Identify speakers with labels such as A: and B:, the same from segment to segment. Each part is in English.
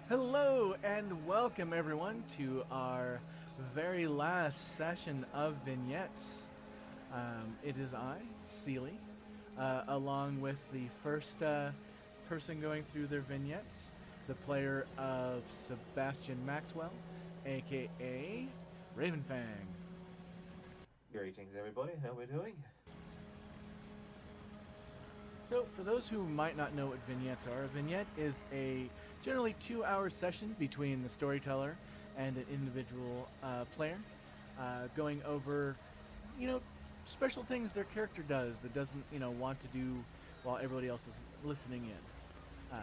A: Hello and welcome everyone to our very last session of Vignettes. It is I, Seely, along with the first person going through their vignettes, the player of Sebastian Maxwell, aka Ravenfang.
B: Greetings, everybody. How we doing?
A: So, for those who might not know what vignettes are, a vignette is a generally 2-hour session between the storyteller and an individual player, going over, special things their character does that doesn't, want to do while everybody else is listening in.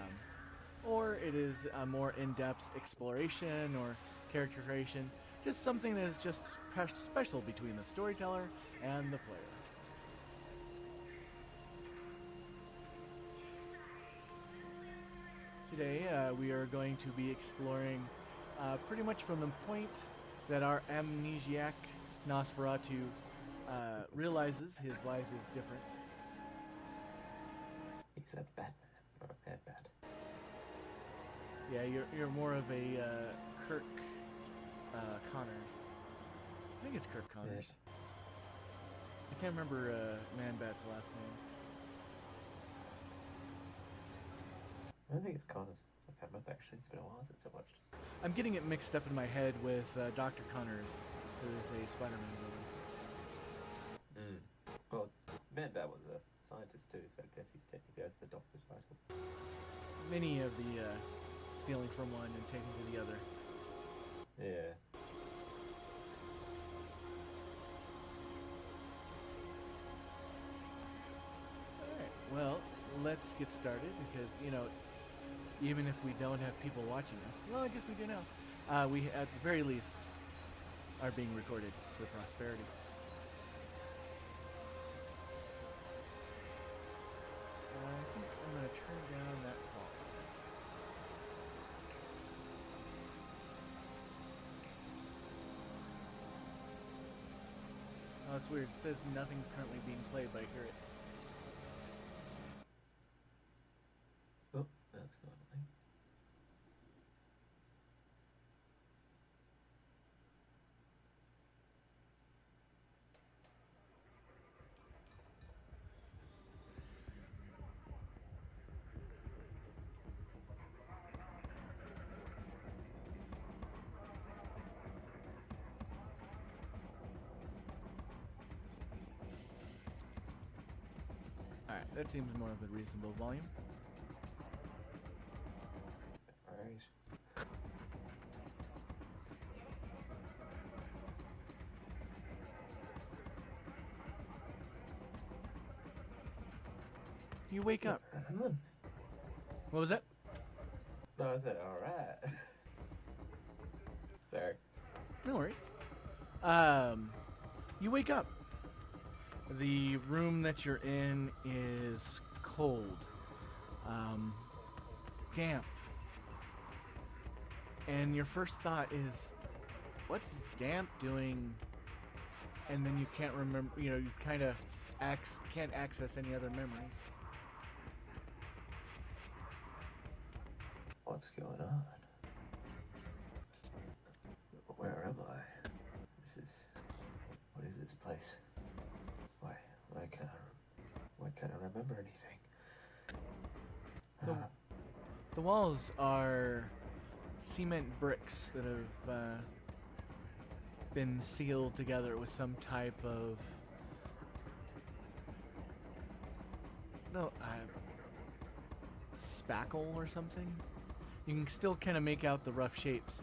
A: Or it is a more in-depth exploration or character creation, just something that is just special between the storyteller and the player. Today, we are going to be exploring pretty much from the point that our amnesiac Nosferatu realizes his life is different.
B: He's a Batman, not a bad.
A: Yeah, you're more of a Kirk Connors. I think it's Kirk Connors. Yeah. I can't remember Man-Bat's last name.
B: I don't think it's Connors. I can't remember actually. It's been a while since I watched.
A: I'm getting it mixed up in my head with Dr. Connors, who is a Spider-Man villain.
B: Well, Man-Bat was a scientist too, so I guess he's technically has the Doctor title.
A: Many of the stealing from one and taking to the other.
B: Yeah.
A: Alright, well, let's get started because, even if we don't have people watching us, well, I guess we do now. We, at the very least, are being recorded for prosperity. I think I'm going to turn down that volume. Oh, it's weird. It says nothing's currently being played, but I hear it.
B: Oh, that's not me.
A: Alright, that seems more of a reasonable volume.
B: Alright.
A: You wake up. What was that?
B: No, I said alright. Sorry.
A: No worries. You wake up. The room that you're in is cold, damp, and your first thought is, what's damp doing? And then you can't remember, you kind of can't access any other memories.
B: What's going on? Where am I? What is this place? Why can't I remember anything?
A: The walls are cement bricks that have been sealed together with some type of spackle or something. You can still kind of make out the rough shapes.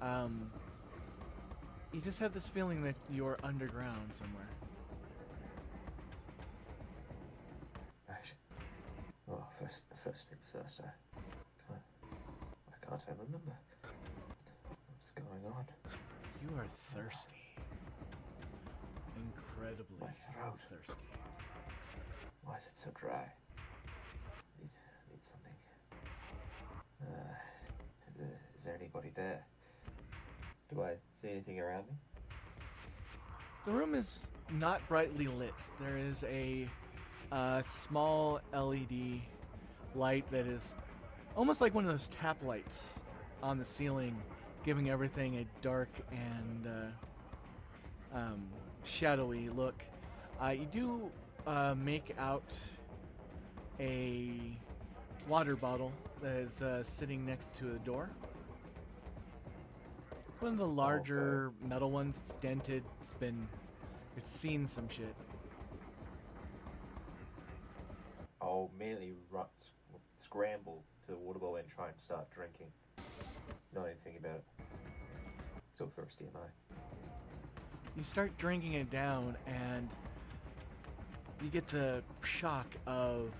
A: You just have this feeling that you're underground somewhere.
B: Right. Well, first things first. I can't remember what's going on.
A: You are thirsty. Incredibly
B: My throat.
A: thirsty.
B: Why is it so dry? Need something. Is there anybody there? Do I see anything around me?
A: The room is not brightly lit. There is a small LED light that is almost like one of those tap lights on the ceiling, giving everything a dark and shadowy look. You do make out a water bottle that is sitting next to the door. It's one of the larger metal ones. It's dented. It's seen some shit.
B: I'll merely scramble to the water bowl and try and start drinking. Not even thinking about it. So thirsty am I.
A: You start drinking it down, and you get the shock of,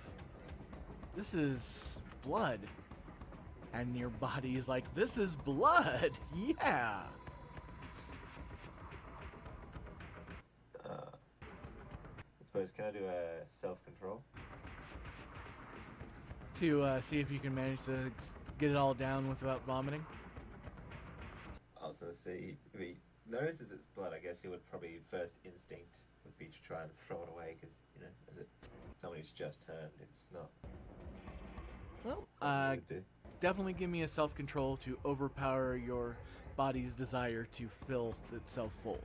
A: this is blood. And your body is like, this is blood! Yeah!
B: I suppose, can I do a self-control?
A: To see if you can manage to get it all down without vomiting?
B: I was going to say, if he notices it's blood, I guess he would probably, first instinct would be to try and throw it away, because, you know, as someone who's just turned, it's not...
A: Well, definitely give me a self-control to overpower your body's desire to fill itself full.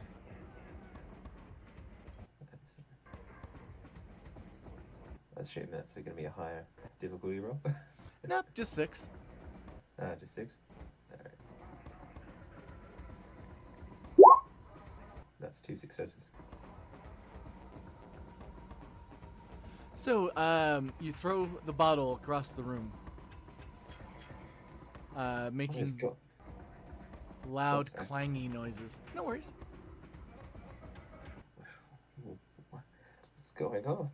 B: I assume that's going to be a higher difficulty roll.
A: Nope, just 6.
B: Just 6? Alright. That's 2 successes.
A: So, you throw the bottle across the room, making loud, clangy noises. No worries.
B: What's going on?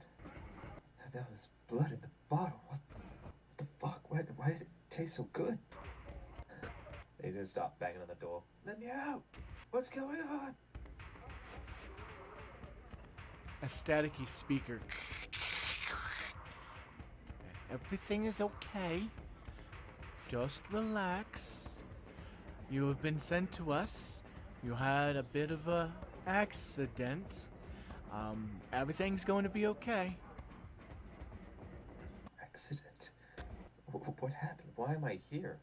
B: That was blood in the bottle. What the fuck? Why did it taste so good? He's gonna start banging on the door. Let me out! What's going on?
A: A staticky speaker. Everything is okay. Just relax. You have been sent to us. You had a bit of a accident. Everything's going to be okay.
B: Accident? What happened? Why am I here?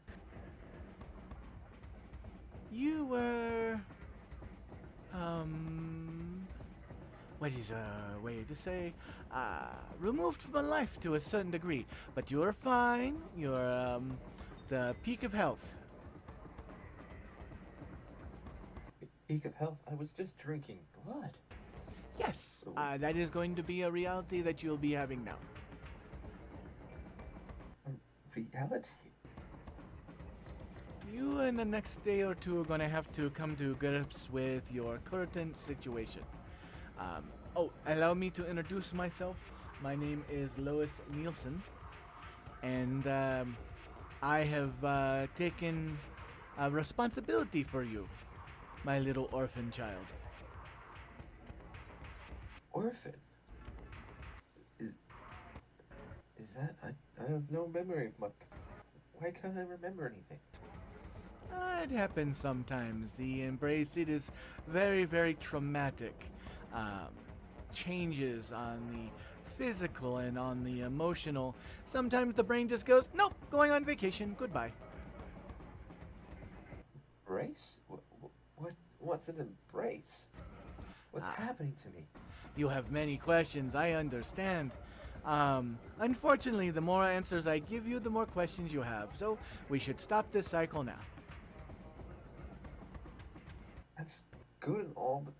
A: You were... what is a way to say? Removed from life to a certain degree. But you're fine. You're, the peak of health.
B: Peak of health? I was just drinking blood.
A: Yes, that is going to be a reality that you'll be having now.
B: A reality?
A: You in the next day or two are going to have to come to grips with your current situation. Allow me to introduce myself. My name is Lois Nielsen, and I have taken responsibility for you, my little orphan child.
B: Orphan? Is that... I have no memory of my... Why can't I remember anything?
A: It happens sometimes. The embrace, it is very, very traumatic. Changes on the physical and on the emotional. Sometimes the brain just goes, nope, going on vacation, goodbye.
B: Embrace? What's an embrace? What's happening to me?
A: You have many questions, I understand. Unfortunately, the more answers I give you, the more questions you have. So we should stop this cycle now.
B: That's good and all, but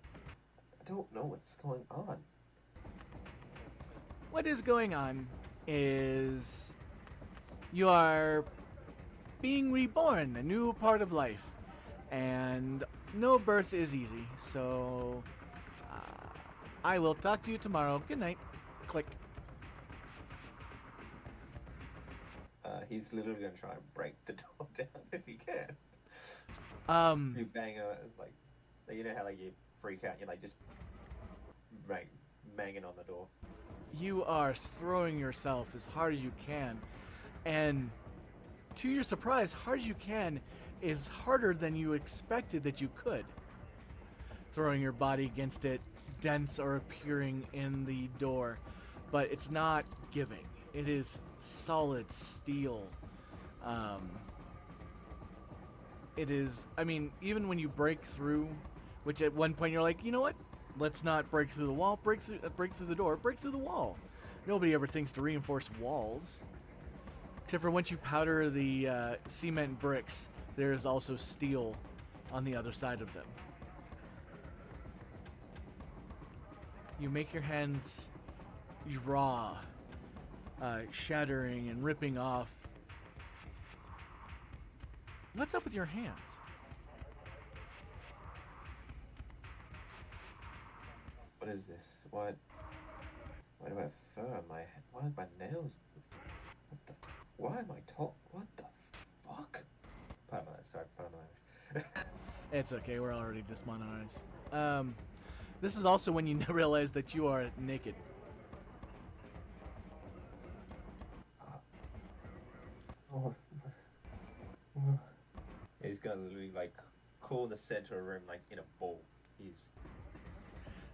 B: I don't know what's going on.
A: What is going on is you are being reborn, a new part of life. And no birth is easy, so I will talk to you tomorrow. Good night. Click.
B: He's literally gonna try and break the door down if he can. You bang on it, like, you know how like you freak out, you're like just banging on the door.
A: You are throwing yourself as hard as you can, and to your surprise, hard as you can is harder than you expected that you could. Throwing your body against it, dents are appearing in the door, but it's not giving. It is solid steel. it is, I mean, even when you break through, which at one point you're like, you know what? Let's not break through the wall, break through the door, break through the wall. Nobody ever thinks to reinforce walls. Except for once you powder the cement bricks, there is also steel on the other side of them. You make your hands raw, shattering and ripping off. What's up with your hands?
B: What is this? Why do I have fur on my head? Why are my nails? What the? Why am I tall? What the fuck? Pardon my language.
A: It's okay, we're already demonetized. This is also when you realize that you are naked.
B: He's gonna literally like call the center of the room like in a ball.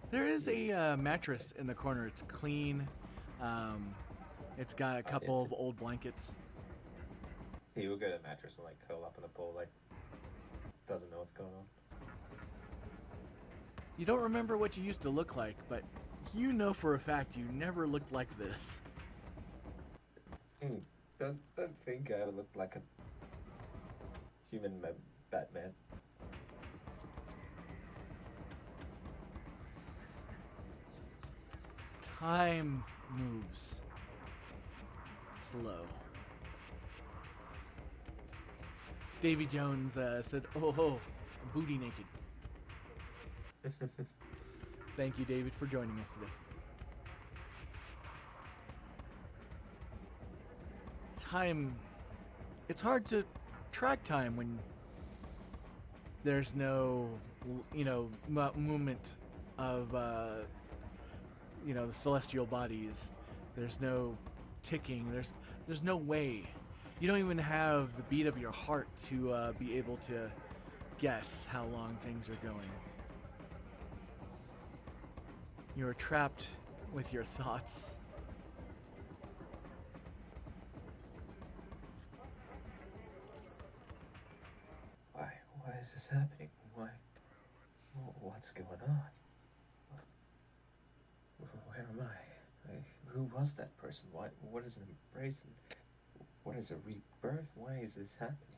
A: There is a mattress in the corner. It's clean. It's got a couple of old blankets.
B: He will go to the mattress and like curl up in the ball, like doesn't know what's going on.
A: You don't remember what you used to look like, but you know for a fact you never looked like this.
B: Don't think I ever looked like a human Batman.
A: Time moves slow. Davy Jones said, "Oh, booty naked." Thank you, David, for joining us today. Time. It's hard to track time when there's no, movement of, the celestial bodies. There's no ticking. There's no way. You don't even have the beat of your heart to be able to guess how long things are going. You are trapped with your thoughts.
B: Why is this happening? What's going on? Where am I? Who was that person? What is an embrace? What is a rebirth? Why is this happening?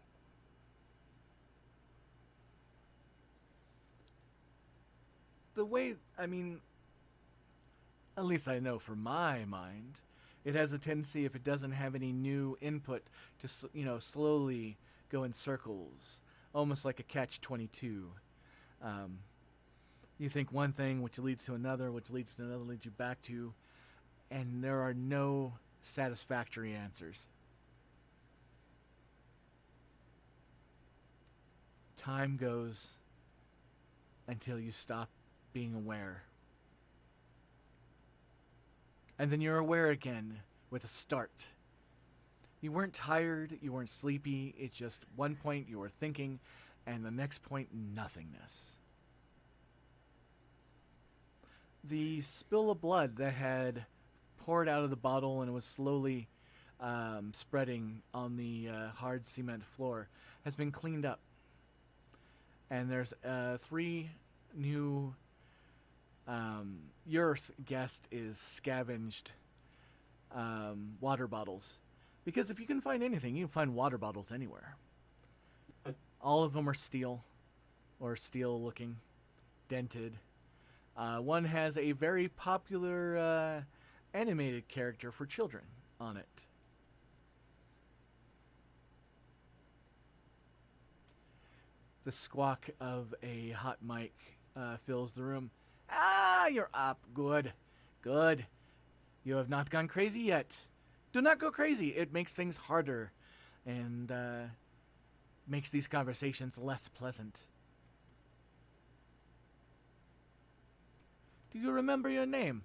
A: The way, at least I know for my mind, it has a tendency, if it doesn't have any new input, to slowly go in circles, almost like a catch-22. You think one thing, which leads to another, which leads to another, leads you back to, and there are no satisfactory answers. Time goes until you stop being aware. And then you're aware again with a start. You weren't tired, you weren't sleepy, it's just one point you were thinking, and the next point, nothingness. The spill of blood that had poured out of the bottle and was slowly spreading on the hard cement floor has been cleaned up. And there's 3 new Earth guest is scavenged water bottles. Because if you can find anything, you can find water bottles anywhere. All of them are steel, or steel looking, dented. One has a very popular animated character for children on it. The squawk of a hot mic fills the room. Ah, you're up. Good. Good. You have not gone crazy yet. Do not go crazy. It makes things harder and makes these conversations less pleasant. Do you remember your name?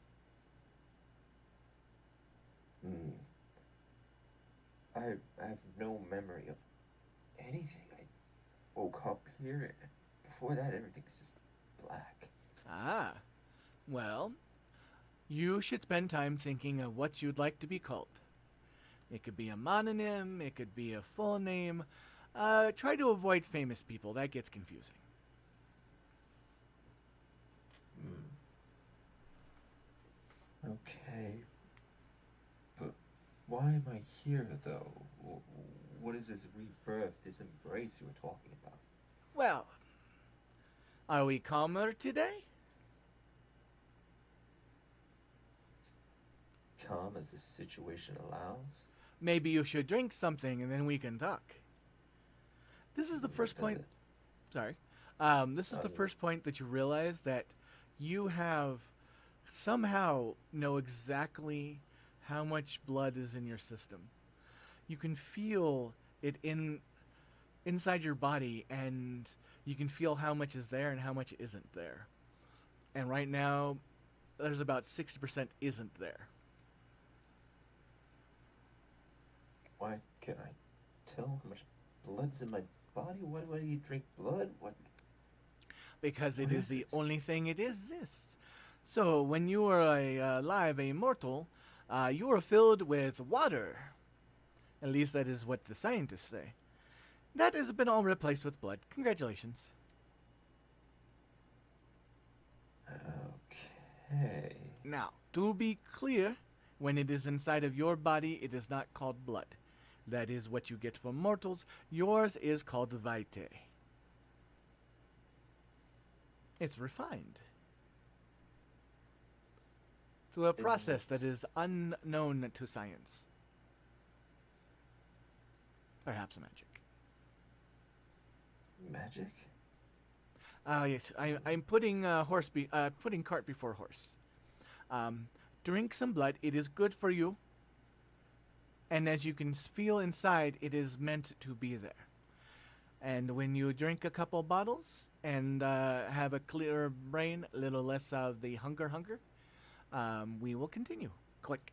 B: I have no memory of anything. I woke up here, and before that, everything's just black.
A: Ah, well, you should spend time thinking of what you'd like to be called. It could be a mononym, it could be a full name. Try to avoid famous people. That gets confusing.
B: Okay. But why am I here, though? What is this rebirth, this embrace you were talking about?
A: Well, are we calmer today?
B: Calm as the situation allows?
A: Maybe you should drink something and then we can talk. This is the first point. Sorry. This is the first point that you realize that you have somehow know exactly how much blood is in your system. You can feel it inside your body, and you can feel how much is there and how much isn't there. And right now, there's about 60% isn't there.
B: Why can't I tell how much blood's in my body? Why do you drink blood? What?
A: Because it is the only thing it exists. So when you were alive, a mortal, you were filled with water. At least that is what the scientists say. That has been all replaced with blood. Congratulations.
B: Okay.
A: Now, to be clear, when it is inside of your body, it is not called blood. That is what you get from mortals. Yours is called vitae. It's refined through a process that is unknown to science. Perhaps magic.
B: Magic?
A: Yes, I'm putting putting cart before horse. Drink some blood. It is good for you. And as you can feel inside, it is meant to be there. And when you drink a couple bottles and have a clearer brain, a little less of the hunger, we will continue. Click.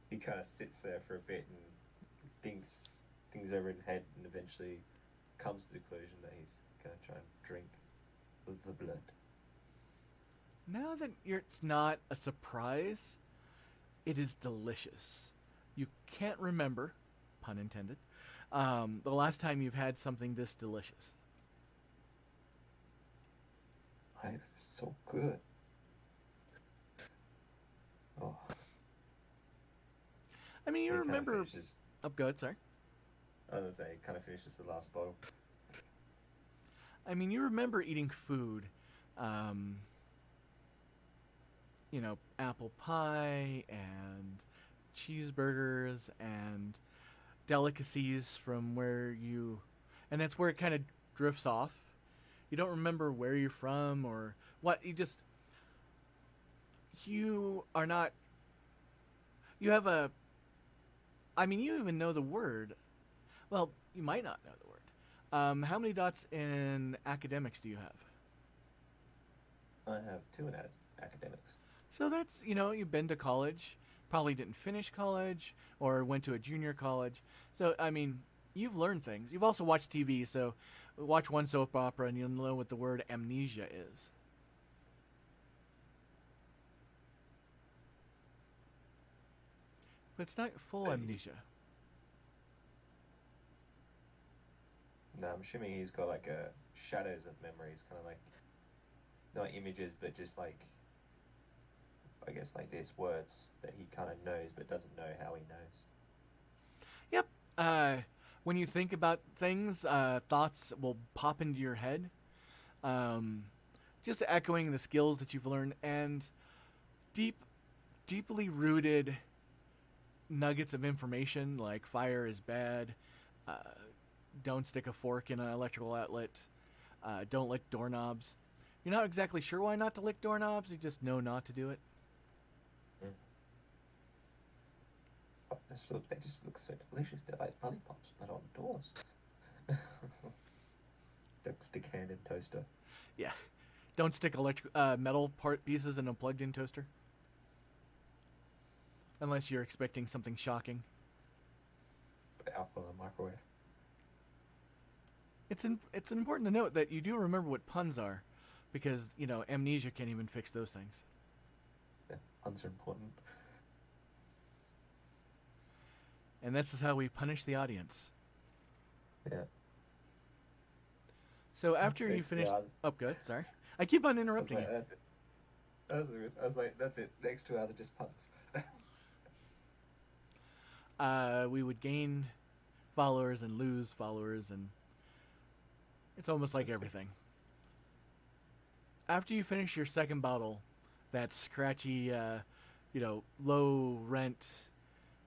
B: He kind of sits there for a bit and thinks things over in his head, and eventually comes to the conclusion that he's going to try and drink the blood.
A: Now that it's not a surprise, it is delicious. You can't remember, pun intended, the last time you've had something this delicious.
B: Why is this so good? Oh.
A: I mean, you remember... Oh, go ahead, sorry.
B: I was going to say, it kind of finishes the last bottle.
A: I mean, you remember eating food, you know, apple pie and cheeseburgers and delicacies from where you... And that's where it kind of drifts off. You don't remember where you're from or what. You are not... You have a... I mean, you even know the word. Well, you might not know the word. How many dots in academics do you have?
B: I have 2 in academics.
A: So that's, you know, you've been to college, probably didn't finish college, or went to a junior college. So, I mean, you've learned things. You've also watched TV, so watch one soap opera and you'll know what the word amnesia is. But it's not full amnesia.
B: No, I'm assuming he's got like shadows of memories, kind of like, not images, but just like, I guess like there's words that he kind of knows but doesn't know how he knows.
A: Yep. When you think about things, thoughts will pop into your head. Just echoing the skills that you've learned and deeply rooted nuggets of information like fire is bad, don't stick a fork in an electrical outlet, don't lick doorknobs. You're not exactly sure why not to lick doorknobs, you just know not to do it.
B: They just look so delicious. They're like lollipops, but on doors. Don't stick hand in toaster.
A: Yeah. Don't stick metal pieces in a plugged-in toaster. Unless you're expecting something shocking.
B: Put alpha in the microwave.
A: It's important to note that you do remember what puns are, because, you know, amnesia can't even fix those things.
B: Yeah, puns are important.
A: And this is how we punish the audience.
B: Yeah.
A: So after you
B: Next
A: finish...
B: round.
A: Oh, good. Sorry. I keep on
B: I was
A: interrupting
B: like,
A: you.
B: that's it. That's it. I was like, that's it. Next 2 hours are just puns.
A: We would gain followers and lose followers, and it's almost like everything. After you finish your second bottle, that scratchy, low rent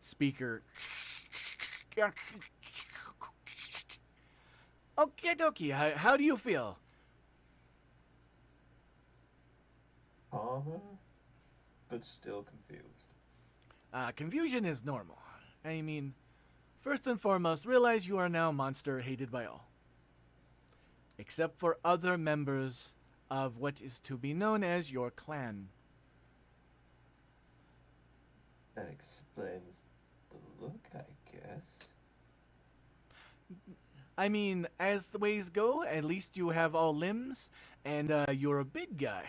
A: speaker. Okie dokie, how do you feel?
B: Calmer, but still confused.
A: Confusion is normal. I mean, first and foremost, realize you are now a monster hated by all. Except for other members of what is to be known as your clan.
B: That explains the look, I guess.
A: I mean, as the ways go, at least you have all limbs, and you're a big guy.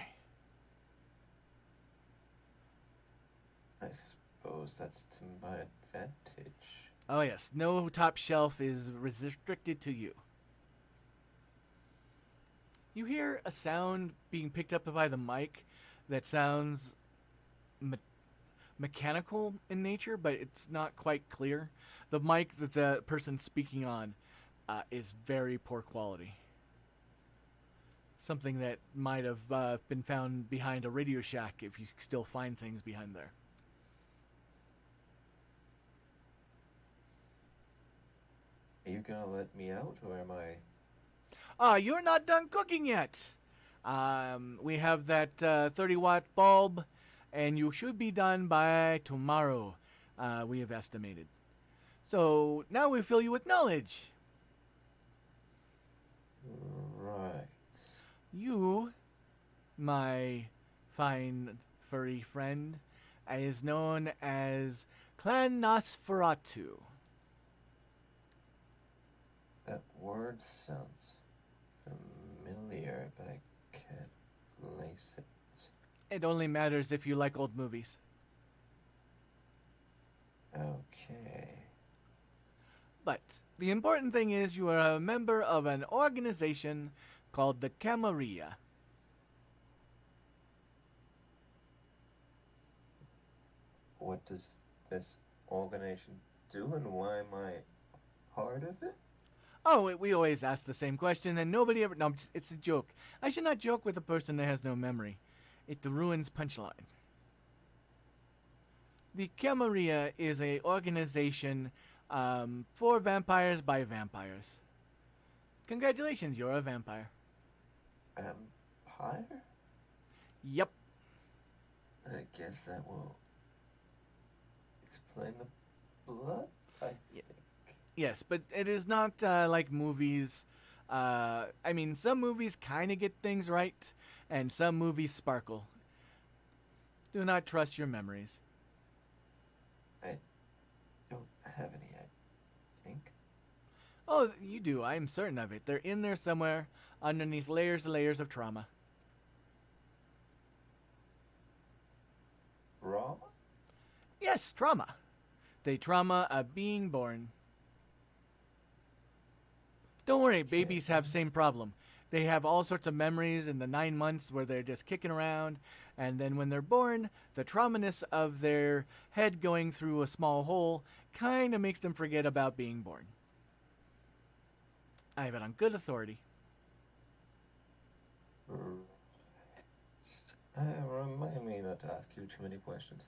B: I suppose that's to my advantage.
A: Oh yes, no top shelf is restricted to you. You hear a sound being picked up by the mic that sounds mechanical in nature, but it's not quite clear. The mic that the person's speaking on is very poor quality. Something that might have been found behind a Radio Shack if you still find things behind there.
B: Are you gonna let me out, or am I...
A: You're not done cooking yet. We have that 30-watt bulb, and you should be done by tomorrow, we have estimated. So now we fill you with knowledge.
B: Right.
A: You, my fine furry friend, is known as Clan Nosferatu.
B: That word sounds familiar, but I can't place it.
A: It only matters if you like old movies.
B: Okay.
A: But the important thing is you are a member of an organization called the Camarilla.
B: What does this organization do, and why am I part of it?
A: Oh, we always ask the same question, and nobody ever... No, it's a joke. I should not joke with a person that has no memory. It ruins punchline. The Camarilla is a organization for vampires by vampires. Congratulations, you're a vampire.
B: Empire?
A: Yep.
B: I guess that will explain the blood, I think.
A: Yes, but it is not like movies. I mean, some movies kind of get things right, and some movies sparkle. Do not trust your memories.
B: I don't have any, I think.
A: Oh, you do. I'm certain of it. They're in there somewhere, underneath layers and layers of trauma.
B: Trauma?
A: Yes, trauma. The trauma of being born. Don't worry, babies have same problem. They have all sorts of memories in the 9 months where they're just kicking around, and then when they're born, the traumaness of their head going through a small hole kind of makes them forget about being born. I have it on good authority.
B: Remind me not to ask you too many questions.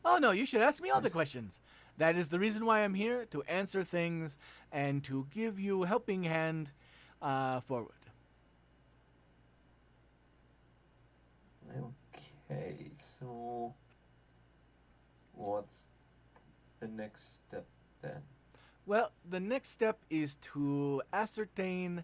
A: Oh no, you should ask me all the questions. That is the reason why I'm here, to answer things and to give you a helping hand forward.
B: Okay, so what's the next step then?
A: Well, the next step is to ascertain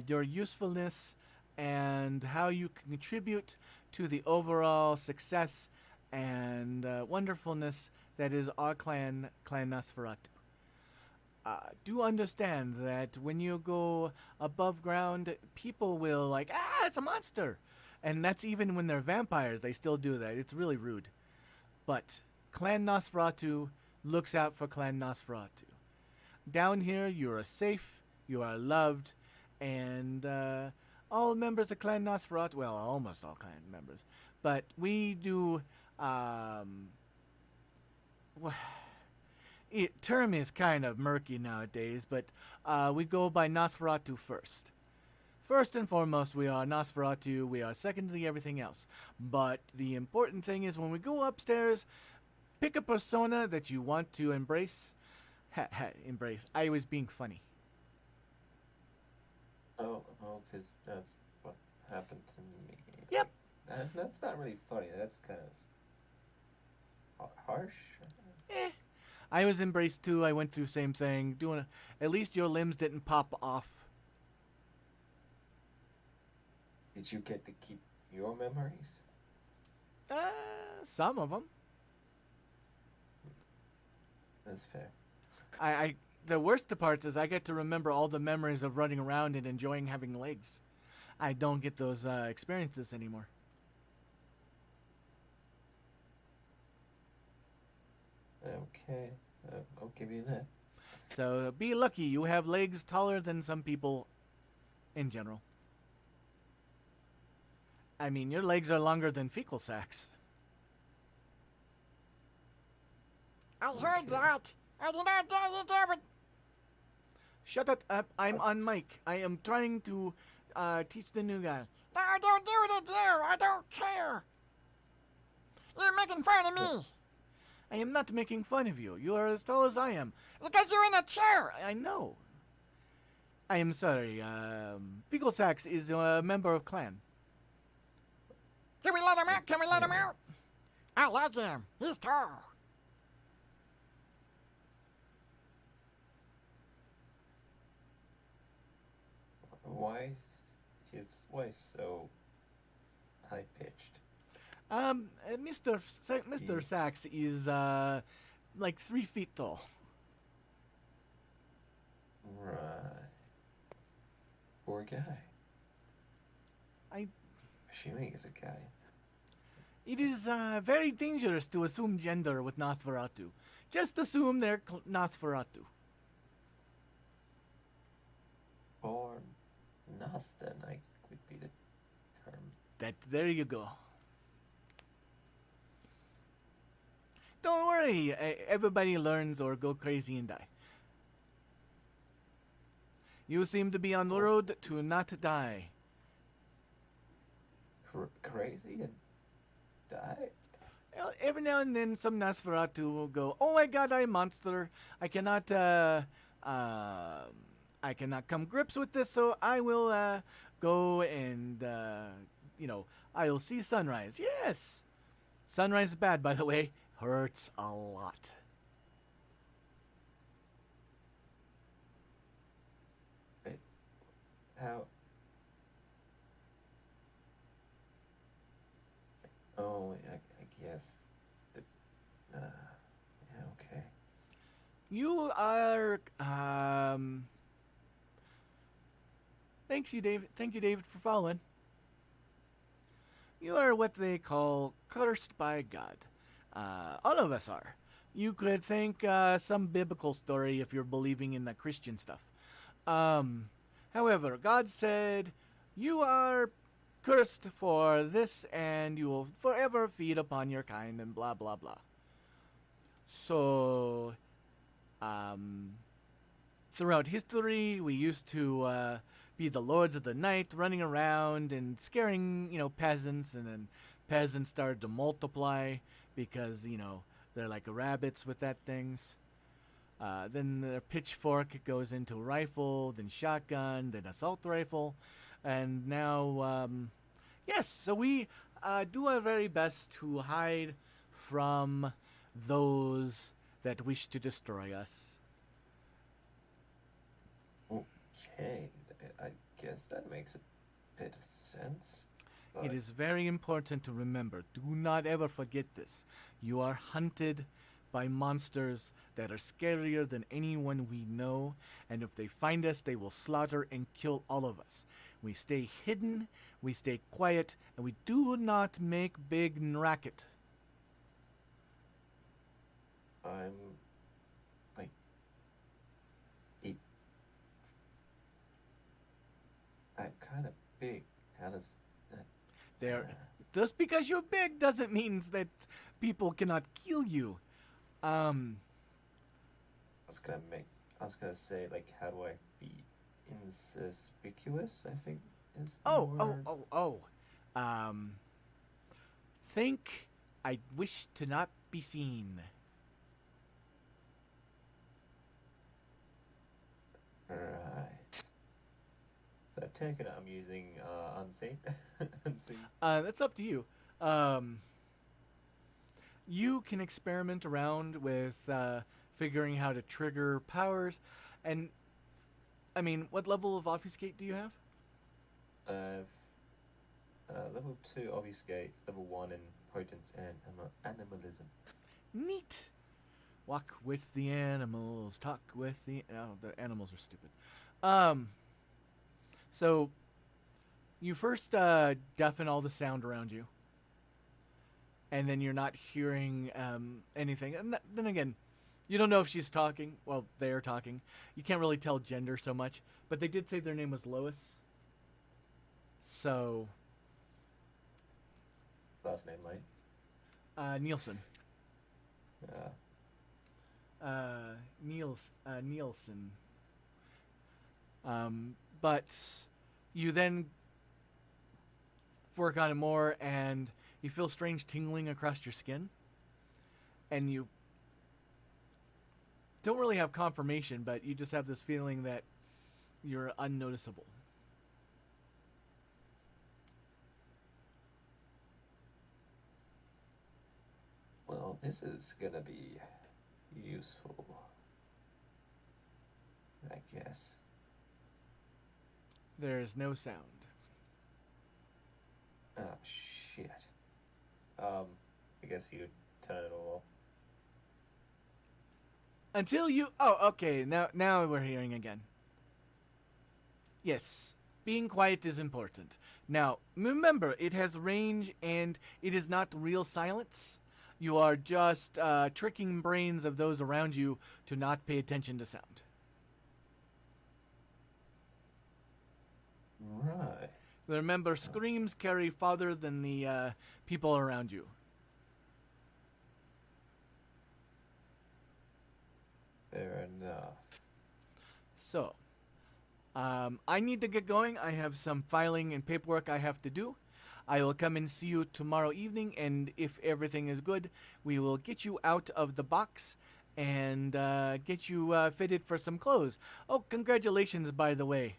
A: your usefulness and how you can contribute to the overall success and wonderfulness that is our clan Nosferatu. Do understand that when you go above ground, people will like, it's a monster. And that's even when they're vampires, they still do that. It's really rude. But Clan Nosferatu looks out for Clan Nosferatu. Down here, you are safe, you are loved, and all members of Clan Nosferatu, well, almost all clan members, but we do, term is kind of murky nowadays, but we go by Nosferatu first. First and foremost, we are Nosferatu. We are secondly everything else. But the important thing is when we go upstairs, pick a persona that you want to embrace. Embrace. I was being funny.
B: Oh, because that's what happened to me.
A: Yep.
B: That's not really funny. That's kind of harsh.
A: I was embraced too. I went through the same thing. At least your limbs didn't pop off.
B: Did you get to keep your memories?
A: Some of them.
B: That's fair.
A: The worst part is I get to remember all the memories of running around and enjoying having legs. I don't get those experiences anymore.
B: Okay, I'll give you that.
A: So be lucky. You have legs taller than some people in general. I mean, your legs are longer than fecal sacs.
C: I heard that. I did not do it.
A: Shut up. I'm on mic. I am trying to teach the new guy.
C: No, don't do it again. I don't care. You're making fun of me.
A: I am not making fun of you. You are as tall as I am.
C: Because you're in a chair.
A: I know. I am sorry. Fecal Sax is a member of clan.
C: Can we let him out? Can we let him out? I like him. He's tall.
B: Why is his voice so high-pitched?
A: Mr. Sax is like 3 feet tall.
B: Right. Poor guy. Assuming he's a guy.
A: It is very dangerous to assume gender with Nosferatu. Just assume they're Nosferatu.
B: Or Nos, then, would be the term.
A: There you go. Don't worry, everybody learns or go crazy and die. You seem to be on the road to not die.
B: Crazy and die?
A: Well, every now and then some Nosferatu will go, oh my god, I'm a monster. I cannot come grips with this, so I will go and, I'll see sunrise. Yes! Sunrise is bad, by the way. Hurts a lot.
B: Wait, how? Oh, I guess. Yeah, okay.
A: You are, Thank you, David, for following. You are what they call cursed by God. All of us are. You could think some biblical story if you're believing in the Christian stuff. However, God said, you are cursed for this, and you will forever feed upon your kind, and blah, blah, blah. So, throughout history, we used to be the lords of the night, running around and scaring, peasants, and then peasants started to multiply because, they're like rabbits with that things. Then the pitchfork goes into rifle, then shotgun, then assault rifle, and now, yes, so we do our very best to hide from those that wish to destroy us.
B: Okay, I guess that makes a bit of sense. But
A: It is very important to remember. Do not ever forget this. You are hunted by monsters that are scarier than anyone we know, and if they find us, they will slaughter and kill all of us. We stay hidden, we stay quiet, and we do not make big racket.
B: I'm kind of big. How does that...
A: They're just because you're big doesn't mean that people cannot kill you.
B: I was gonna say, like, how do I be inconspicuous, I think is the word.
A: Think I wish to not be seen.
B: Right. So I take it I'm using unseen. Unseen.
A: That's up to you. You can experiment around with figuring how to trigger powers, and I mean, what level of obfuscate do you have?
B: Level 2 obfuscate, level 1 in potence and animalism.
A: Neat. Walk with the animals, talk with the... Oh, the animals are stupid. So, you first deafen all the sound around you. And then you're not hearing anything. And then again, you don't know if she's talking. Well, they're talking. You can't really tell gender so much. But they did say their name was Lois. So...
B: Last name, Light?
A: Nielsen.
B: Yeah.
A: Nielsen. But you then work on it more, and you feel strange tingling across your skin, and you don't really have confirmation, but you just have this feeling that you're unnoticeable.
B: Well, this is gonna be useful, I guess.
A: There is no sound.
B: Oh, shit. I guess you turn it all off.
A: Until you... Oh, okay. Now we're hearing again. Yes. Being quiet is important. Now, remember, it has range and it is not real silence. You are just tricking brains of those around you to not pay attention to sound.
B: Right.
A: Remember, screams carry farther than the people around you.
B: Fair enough.
A: So, I need to get going. I have some filing and paperwork I have to do. I will come and see you tomorrow evening, and if everything is good, we will get you out of the box and get you fitted for some clothes. Oh, congratulations, by the way.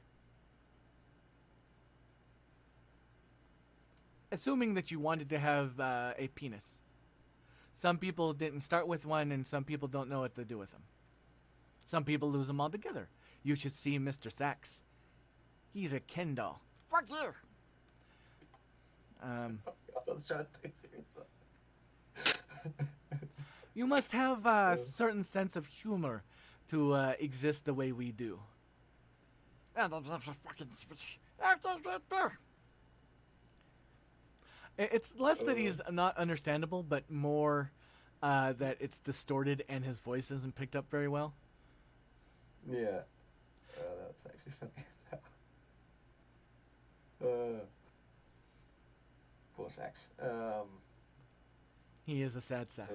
A: Assuming that you wanted to have a penis. Some people didn't start with one, and some people don't know what to do with them. Some people lose them altogether. You should see Mr. Sachs. He's a Ken doll.
C: Fuck you.
B: I was trying to stay serious.
A: You must have a certain sense of humor to exist the way we do. It's less that he's not understandable, but more that it's distorted and his voice isn't picked up very well.
B: Yeah. That's actually funny as hell. Poor Sax.
A: He is a sad sax.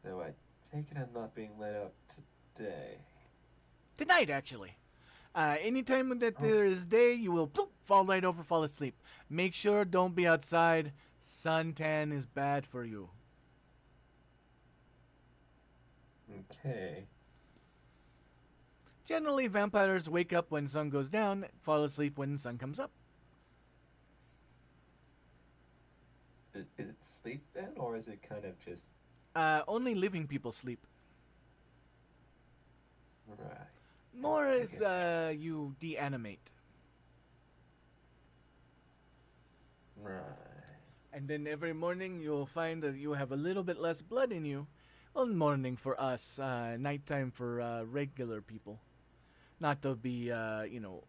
B: So I take it I'm not being let out today.
A: Tonight, actually. Anytime that there is day, you will ploop, fall right over, fall asleep. Make sure don't be outside. Suntan is bad for you.
B: Okay.
A: Generally, vampires wake up when sun goes down, fall asleep when the sun comes up.
B: Is it sleep then, or is it kind of just...
A: Only living people sleep.
B: Right.
A: More if you deanimate.
B: Right.
A: And then every morning you'll find that you have a little bit less blood in you. Well, morning for us, nighttime for regular people. Not to be,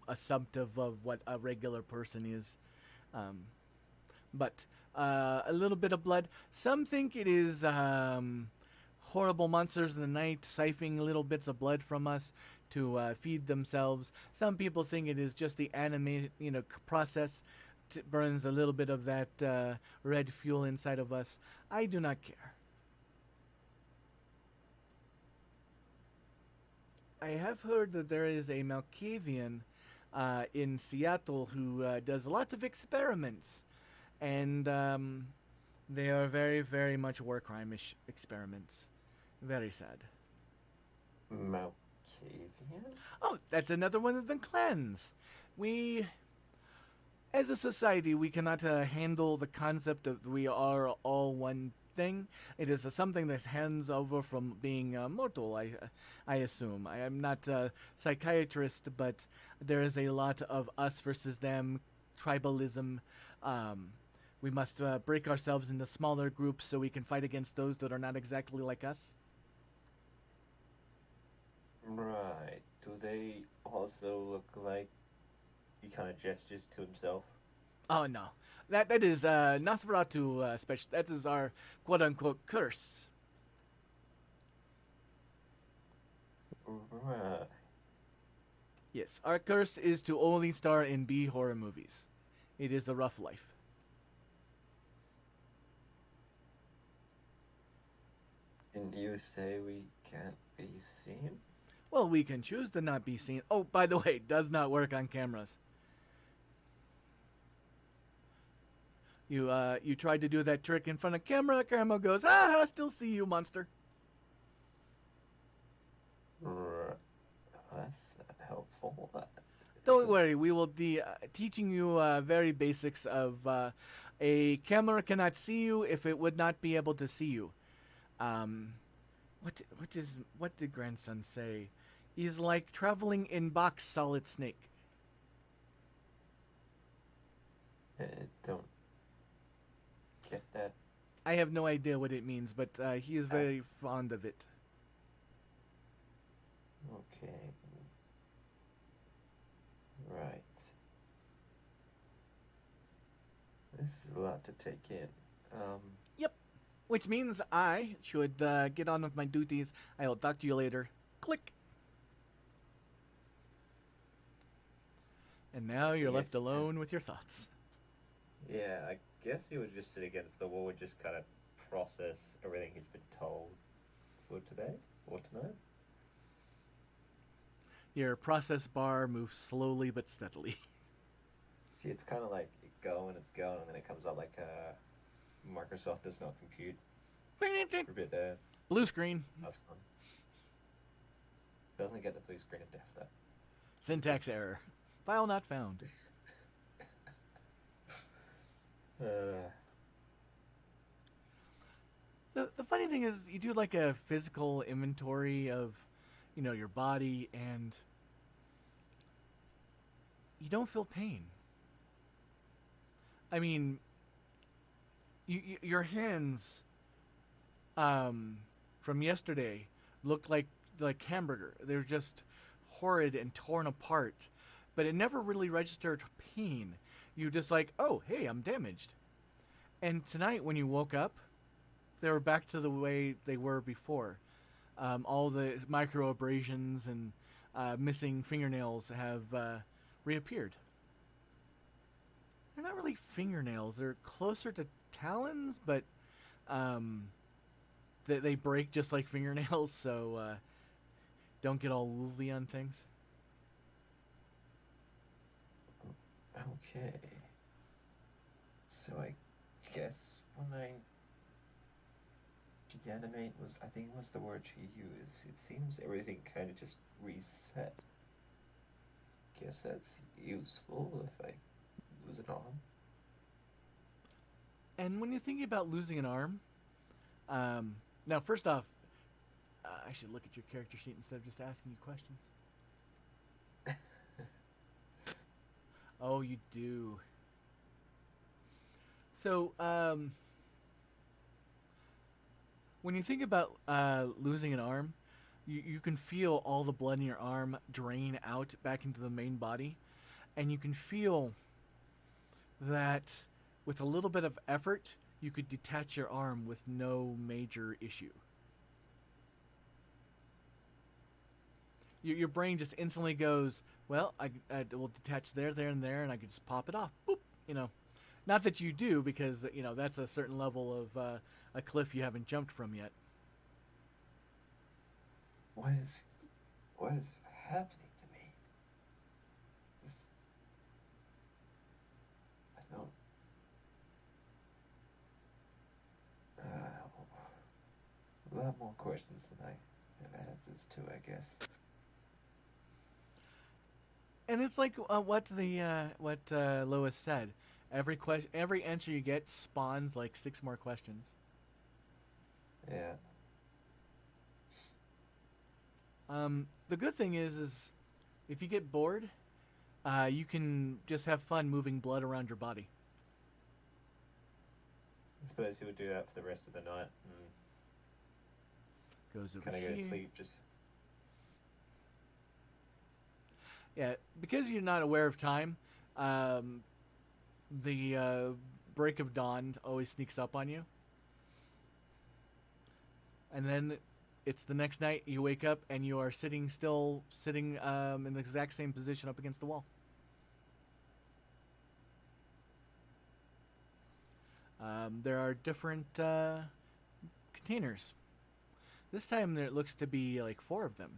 A: assumptive of what a regular person is. But a little bit of blood. Some think it is horrible monsters in the night siphoning little bits of blood from us to feed themselves. Some people think it is just the anime, process burns a little bit of that red fuel inside of us. I do not care. I have heard that there is a Malkavian in Seattle who does lots of experiments, and they are very, very much war crime-ish experiments. Very sad.
B: Malkavian?
A: Oh, that's another one of the clans. We, as a society, we cannot handle the concept of we are all one thing. It is something that hands over from being mortal, I assume. I am not a psychiatrist, but there is a lot of us versus them, tribalism. We must break ourselves into smaller groups so we can fight against those that are not exactly like us.
B: Right. Do they also look like he kind of gestures to himself?
A: Oh no, that is Nosferatu special. That is our quote unquote curse.
B: Right.
A: Yes, our curse is to only star in B horror movies. It is a rough life.
B: And you say we can't be seen?
A: Well, we can choose to not be seen. Oh, by the way, does not work on cameras. You tried to do that trick in front of camera goes, I still see you, monster.
B: Right. That's helpful.
A: Don't worry, we will be teaching you very basics of a camera cannot see you if it would not be able to see you. What did grandson say? He's like traveling in box Solid Snake.
B: Don't get that.
A: I have no idea what it means, but he is very fond of it.
B: Okay. Right. This is a lot to take in.
A: Yep. Which means I should get on with my duties. I will talk to you later. Click. And now you're
B: Yes,
A: left alone with your thoughts.
B: Yeah, I guess he would just sit against the wall and just kind of process everything he's been told for today or tonight.
A: Your process bar moves slowly but steadily.
B: See, it's kind of like it's going, and then it comes out like Microsoft does not compute for a bit there.
A: Blue screen.
B: That's fun. Doesn't get the blue screen of death though.
A: Syntax error. File not found. The funny thing is, you do like a physical inventory of, your body, and you don't feel pain. I mean, your hands from yesterday looked like hamburger. They're just horrid and torn apart, but it never really registered pain. You just like, oh, hey, I'm damaged. And tonight when you woke up, they were back to the way they were before. All the micro abrasions and missing fingernails have reappeared. They're not really fingernails. They're closer to talons, but they break just like fingernails, so don't get all woolly on things.
B: Okay. So I guess when I deanimate I think was the word she used. It seems everything kind of just reset. Guess that's useful if I lose an arm.
A: And when you're thinking about losing an arm, now first off, I should look at your character sheet instead of just asking you questions. Oh, you do. So, when you think about losing an arm, you can feel all the blood in your arm drain out back into the main body. And you can feel that with a little bit of effort, you could detach your arm with no major issue. your brain just instantly goes, well, I will detach there, and there, and I can just pop it off. Boop. Not that you do, because that's a certain level of a cliff you haven't jumped from yet.
B: What is happening to me? This, I don't. A lot more questions than I have answers to, I guess.
A: And it's like what Lois said. Every answer you get spawns like 6 more questions.
B: Yeah.
A: The good thing is if you get bored, you can just have fun moving blood around your body.
B: I suppose he would do that for the rest of the night.
A: Goes over
B: Kind of go
A: here.
B: to sleep, just.
A: Yeah, because you're not aware of time, the break of dawn always sneaks up on you. And then it's the next night, you wake up, and you are sitting in the exact same position up against the wall. There are different containers. This time there looks to be like 4 of them.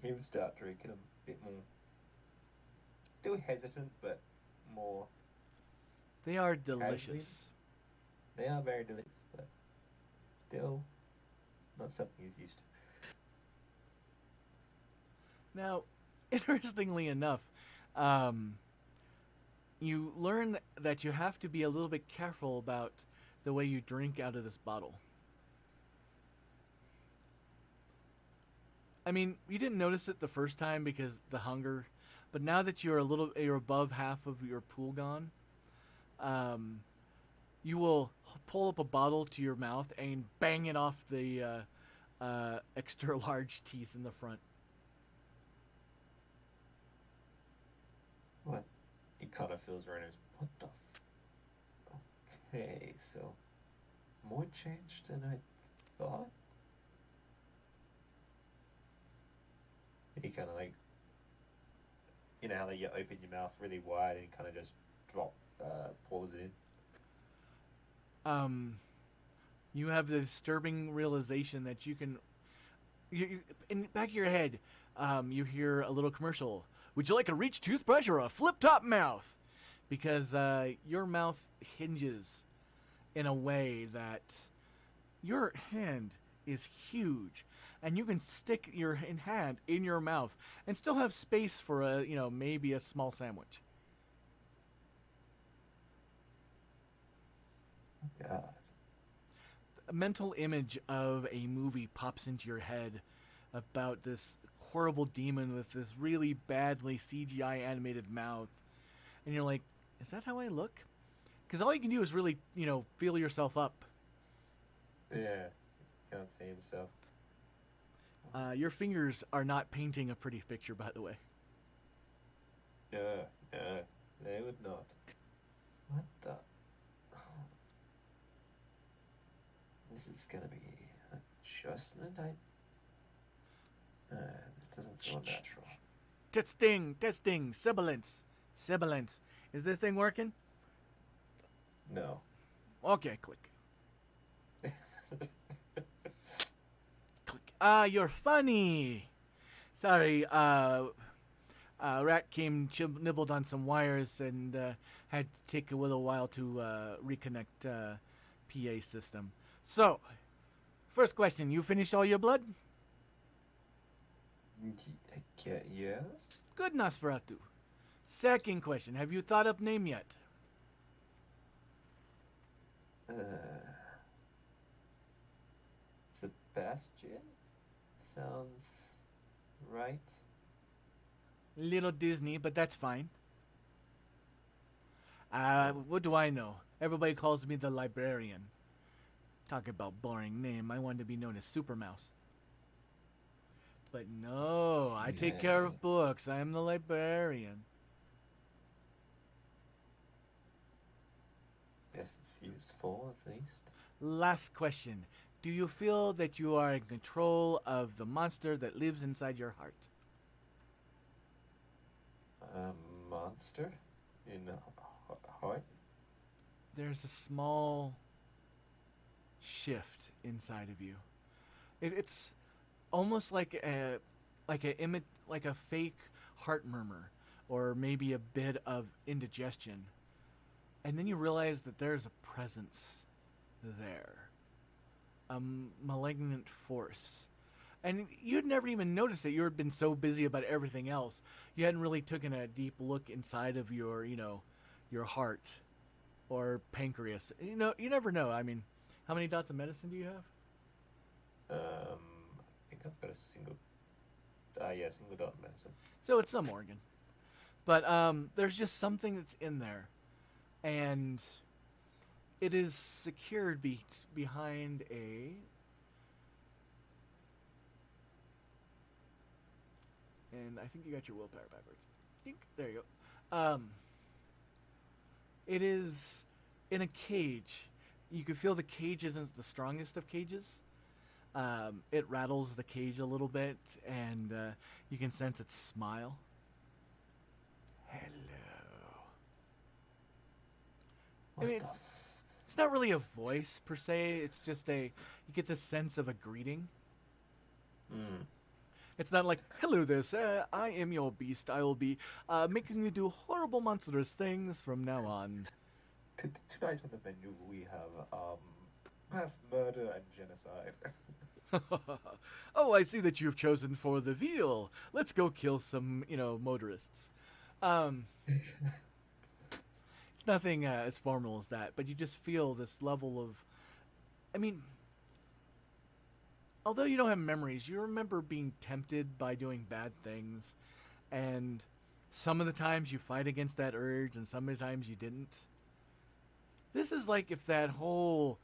B: He would start drinking a bit more. Still hesitant, but more.
A: They are delicious.
B: They are very delicious, but still not something he's used to.
A: Now, interestingly enough, you learn that you have to be a little bit careful about the way you drink out of this bottle. I mean, you didn't notice it the first time because the hunger, but now that you're above half of your pool gone, you will pull up a bottle to your mouth and bang it off the extra large teeth in the front.
B: What? He kind of feels around his. What the? Okay, so more change than I thought. He kind of like, how that you open your mouth really wide and kind of just pours it in.
A: You have the disturbing realization that in the back of your head, you hear a little commercial. Would you like a Reach toothbrush or a flip-top mouth? Because your mouth hinges in a way that your hand is huge, and you can stick your hand in your mouth and still have space for maybe a small sandwich.
B: God.
A: A mental image of a movie pops into your head about this horrible demon with this really badly CGI animated mouth, and you're like, is that how I look? Because all you can do is really feel yourself up.
B: Yeah, can't see himself.
A: Your fingers are not painting a pretty picture, by the way.
B: No, they would not. What the? Oh. This is gonna be an adjustment. This doesn't feel natural.
A: Testing, sibilance. Is this thing working?
B: No.
A: Okay, click. Click. You're funny. Sorry, rat came, nibbled on some wires, and had to take a little while to reconnect PA system. So, first question, you finished all your blood?
B: Yes?
A: Good, Nosferatu. Second question, have you thought up name yet?
B: Sebastian? Sounds right.
A: Little Disney, but that's fine. What do I know? Everybody calls me the librarian. Talk about boring name. I wanted to be known as Super Mouse. But no, I take care of books. I am the librarian.
B: Guess it's useful, at least.
A: Last question. Do you feel that you are in control of the monster that lives inside your heart?
B: A monster in heart?
A: There's a small shift inside of you. It's almost like like a fake heart murmur, or maybe a bit of indigestion, and then you realize that there's a presence there, a malignant force, and you'd never even noticed it. You had been so busy about everything else, you hadn't really taken a deep look inside of your, your heart or pancreas. You never know. I mean, how many dots of medicine do you have?
B: I think I've got a single dot of medicine.
A: So it's some organ. But there's just something that's in there. And it is secured behind a... And I think you got your willpower backwards. Dink. There you go. It is in a cage. You can feel the cage isn't the strongest of cages. It rattles the cage a little bit, and you can sense its smile. Hello. I mean, it's not really a voice per se. It's just you get the sense of a greeting.
B: Hmm.
A: It's not like, hello there, sir. I am your beast. I will be making you do horrible, monstrous things from now on.
B: Tonight on the menu we have mass murder and genocide.
A: Oh, I see that you've chosen for the veal. Let's go kill some, motorists. It's nothing as formal as that, but you just feel this level of... I mean, although you don't have memories, you remember being tempted by doing bad things, and some of the times you fight against that urge, and some of the times you didn't. This is like if that whole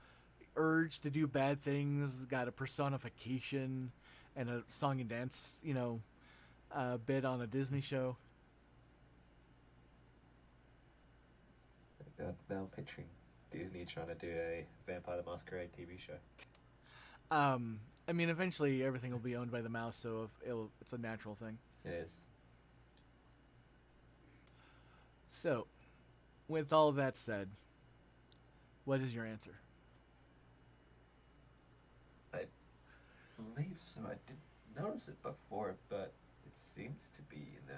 A: urge to do bad things got a personification and a song and dance, bit on a Disney show.
B: Now I'm picturing Disney trying to do a Vampire the Masquerade TV show.
A: I mean, eventually everything will be owned by the mouse, so it's a natural thing.
B: It is.
A: So, with all of that said, what is your answer?
B: I believe so. I didn't notice it before, but it seems to be in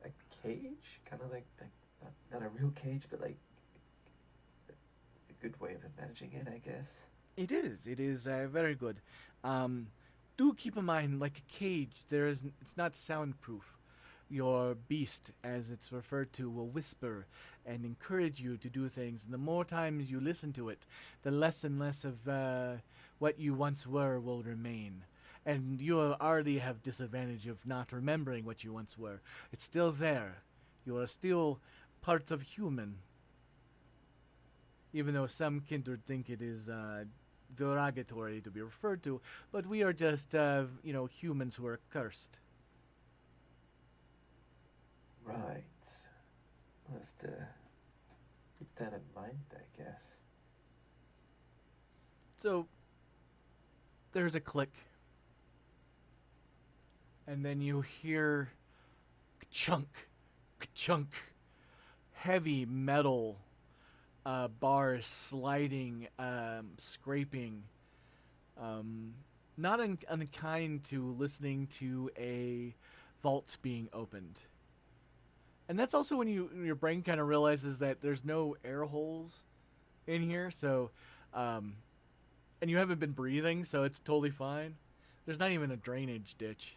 B: a cage, kind of like not a real cage, but like a good way of imagining it, I guess.
A: It is. It is very good. Do keep in mind, like a cage, it's not soundproof. Your beast, as it's referred to, will whisper and encourage you to do things. And the more times you listen to it, the less and less of what you once were will remain. And you already have disadvantage of not remembering what you once were. It's still there. You are still part of human. Even though some kindred think it is derogatory to be referred to, but we are just, humans who are cursed.
B: Right. I'll have to keep that in mind, I guess.
A: So, there's a click. And then you hear chunk, chunk, heavy metal bars sliding, scraping. Not unkind to listening to a vault being opened. And that's also when your brain kind of realizes that there's no air holes in here, so, and you haven't been breathing, so it's totally fine. There's not even a drainage ditch.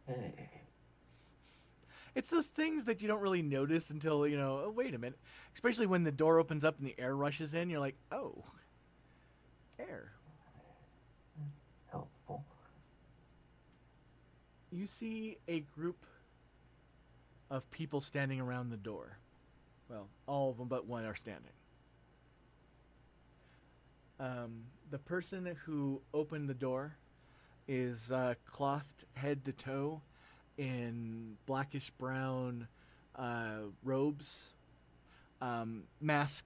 B: Hey.
A: It's those things that you don't really notice until, oh, wait a minute. Especially when the door opens up and the air rushes in, you're like, oh, air.
B: Helpful.
A: You see a group of people standing around the door. Well, all of them but one are standing. The person who opened the door is clothed head to toe in blackish brown robes, mask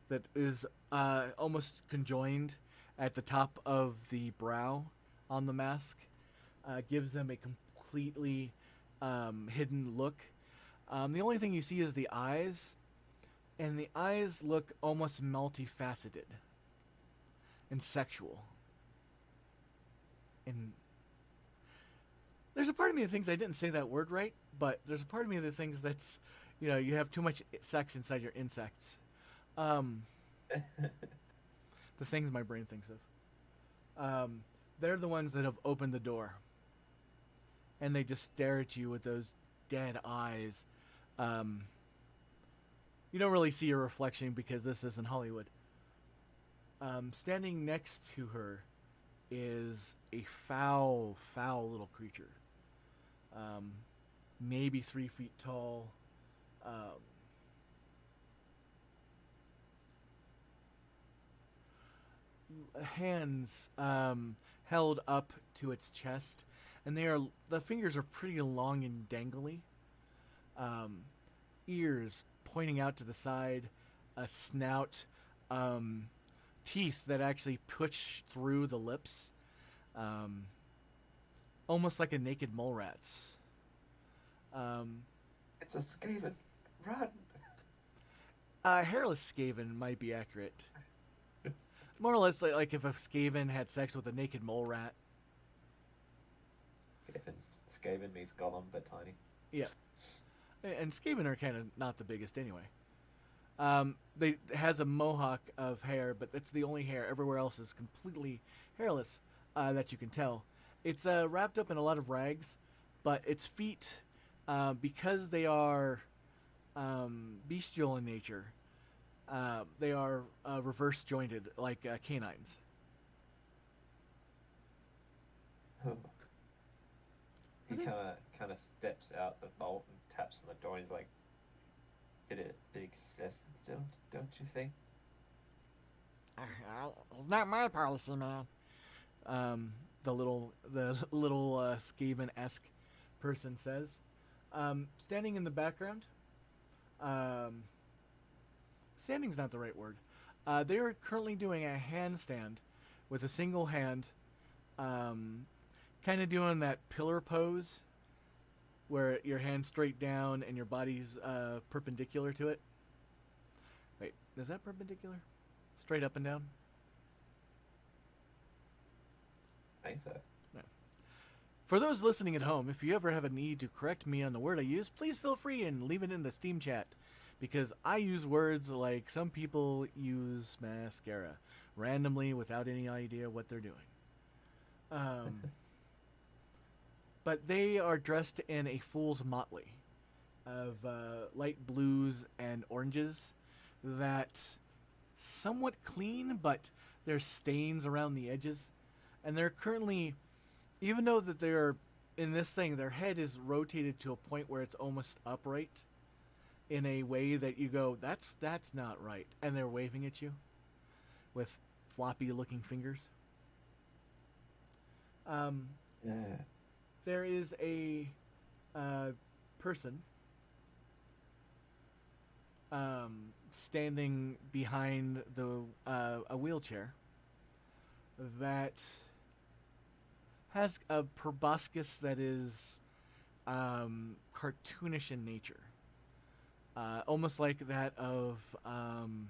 A: that is almost conjoined at the top of the brow on the mask gives them a completely hidden look. The only thing you see is the eyes, and the eyes look almost multifaceted and sexual. And there's a part of me that thinks I didn't say that word right, but there's a part of me that thinks that's, you have too much sex inside your insects. The things my brain thinks of. They're the ones that have opened the door. And they just stare at you with those dead eyes. You don't really see your reflection because this isn't Hollywood. Standing next to her is a foul, foul little creature. Maybe 3 feet tall. Hands held up to its chest, and the fingers are pretty long and dangly. Ears pointing out to the side, a snout, teeth that actually push through the lips, almost like a naked mole rat's.
B: It's a Skaven. Run!
A: Hairless Skaven might be accurate. More or less like if a Skaven had sex with a naked mole rat.
B: Skaven meets Gollum, but tiny.
A: Yeah. And Skaven are kind of not the biggest anyway. It has a mohawk of hair, but that's the only hair. Everywhere else is completely hairless, that you can tell. It's wrapped up in a lot of rags, but its feet, because they are bestial in nature, they are reverse jointed like canines.
B: He kind of steps out the vault and taps on the door. He's like, "It exists, don't you think?"
C: It's not my policy, man.
A: The little Skaven-esque person says, standing in the background. Standing's not the right word. They are currently doing a handstand with a single hand, kind of doing that pillar pose where your hand's straight down and your body's perpendicular to it. Wait, is that perpendicular? Straight up and down?
B: I think so.
A: No. For those listening at home, if you ever have a need to correct me on the word I use, please feel free and leave it in the Steam chat. Because I use words like some people use mascara randomly without any idea what they're doing. But they are dressed in a fool's motley of light blues and oranges that somewhat clean, but there's stains around the edges. And they're currently, even though that they're in this thing, their head is rotated to a point where it's almost upright in a way that you go, that's not right. And they're waving at you with floppy looking fingers.
B: Yeah.
A: There is a person standing behind a wheelchair that has a proboscis that is cartoonish in nature. Almost like that of can't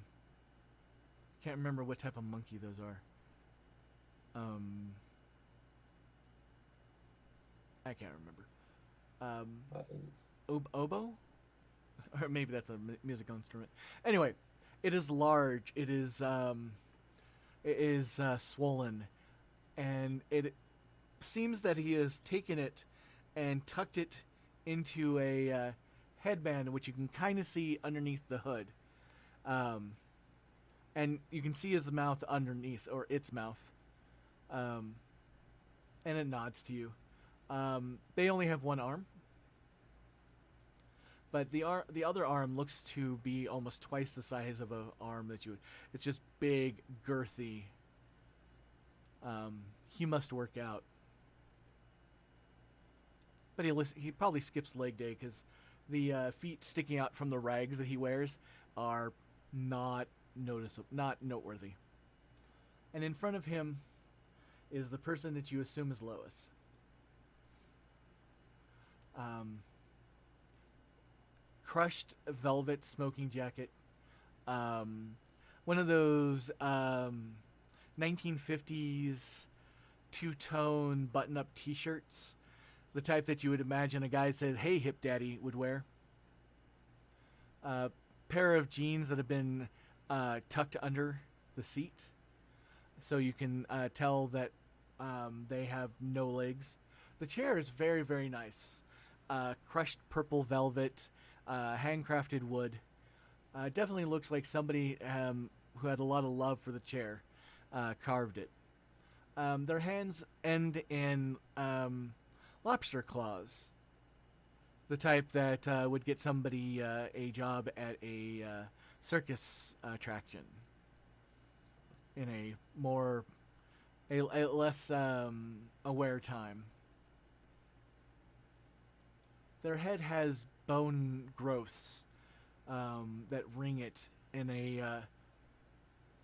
A: remember what type of monkey those are. I can't remember. Oboe? Or maybe that's a musical instrument. Anyway, it is large. It is swollen, and it seems that he has taken it and tucked it into a headband, which you can kind of see underneath the hood. And you can see his mouth underneath, or its mouth. And it nods to you. They only have one arm. But the other arm looks to be almost twice the size of an arm that you would. It's just big, girthy. He must work out. But he probably skips leg day because the feet sticking out from the rags that he wears are not not noteworthy. And in front of him is the person that you assume is Lois. Crushed velvet smoking jacket. One of those 1950s two-tone button-up t-shirts. The type that you would imagine a guy said, "Hey, hip daddy," would wear. Pair of jeans that have been tucked under the seat. So you can tell that they have no legs. The chair is very, very nice. Crushed purple velvet, handcrafted wood. Definitely looks like somebody who had a lot of love for the chair carved it. Their hands end in lobster claws. The type that would get somebody a job at a circus attraction in a less aware time. Their head has bone growths that ring it in a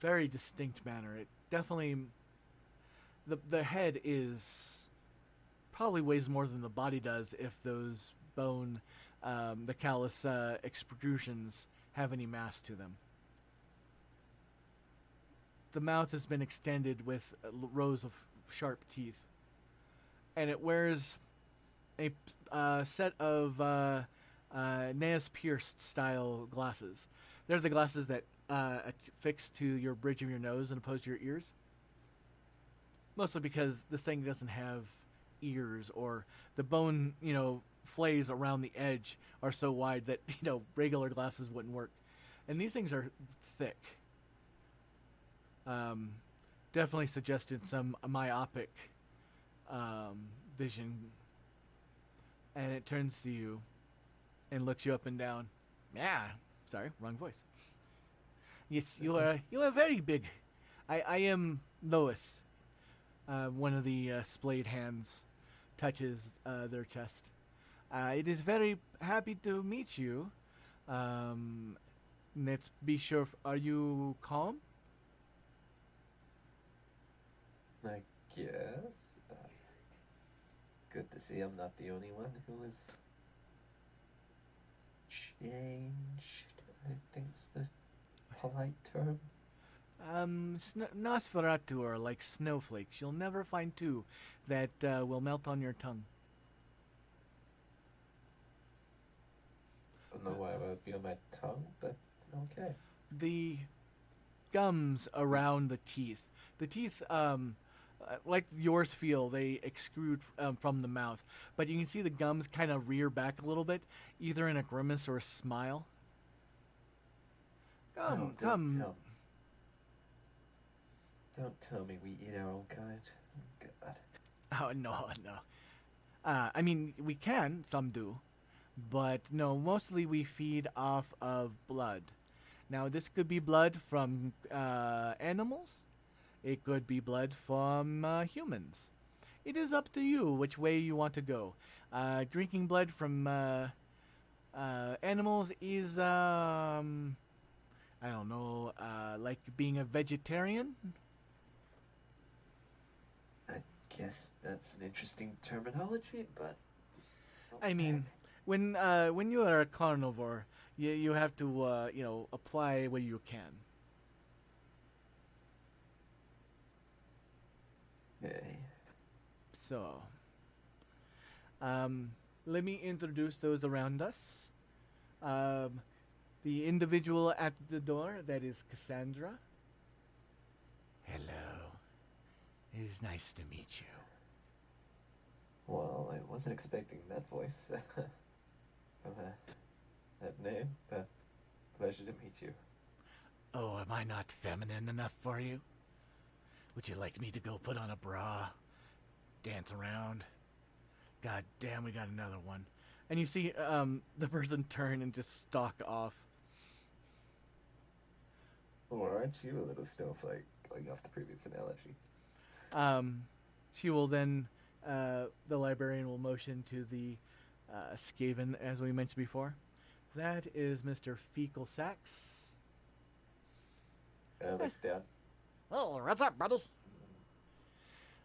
A: very distinct manner. It definitely, the head is probably weighs more than the body does if those bone, the callus extrusions have any mass to them. The mouth has been extended with rows of sharp teeth, and it wears a set of Naas pierced style glasses. They're the glasses that affix to your bridge of your nose and opposed to your ears. Mostly because this thing doesn't have ears, or the bone, flays around the edge are so wide that, regular glasses wouldn't work. And these things are thick. Definitely suggested some myopic vision. And it turns to you and looks you up and down. Yeah, sorry, wrong voice. Yes, you are very big. I am Lois. One of the splayed hands touches their chest. It is very happy to meet you. Let's be sure. Are you calm?
B: I guess. Good to see I'm not the only one who is changed, I think's the polite term.
A: Nosferatu are like snowflakes. You'll never find two that will melt on your tongue.
B: I don't know why it would be on my tongue, but okay.
A: The gums around the teeth. The teeth, like yours feel, they extrude from the mouth. But you can see the gums kind of rear back a little bit, either in a grimace or a smile. Come.
B: Don't tell me we eat our own kind. God.
A: Oh, no. I mean, we can, some do. But no, mostly we feed off of blood. Now, this could be blood from animals. It could be blood from humans. It is up to you which way you want to go. Drinking blood from animals is, I don't know, like being a vegetarian?
B: I guess that's an interesting terminology, but... Okay.
A: I mean, when you are a carnivore, you have to, apply what you can.
B: Okay.
A: So, let me introduce those around us. The individual at the door, that is Cassandra. Hello. It is nice to meet you.
B: Well, I wasn't expecting that voice from that name, but pleasure to meet you.
A: Oh, am I not feminine enough for you? Would you like me to go put on a bra? Dance around? God damn, we got another one. And you see the person turn and just stalk off.
B: Or aren't you a little snowflake, going off the previous analogy?
A: She will then, the librarian will motion to the Skaven, as we mentioned before. That is Mr. Fecal Sax.
B: Looks down.
C: Hey, what's up, buddy?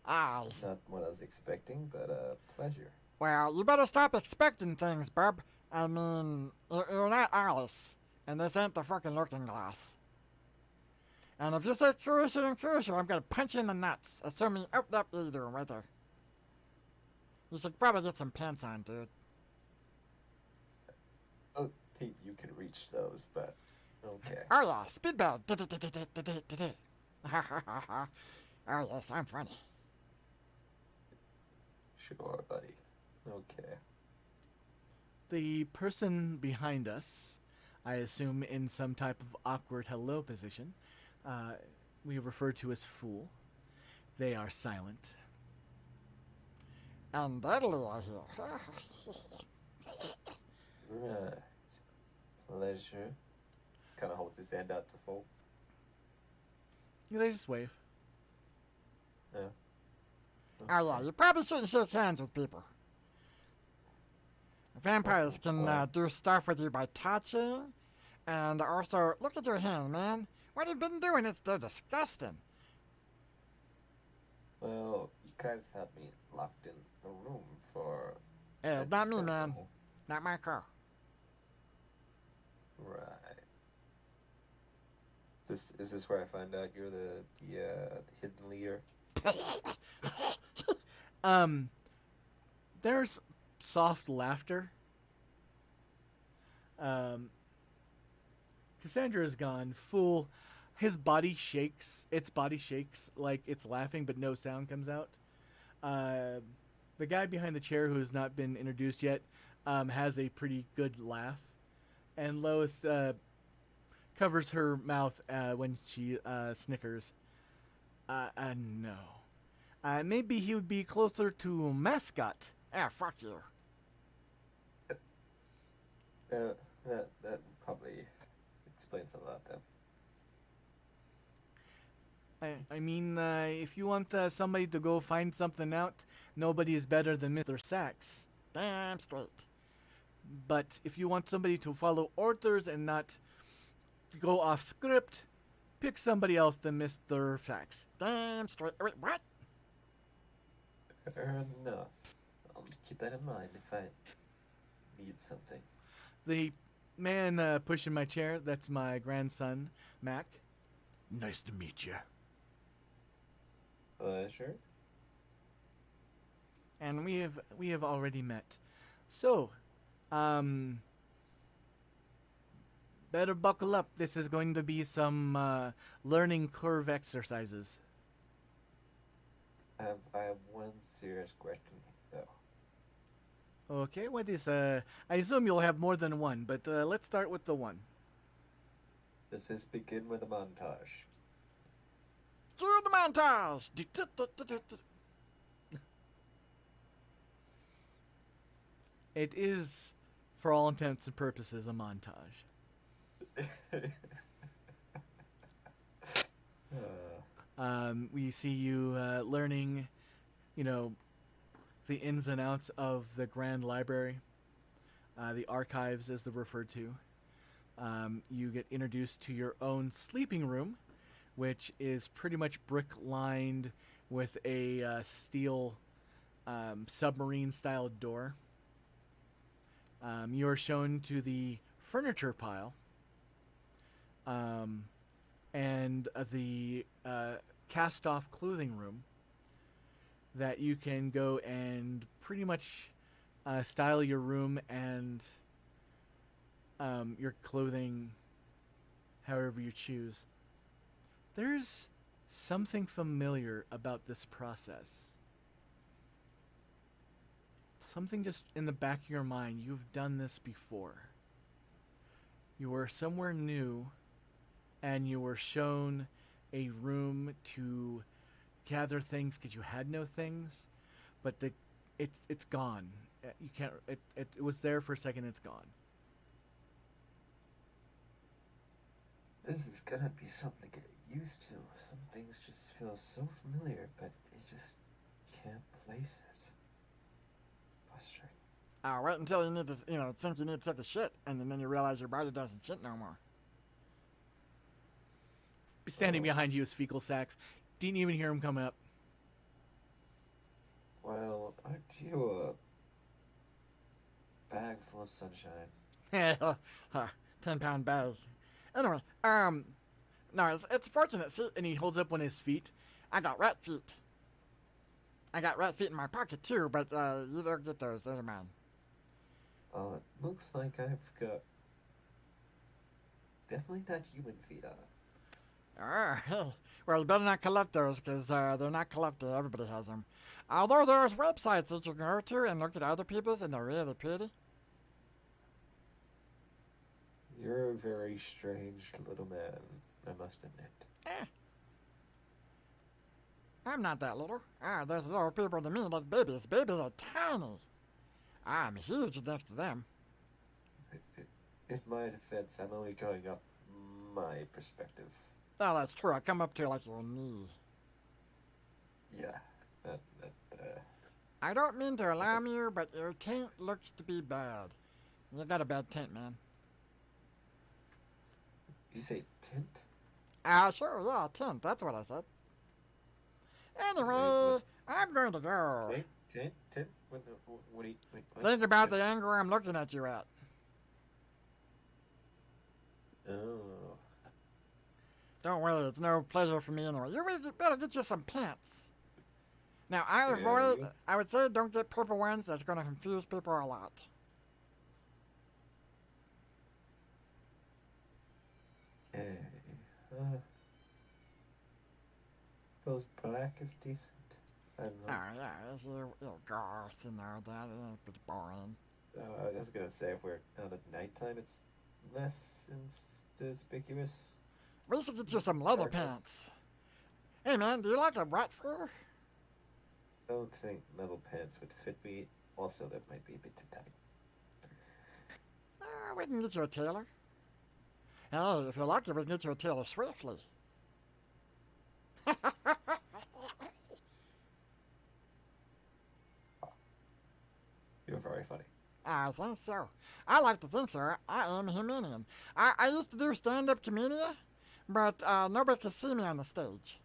C: I.
B: Not what I was expecting, but pleasure.
C: Well, you better stop expecting things, bub. I mean, you're not Alice, and this ain't the fucking Looking Glass. And if you say curiouser and curiouser, I'm gonna punch you in the nuts. Assuming, oh, that you do right there. You should probably get some pants on, dude.
B: Oh, Pete, you can reach those, but okay.
C: Oh yeah, speed bag. Oh yes, I'm funny.
B: Sure, buddy. Okay.
A: The person behind us, I assume in some type of awkward hello position, we refer to as fool. They are silent.
C: And deadly, I hear.
B: Right. Pleasure. Kind of holds his hand out to Fool.
A: They just wave.
B: Yeah.
C: Oh yeah, you probably shouldn't shake hands with people. Vampires can do stuff with you by touching, and also, look at your hand, man. What have you been doing? They're disgusting.
B: Well, you guys have me locked in a room for...
C: Hey, not me, man. Not my car.
B: Right. Is this where I find out you're the hidden leader?
A: There's soft laughter. Cassandra is gone. Fool, his body shakes. Its body shakes like it's laughing, but no sound comes out. The guy behind the chair, who has not been introduced yet, has a pretty good laugh, and Lois covers her mouth when she snickers. No. Maybe he would be closer to mascot.
C: Ah, fuck you.
B: That probably explains a lot, then.
A: I mean, if you want somebody to go find something out, nobody is better than Mr. Sachs.
C: Damn straight.
A: But if you want somebody to follow orders and not go off script, pick somebody else than Mr. Sachs.
C: Damn straight. Wait, what?
B: Fair enough. I'll keep that in mind if I need something.
A: The man pushing my chair, that's my grandson, Mac. Nice to meet you.
B: Sure.
A: And we have already met. So, better buckle up. This is going to be some learning curve exercises.
B: I have one serious question, though.
A: Okay, what is I assume you'll have more than one, but let's start with the one.
B: Does this begin with a montage?
C: Cue the montage!
A: It is, for all intents and purposes, a montage. We see you learning, the ins and outs of the Grand Library, the archives as they're referred to. You get introduced to your own sleeping room, which is pretty much brick-lined with a steel submarine-style door. You are shown to the furniture pile and the cast-off clothing room that you can go and pretty much style your room and your clothing however you choose. There's something familiar about this process. Something just in the back of your mind. You've done this before. You were somewhere new and you were shown a room to gather things because you had no things, but it's gone. You can't. It was there for a second. It's gone.
B: This is gonna be something to get used to. Some things just feel so familiar, but you just can't place it. Frustrating.
C: Wait until you need to, think you need to take a shit, and then you realize your body doesn't shit no more.
A: standing behind you is fecal sacks. Didn't even hear him come up.
B: Well, aren't you a bag full of sunshine?
C: 10-pound bag. Anyway, no, it's fortunate. See, and he holds up one of his feet. I got rat feet. I got rat feet in my pocket too, but you don't get those. Those are mine.
B: Oh, it looks like I've got definitely not human feet on it.
C: Well, you better not collect those, because they're not collected. Everybody has them. Although there's websites that you can go to and look at other people's, and they're really pretty.
B: You're a very strange little man, I must admit.
C: I'm not that little. There's little people to me like babies. Babies are tiny. I'm huge next to them.
B: In my defense, I'm only going up my perspective.
C: Oh, that's true. I come up to like your knee.
B: Yeah,
C: I don't mean to alarm you, but your taint looks to be bad. You got a bad taint, man.
B: You say tint?
C: Sure, yeah, tint. That's what I said. Anyway, I'm going to go.
B: Tint? What do you...
C: Think about the angle I'm looking at you at.
B: Oh.
C: Don't worry, it's no pleasure for me anyway. You really better get you some pants. Now, I would say don't get purple ones. That's going to confuse people a lot.
B: Okay. Suppose black is decent. I don't know.
C: Oh, yeah, it's little garth in there. That is pretty boring.
B: I was going to say, if we're out at nighttime, it's less conspicuous.
C: We should get you some leather pants. Hey, man, do you like a rat fur?
B: I don't think metal pants would fit me. Also, that might be a bit too tight.
C: We can get you a tailor. Hey, if you're lucky, we can get you a tailor swiftly.
B: You're very funny.
C: I think so. I like to think so. I am a Humanian. I used to do stand-up comedian, but nobody could see me on the stage.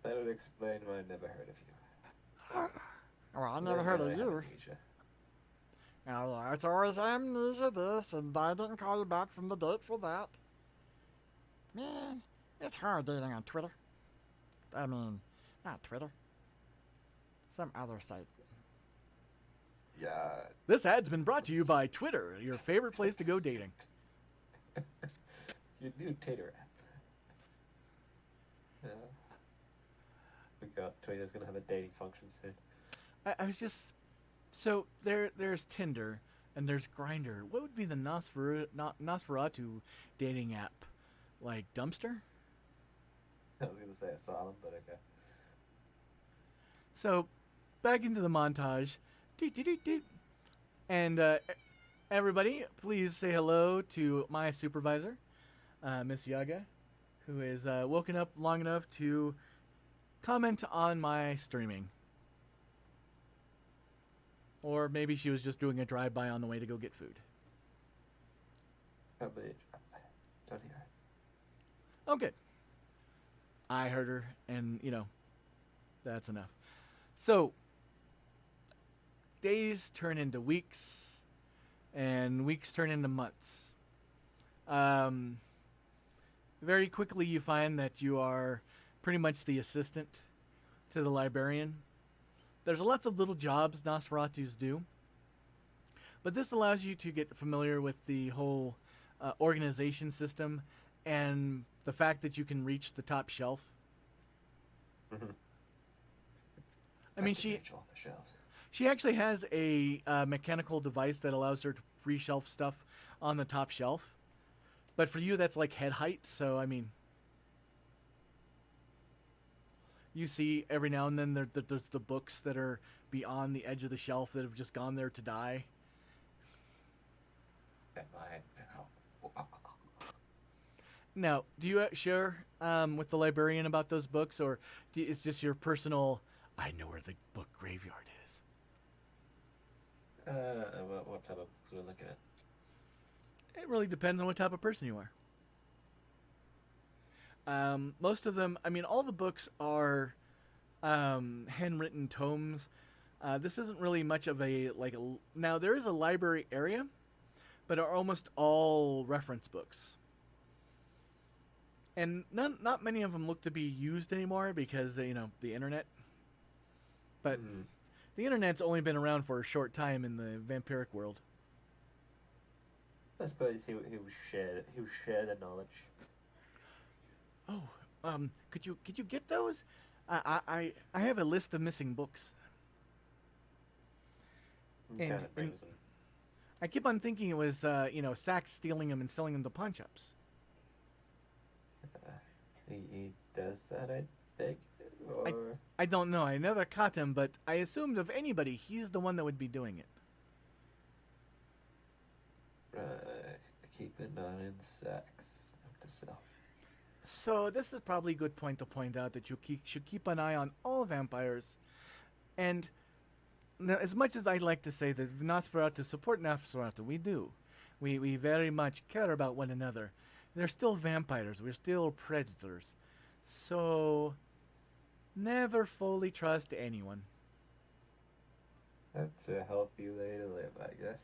B: That would explain why I never heard of you.
C: Well, I never heard of you. Now, it's always amnesia this, and I didn't call you back from the date for that. Man, it's hard dating on Twitter. I mean, not Twitter. Some other site.
B: Yeah.
A: This ad's been brought to you by Twitter, your favorite place to go dating.
B: Your new Tater app. Yeah. Twitter's gonna have a dating function soon.
A: I was just... So, there's Tinder, and there's Grindr. What would be the Nosferatu dating app? Like, Dumpster?
B: I was gonna say Asylum, but okay.
A: So, back into the montage. And everybody, please say hello to my supervisor, Miss Yaga, who is woken up long enough to comment on my streaming. Or maybe she was just doing a drive-by on the way to go get food.
B: Probably a drive-by. Don't hear it.
A: Oh, good. I heard her, and, that's enough. So, days turn into weeks, and weeks turn into months. Very quickly you find that you are pretty much the assistant to the librarian. There's lots of little jobs Nosferatus do, but this allows you to get familiar with the whole organization system and the fact that you can reach the top shelf.
B: Mm-hmm.
A: I mean, she actually has a mechanical device that allows her to pre-shelf stuff on the top shelf. But for you, that's like head height. So, I mean, you see every now and then there's the books that are beyond the edge of the shelf that have just gone there to die. Now, do you share with the librarian about those books, or it's just your personal, I know where the book graveyard is?
B: What type of books are we looking at?
A: It really depends on what type of person you are. Most of them, I mean, all the books are handwritten tomes. This isn't really much of a now there is a library area, but are almost all reference books. And not many of them look to be used anymore because the internet. But the internet's only been around for a short time in the vampiric world.
B: I suppose he will share the knowledge.
A: Oh, could you get those? I have a list of missing books.
B: Kind of brings them.
A: I keep on thinking it was Sachs stealing them and selling them to pawn shops.
B: He does that, I think. Or
A: I don't know. I never caught him, but I assumed of anybody, he's the one that would be doing it.
B: keep an eye on sex. Note to self.
A: So this is probably a good point to point out that you should keep an eye on all vampires. And now, as much as I'd like to say that Nosferatu support Nosferatu, we do. We very much care about one another. They're still vampires. We're still predators. So never fully trust anyone.
B: That's a healthy way to live, I guess.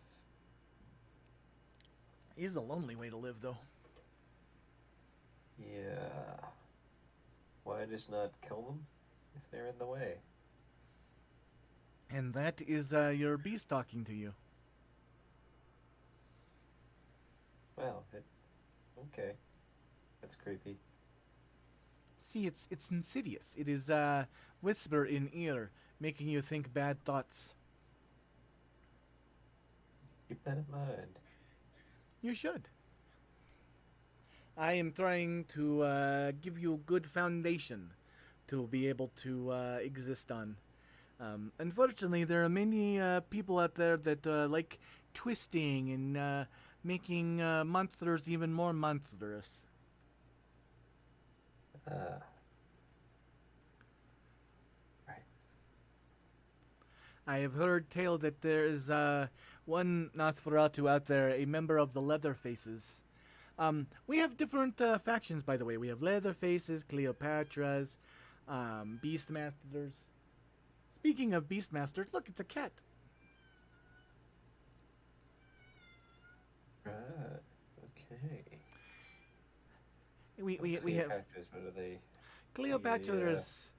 A: It is a lonely way to live, though.
B: Yeah. Why just not kill them if they're in the way?
A: And that is your beast talking to you.
B: Well, okay. That's creepy.
A: See, it's insidious. It is whisper in ear, making you think bad thoughts.
B: Keep that in mind.
A: You should. I am trying to give you a good foundation to be able to exist on. Unfortunately, there are many people out there that like twisting and making monsters even more monstrous.
B: Right.
A: I have heard tale that there is one Nosferatu out there, a member of the Leatherfaces. We have different factions, by the way. We have Leatherfaces, Cleopatras, Beastmasters. Speaking of Beastmasters, look, it's a cat.
B: Right. Okay.
A: We have
B: Cleopatras, what are they?
A: Cleopatras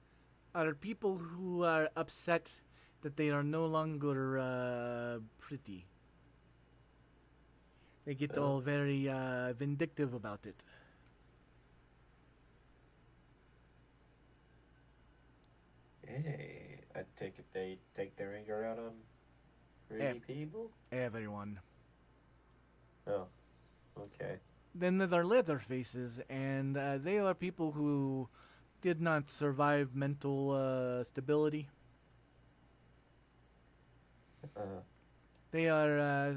A: are people who are upset that they are no longer pretty. They get all very vindictive about it.
B: Hey, I take it they take their anger out on pretty people?
A: Everyone.
B: Oh, okay.
A: Then there are Leatherfaces, and they are people who did not survive mental stability. They are,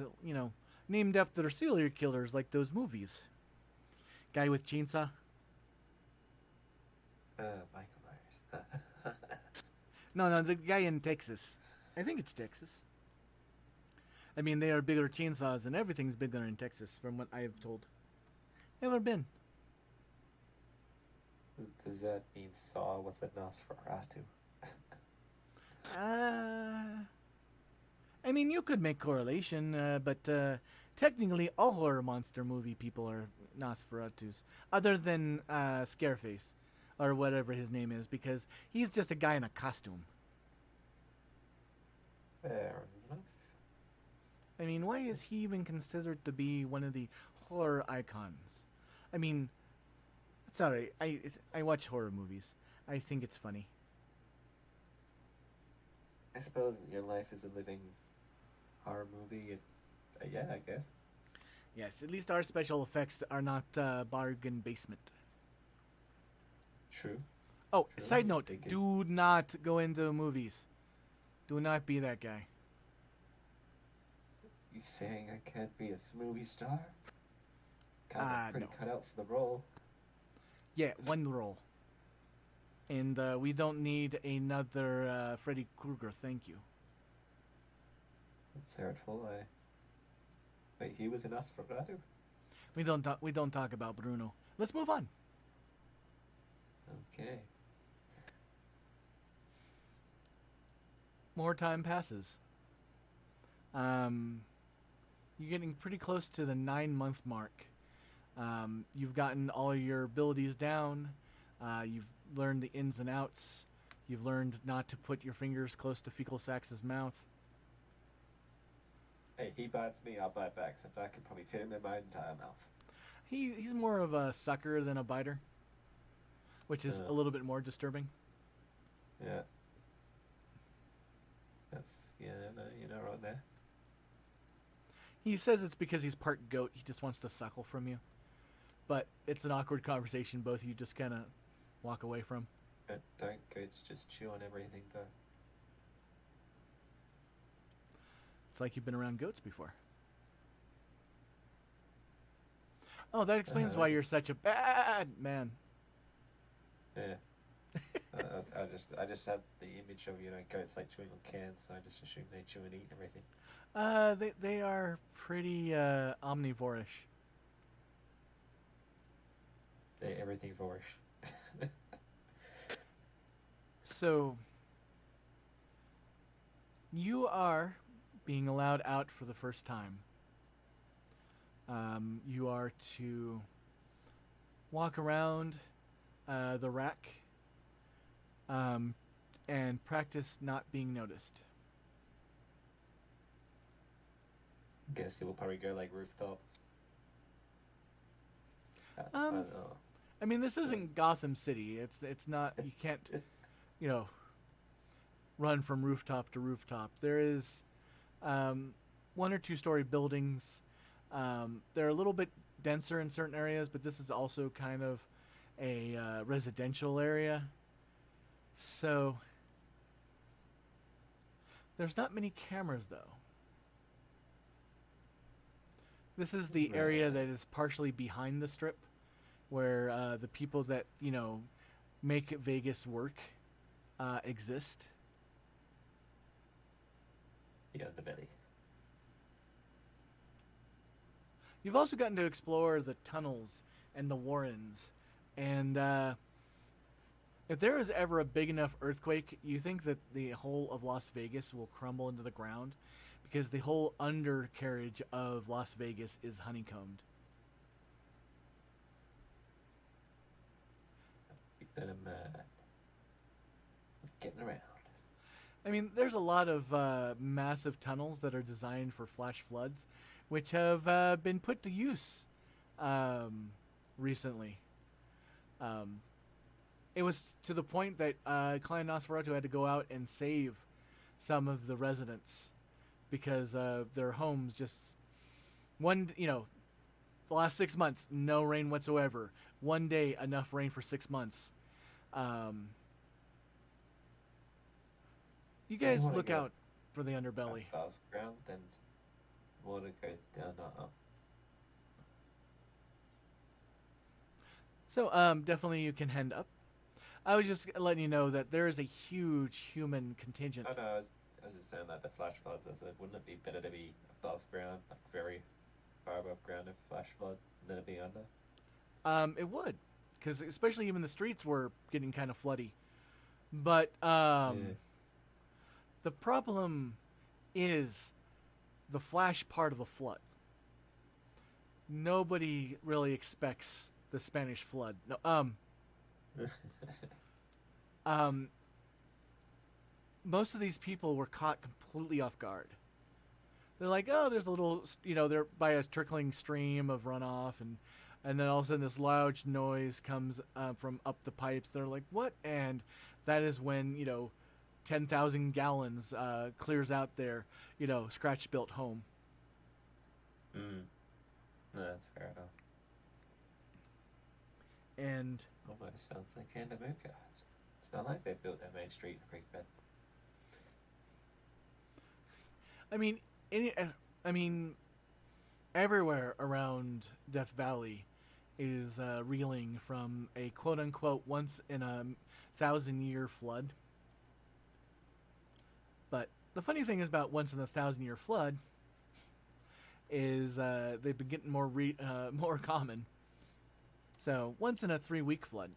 A: named after serial killers like those movies. Guy with chainsaw.
B: Michael Myers.
A: No, the guy in Texas. I think it's Texas. I mean, they are bigger chainsaws, and everything's bigger in Texas, from what I have told. Never been.
B: Does that mean Saw was a Nosferatu?
A: I mean, you could make correlation, but technically all horror monster movie people are Nosferatus, other than Scareface, or whatever his name is, because he's just a guy in a costume.
B: Fair enough.
A: I mean, why is he even considered to be one of the horror icons? I mean, it's alright. I watch horror movies. I think it's funny.
B: I suppose your life is a living horror movie. Yeah, I guess.
A: Yes, at least our special effects are not bargain basement.
B: True.
A: Oh,
B: True.
A: side note,
B: Thinking.
A: do not go into movies. Do not be that guy.
B: You saying I can't be a movie star? Kinda pretty
A: no.
B: cut out for the role.
A: Yeah, one role. And we don't need another Freddy Krueger, thank you.
B: That's hurtful. Wait, he was an Nosferatu?
A: We don't talk about Bruno. Let's move on. More time passes. You're getting pretty close to the 9-month mark. You've gotten all your abilities down. You've learned the ins and outs. You've learned not to put your fingers close to Fecal Sax's mouth.
B: Hey, he bites me, I'll bite back, so I can probably fit him in my entire mouth.
A: He's more of a sucker than a biter, which is a little bit more disturbing.
B: Yeah. That's, yeah, no, you're not right there.
A: He says it's because he's part goat. He just wants to suckle from you. But it's an awkward conversation both of you just kind of walk away from.
B: Don't goats just chew on everything, though?
A: It's like you've been around goats before. Oh, that explains why you're such a bad man.
B: Yeah. I just had the image of, goats like chewing on cans, so I just assumed they chew and eat everything.
A: They are pretty omnivorish.
B: They're everything-vorish.
A: So, you are being allowed out for the first time. You are to walk around the rack and practice not being noticed.
B: Guess it will probably go like rooftop. I
A: Um,
B: don't know.
A: I mean, this isn't Gotham City. It's not. You can't, run from rooftop to rooftop. There is 1 or 2 story buildings. They're a little bit denser in certain areas, but this is also kind of a residential area. So there's not many cameras, though. This is the area that is partially behind the strip, where the people that, make Vegas work exist.
B: Yeah, the belly.
A: You've also gotten to explore the tunnels and the warrens. And if there is ever a big enough earthquake, you think that the whole of Las Vegas will crumble into the ground? Because the whole undercarriage of Las Vegas is honeycombed.
B: Then I'm getting around.
A: I mean, there's a lot of massive tunnels that are designed for flash floods, which have been put to use recently. It was to the point that Clan Nosferatu had to go out and save some of the residents because their homes just the last 6 months, no rain whatsoever. One day, enough rain for 6 months. You guys look out for the underbelly.
B: Above ground, then water goes down, not up.
A: So, definitely you can head up. I was just letting you know that there is a huge human contingent.
B: Oh, no, I was just saying that the flash floods, I said, wouldn't it be better to be above ground, like very far above ground if flash flood, than to be under?
A: It would, because especially even the streets were getting kind of floody. But the problem is the flash part of a flood. Nobody really expects the Spanish flood. No, most of these people were caught completely off guard. They're like, oh, there's a little, they're by a trickling stream of runoff, and then all of a sudden this loud noise comes from up the pipes. They're like, what? And that is when, 10,000 gallons clears out their, scratch-built home.
B: No, that's fair enough.
A: And
B: Almost sounds like Andamuka. It's not like they built their main street in Creekbed.
A: I mean, everywhere around Death Valley is reeling from a quote-unquote once in a 1,000-year flood. But the funny thing is about once in a 1,000-year flood is they've been getting more common. So once in a 3-week flood.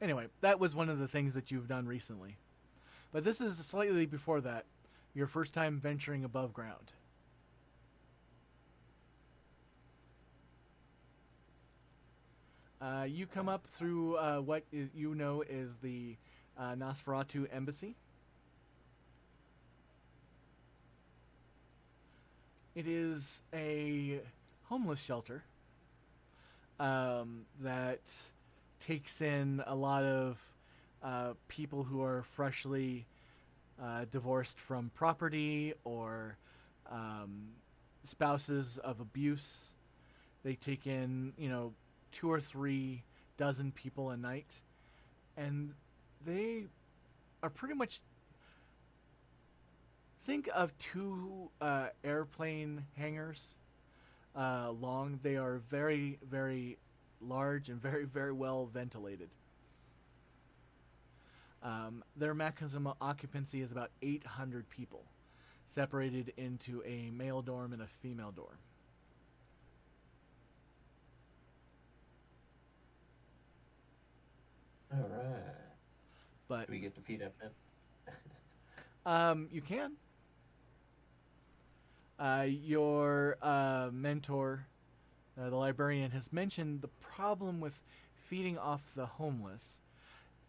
A: Anyway, that was one of the things that you've done recently. But this is slightly before that, your first time venturing above ground. You come up through what you know is the Nosferatu Embassy. It is a homeless shelter that takes in a lot of people who are freshly divorced from property or spouses of abuse. They take in, 2 or 3 dozen people a night, and they are pretty much, think of 2 airplane hangars long. They are very, very large and very, very well ventilated. Their maximum occupancy is about 800 people, separated into a male dorm and a female dorm.
B: All right.
A: But
B: Do we get to feed up then?
A: you can. Your mentor, the librarian, has mentioned the problem with feeding off the homeless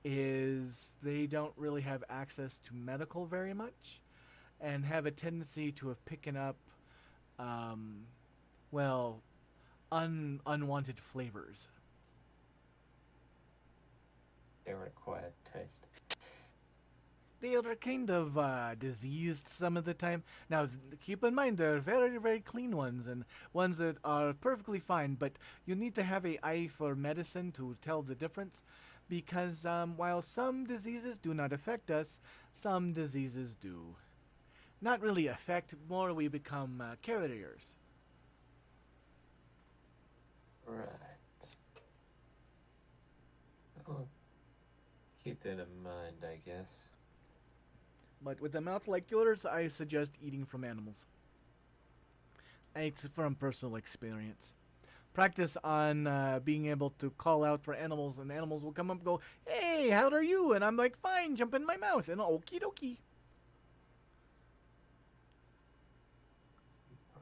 A: is they don't really have access to medical very much and have a tendency to have picking up, unwanted flavors.
B: They were a quiet taste.
A: They are kind of diseased some of the time. Now, keep in mind, they're very, very clean ones and ones that are perfectly fine, but you need to have an eye for medicine to tell the difference because while some diseases do not affect us, some diseases do. Not really affect, more we become carriers.
B: Right. I'll keep that in mind, I guess.
A: But with a mouth like yours, I suggest eating from animals. It's from personal experience. Practice on being able to call out for animals, and animals will come up and go, "Hey, how are you?" And I'm like, "Fine, jump in my mouth." And okie dokie.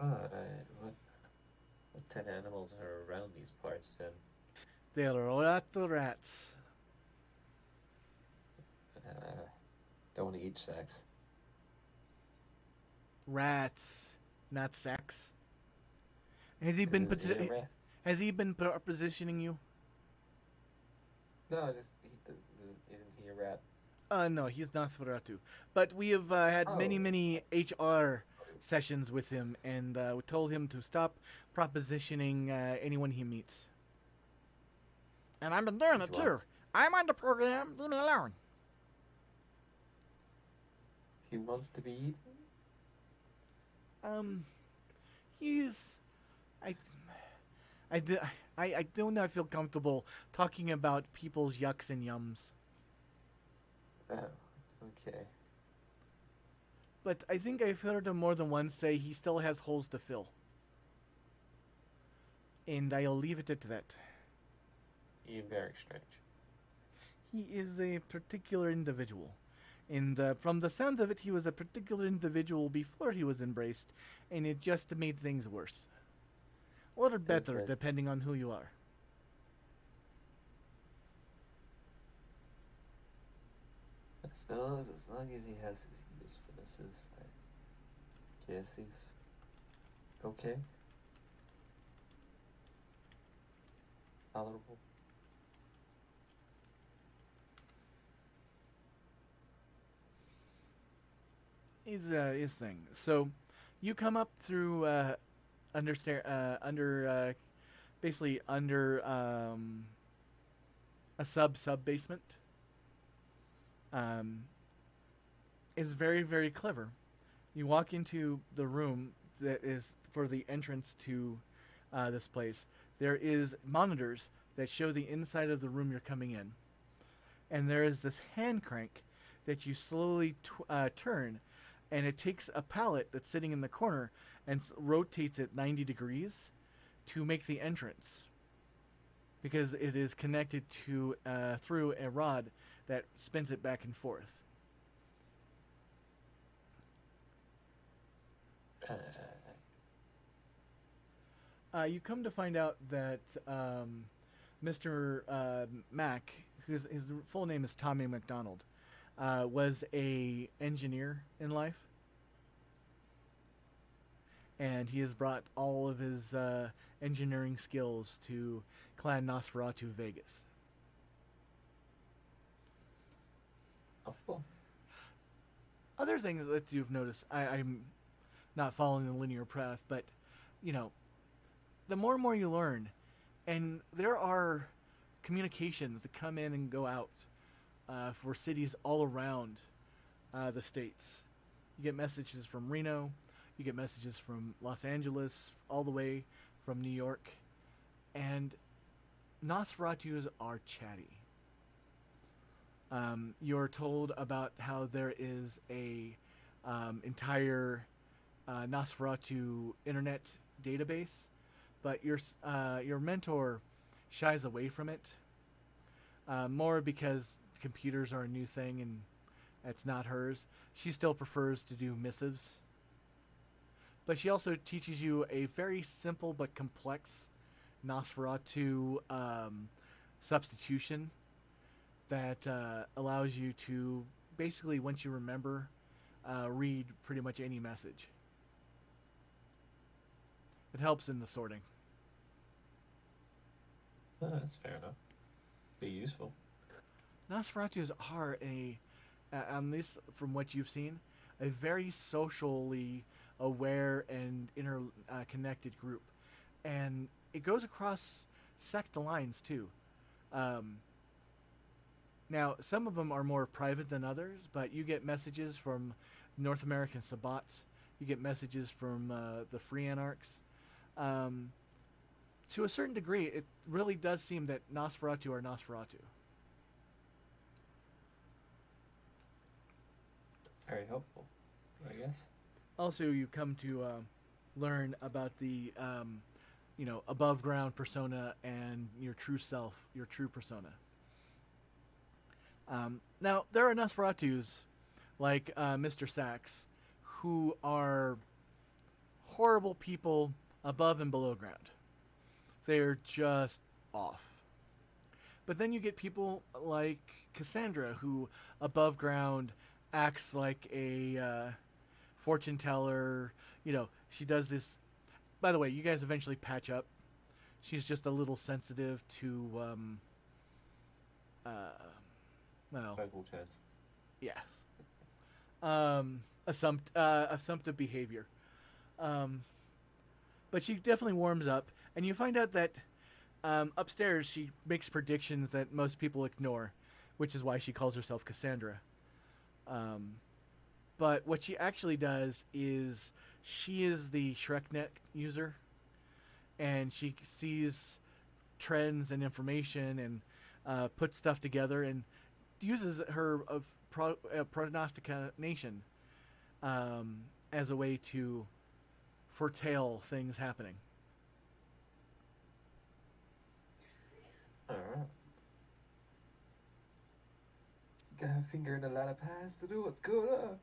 B: Right. What kind of animals are around these parts then?
A: There are lots of rats.
B: Don't want to eat sex.
A: Rats, not sex. Has he been positioning you?
B: No, isn't he a rat?
A: No, he's not Nosferatu. But we have had many HR sessions with him, and we told him to stop propositioning anyone he meets.
C: And I've been doing it too. I'm on the program. Leave me alone.
B: He wants to be eaten?
A: I do not feel comfortable talking about people's yucks and yums.
B: Oh, okay.
A: But I think I've heard him more than once say he still has holes to fill. And I'll leave it at that.
B: You're very strange.
A: He is a particular individual. And from the sounds of it, he was a particular individual before he was embraced, and it just made things worse. Or better, depending on who you are.
B: As long as he has his usefulnesses, I guess he's okay. Tolerable.
A: His thing. So, you come up through basically under a sub basement. Is very, very clever. You walk into the room that is for the entrance to this place. There is monitors that show the inside of the room you're coming in, and there is this hand crank that you slowly turn. And it takes a pallet that's sitting in the corner and rotates it 90 degrees to make the entrance. because it is connected to through a rod that spins it back and forth. You come to find out that Mr. Mack, his full name is Tommy McDonald, was a engineer in life, and he has brought all of his engineering skills to Clan Nosferatu Vegas.
B: Oh, cool.
A: Other things that you've noticed, I'm not following the linear path, but you know, the more and more you learn, and there are communications that come in and go out for cities all around the states. You get messages from Reno, you get messages from Los Angeles, all the way from New York, and Nosferatus are chatty. You're told about how there is a entire Nosferatu internet database, but your mentor shies away from it, more because computers are a new thing and it's not hers. She still prefers to do missives, but she also teaches you a very simple but complex Nosferatu substitution that allows you to basically, once you remember, read pretty much any message. It helps in the sorting.
B: Oh, that's fair enough. Be useful.
A: Nosferatus are at least from what you've seen, a very socially aware and interconnected group. And it goes across sect lines, too. Now, some of them are more private than others, but you get messages from North American Sabbats. You get messages from the Free Anarchs. To a certain degree, it really does seem that Nosferatu are Nosferatu.
B: That's very helpful, I guess.
A: Also, you come to learn about the, above ground persona and your true self, your true persona. Now, there are Nosferatus, like Mr. Sachs, who are horrible people above and below ground. They're just off. But then you get people like Cassandra, who above ground acts like a fortune teller. You know, she does this. By the way, you guys eventually patch up. She's just a little sensitive to,
B: Vocal chance.
A: yes. Assumptive behavior. But she definitely warms up, and you find out that upstairs she makes predictions that most people ignore, which is why she calls herself Cassandra. But what she actually does is she is the ShrekNet user, and she sees trends and information and puts stuff together and uses her prognostication as a way to foretell things happening.
B: Alright. Got her finger in a lot of pies to do what's going on.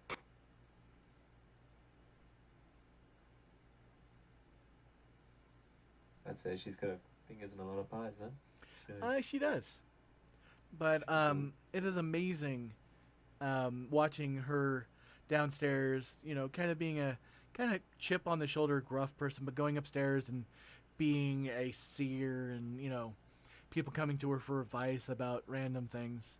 B: I'd say she's got her fingers in a lot of pies, then.
A: She does. But it is amazing watching her downstairs, kind of being a kind of chip on the shoulder, gruff person, but going upstairs and being a seer and, people coming to her for advice about random things.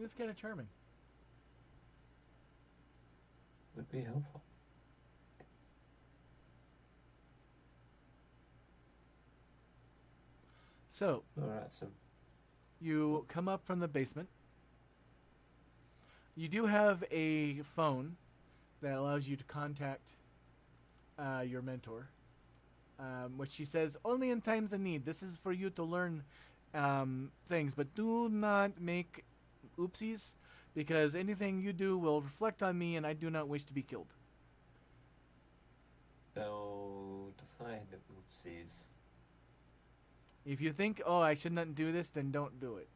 A: It's kind of charming.
B: Would be helpful.
A: So,
B: Alright, so
A: you come up from the basement. You do have a phone that allows you to contact your mentor, which she says, only in times of need. This is for you to learn things, but do not make oopsies, because anything you do will reflect on me, and I do not wish to be killed.
B: No, define oopsies.
A: If you think, oh, I should not do this, then don't do it.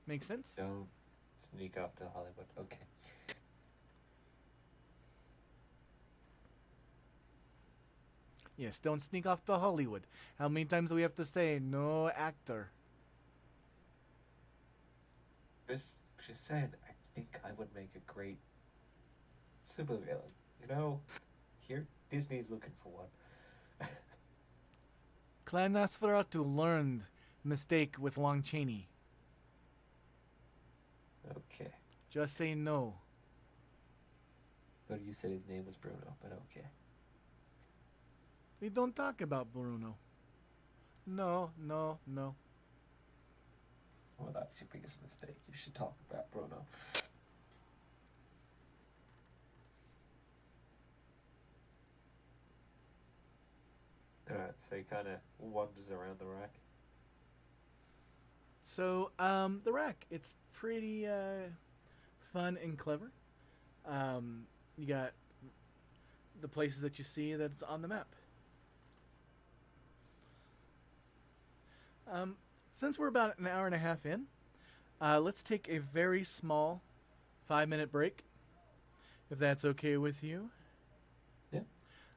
A: Make sense?
B: Don't sneak off to Hollywood. Okay.
A: Yes, don't sneak off to Hollywood. How many times do we have to say, no actor?
B: Just saying, I think I would make a great supervillain. You know, here, Disney's looking for one.
A: Clan Nosferatu learned mistake with Lon Chaney.
B: Okay.
A: Just say no.
B: But you said his name was Bruno, but okay.
A: We don't talk about Bruno. No, no, no.
B: Well, that's your biggest mistake. You should talk about Bruno. Alright, so he kind of wanders around the rack.
A: So, the rack, it's pretty fun and clever. You got the places that you see that's on the map. Since we're about an hour and a half in, let's take a very small 5-minute break, if that's okay with you.
B: Yeah.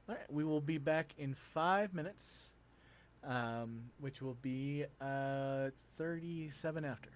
A: All right, we will be back in 5 minutes, which will be 37 after.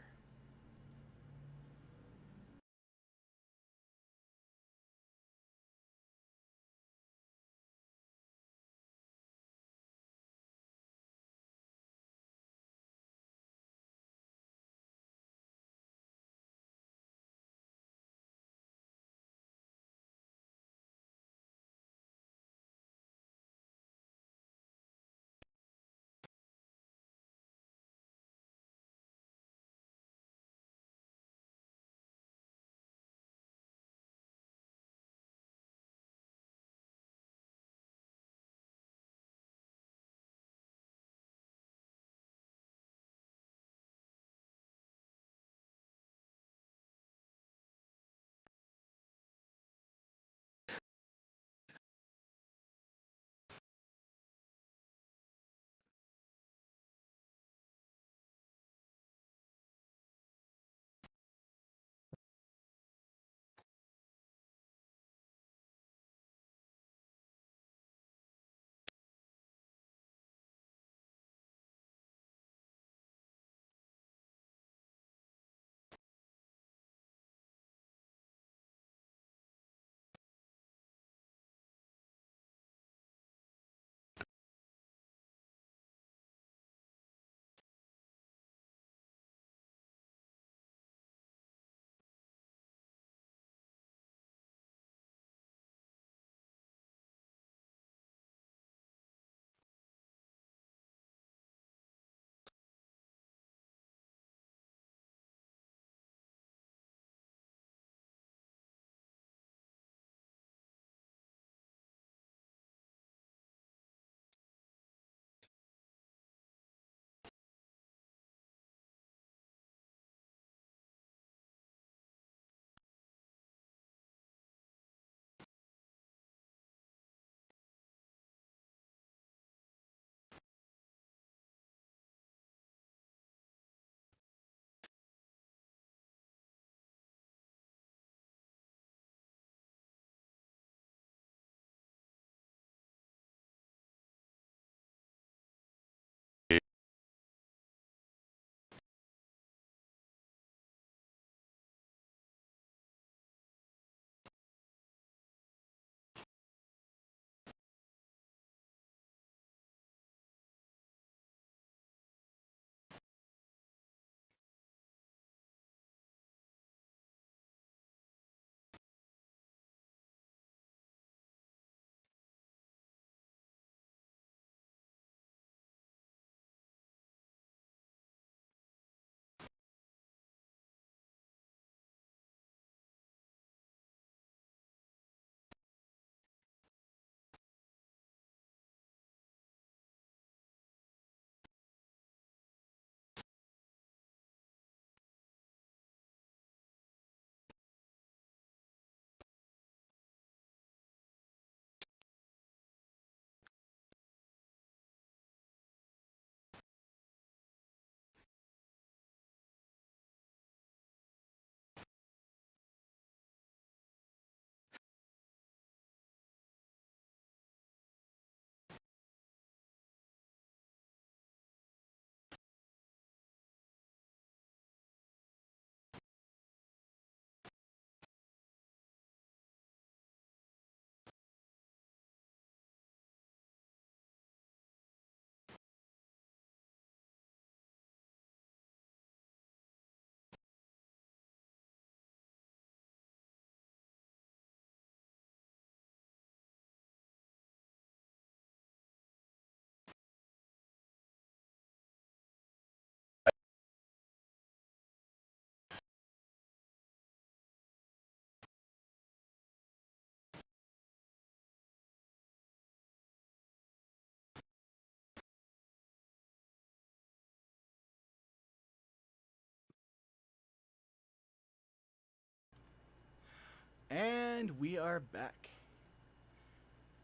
A: And we are back.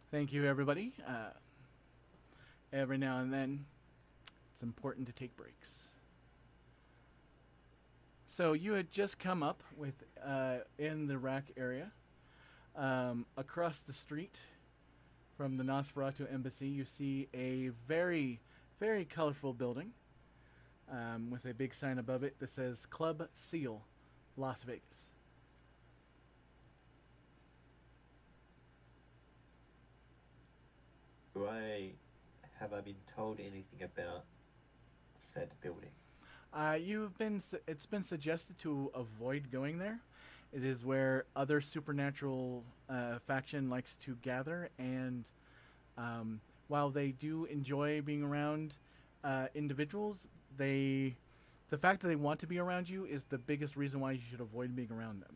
A: Thank you, everybody. Every now and then, it's important to take breaks. So you had just come up with, in the rack area, across the street from the Nosferatu Embassy, you see a very, very colorful building with a big sign above it that says Club Seal, Las Vegas.
B: Have I been told anything about said building?
A: It's been suggested to avoid going there. It is where other supernatural faction likes to gather, and while they do enjoy being around individuals, the fact that they want to be around you is the biggest reason why you should avoid being around them.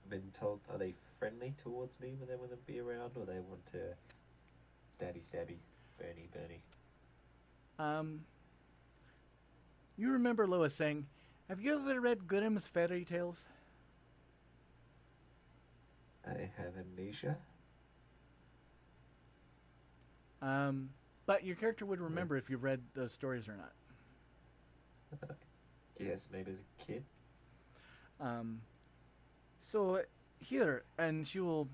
B: Been told, are they friendly towards me when they want to be around, or they want to stabby, Bernie?
A: You remember Lois saying, "Have you ever read Grimm's fairy tales?"
B: I have amnesia.
A: But your character would remember if you've read those stories or not.
B: Yes, maybe as a kid.
A: So here, and she will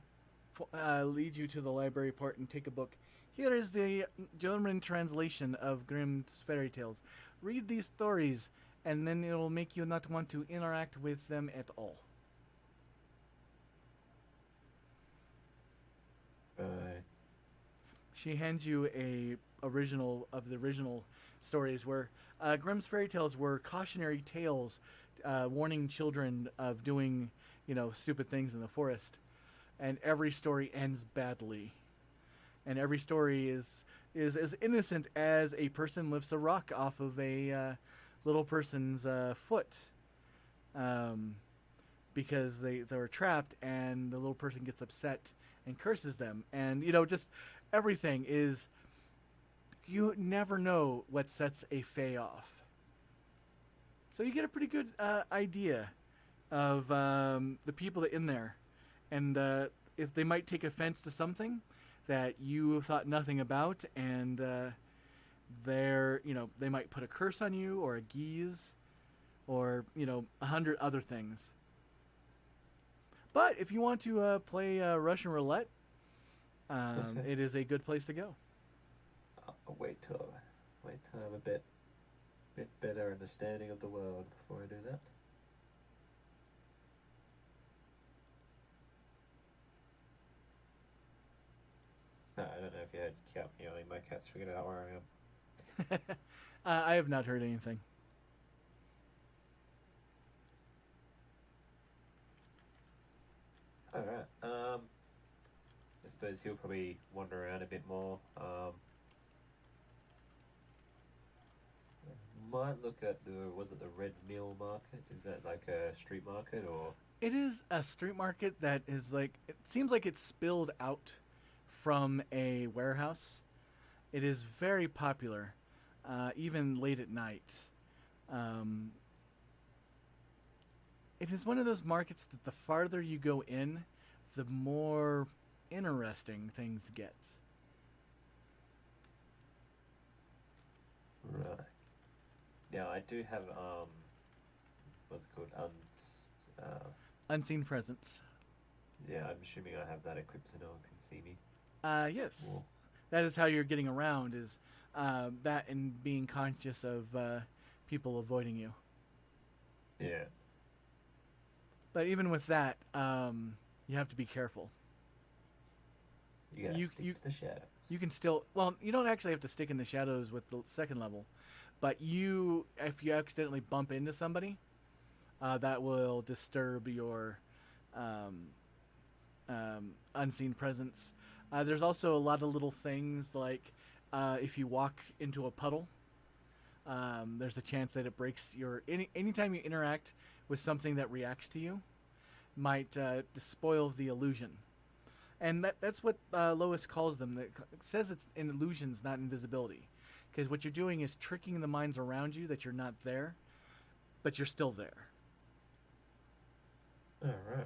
A: lead you to the library part and take a book. Here is the German translation of Grimm's fairy tales. Read these stories, and then it will make you not want to interact with them at all. She hands you the original stories where Grimm's fairy tales were cautionary tales, warning children of doing, stupid things in the forest, and every story ends badly, and every story is as innocent as a person lifts a rock off of a little person's foot, because they were trapped, and the little person gets upset and curses them, and just everything is, you never know what sets a fae off. So you get a pretty good idea of the people that are in there, and if they might take offense to something that you thought nothing about, and they might put a curse on you, or a geese, or 100 other things. But if you want to play Russian roulette, it is a good place to go.
B: I'll wait till I have a bit better understanding of the world before I do that. No, I don't know if you heard cat meowing. My cat's figured out where I am.
A: I have not heard anything.
B: Alright, I suppose he'll probably wander around a bit more. Might look at was it the Red Mill Market? Is that like a street market, or?
A: It is a street market that is it seems like it's spilled out from a warehouse. It is very popular, even late at night. It is one of those markets that the farther you go in, the more interesting things get.
B: Right. Now I do have what's it called?
A: Unseen presence.
B: Yeah, I'm assuming I have that equipped so no one can see me.
A: Yes.
B: Cool.
A: That is how you're getting around, is that and being conscious of people avoiding you.
B: Yeah.
A: But even with that, you have to be careful.
B: You gotta stick to the shadows.
A: You can still, well, you don't actually have to stick in the shadows with the second level, but if you accidentally bump into somebody, that will disturb your unseen presence. There's also a lot of little things like if you walk into a puddle, there's a chance that it breaks your. Anytime you interact with something that reacts to you, might spoil the illusion. And that's what Lois calls them. It says it's illusions, not invisibility, because what you're doing is tricking the minds around you that you're not there, but you're still there.
B: All right.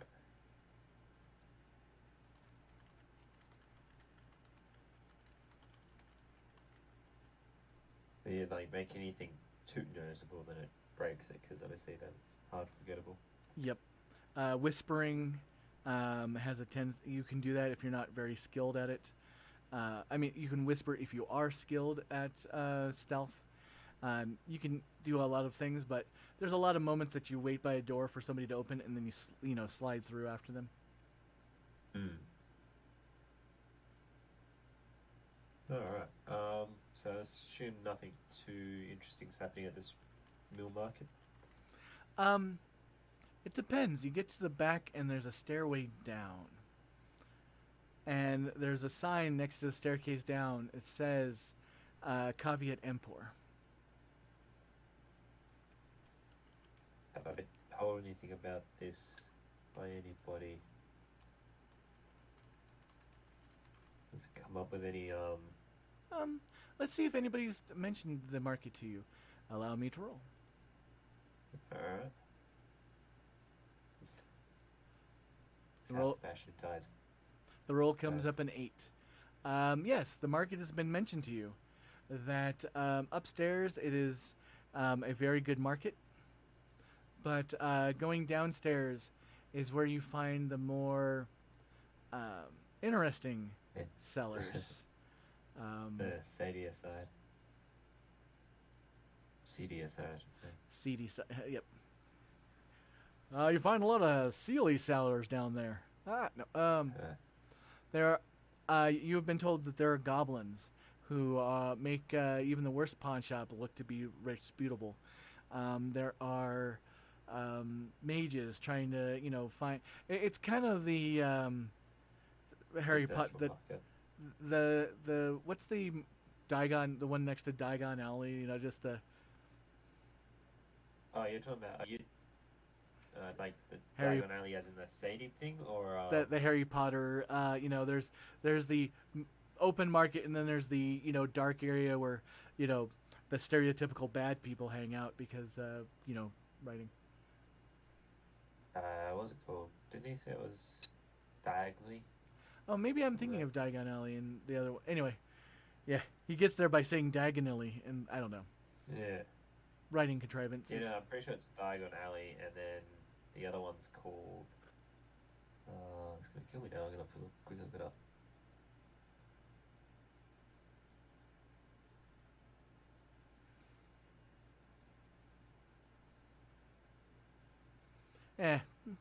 B: So you like make anything too noticeable, then it breaks it, because obviously that's hard forgettable.
A: Yep. Whispering has a you can do that if you're not very skilled at it. I mean, you can whisper if you are skilled at stealth. You can do a lot of things, but there's a lot of moments that you wait by a door for somebody to open, and then you slide through after them.
B: Hmm. All right. So I assume nothing too interesting is happening at this mill market.
A: It depends. You get to the back, and there's a stairway down, and there's a sign next to the staircase down. It says, "Caveat emptor."
B: Have I been told anything about this by anybody? Has it come up with any
A: Let's see if anybody's mentioned the market to you. Allow me to roll.
B: Alright.
A: The roll,
B: Sebastian dies.
A: the roll comes
B: Nice.
A: up an 8. Yes, the market has been mentioned to you. That upstairs it is a very good market, but going downstairs is where you find the more interesting
B: Yeah.
A: sellers.
B: The seedier side. Seedier side, I should say.
A: Seedy, yep. You find a lot of Sealy sellers down there. No. There are. You have been told that there are goblins who make even the worst pawn shop look to be reputable. There are mages trying to, find. It's kind of the Harry Potter.
B: Virtual market.
A: The what's the Diagon? The one next to Diagon Alley. Just the
B: Oh, you're talking about like the
A: Harry-
B: Diagon Alley as in the seedy thing, or
A: the Harry Potter. There's the open market, and then there's the dark area where the stereotypical bad people hang out because writing.
B: what was it called? Didn't he say it was diagonally?
A: Oh, maybe I'm thinking of Diagon Alley and the other one. Anyway, yeah, he gets there by saying diagonally, and I don't know.
B: Yeah.
A: Writing contrivances.
B: Yeah, no, I'm pretty sure it's Diagon Alley, and then the other one's called. It's gonna kill me now. I'm gonna have to quickly look it up.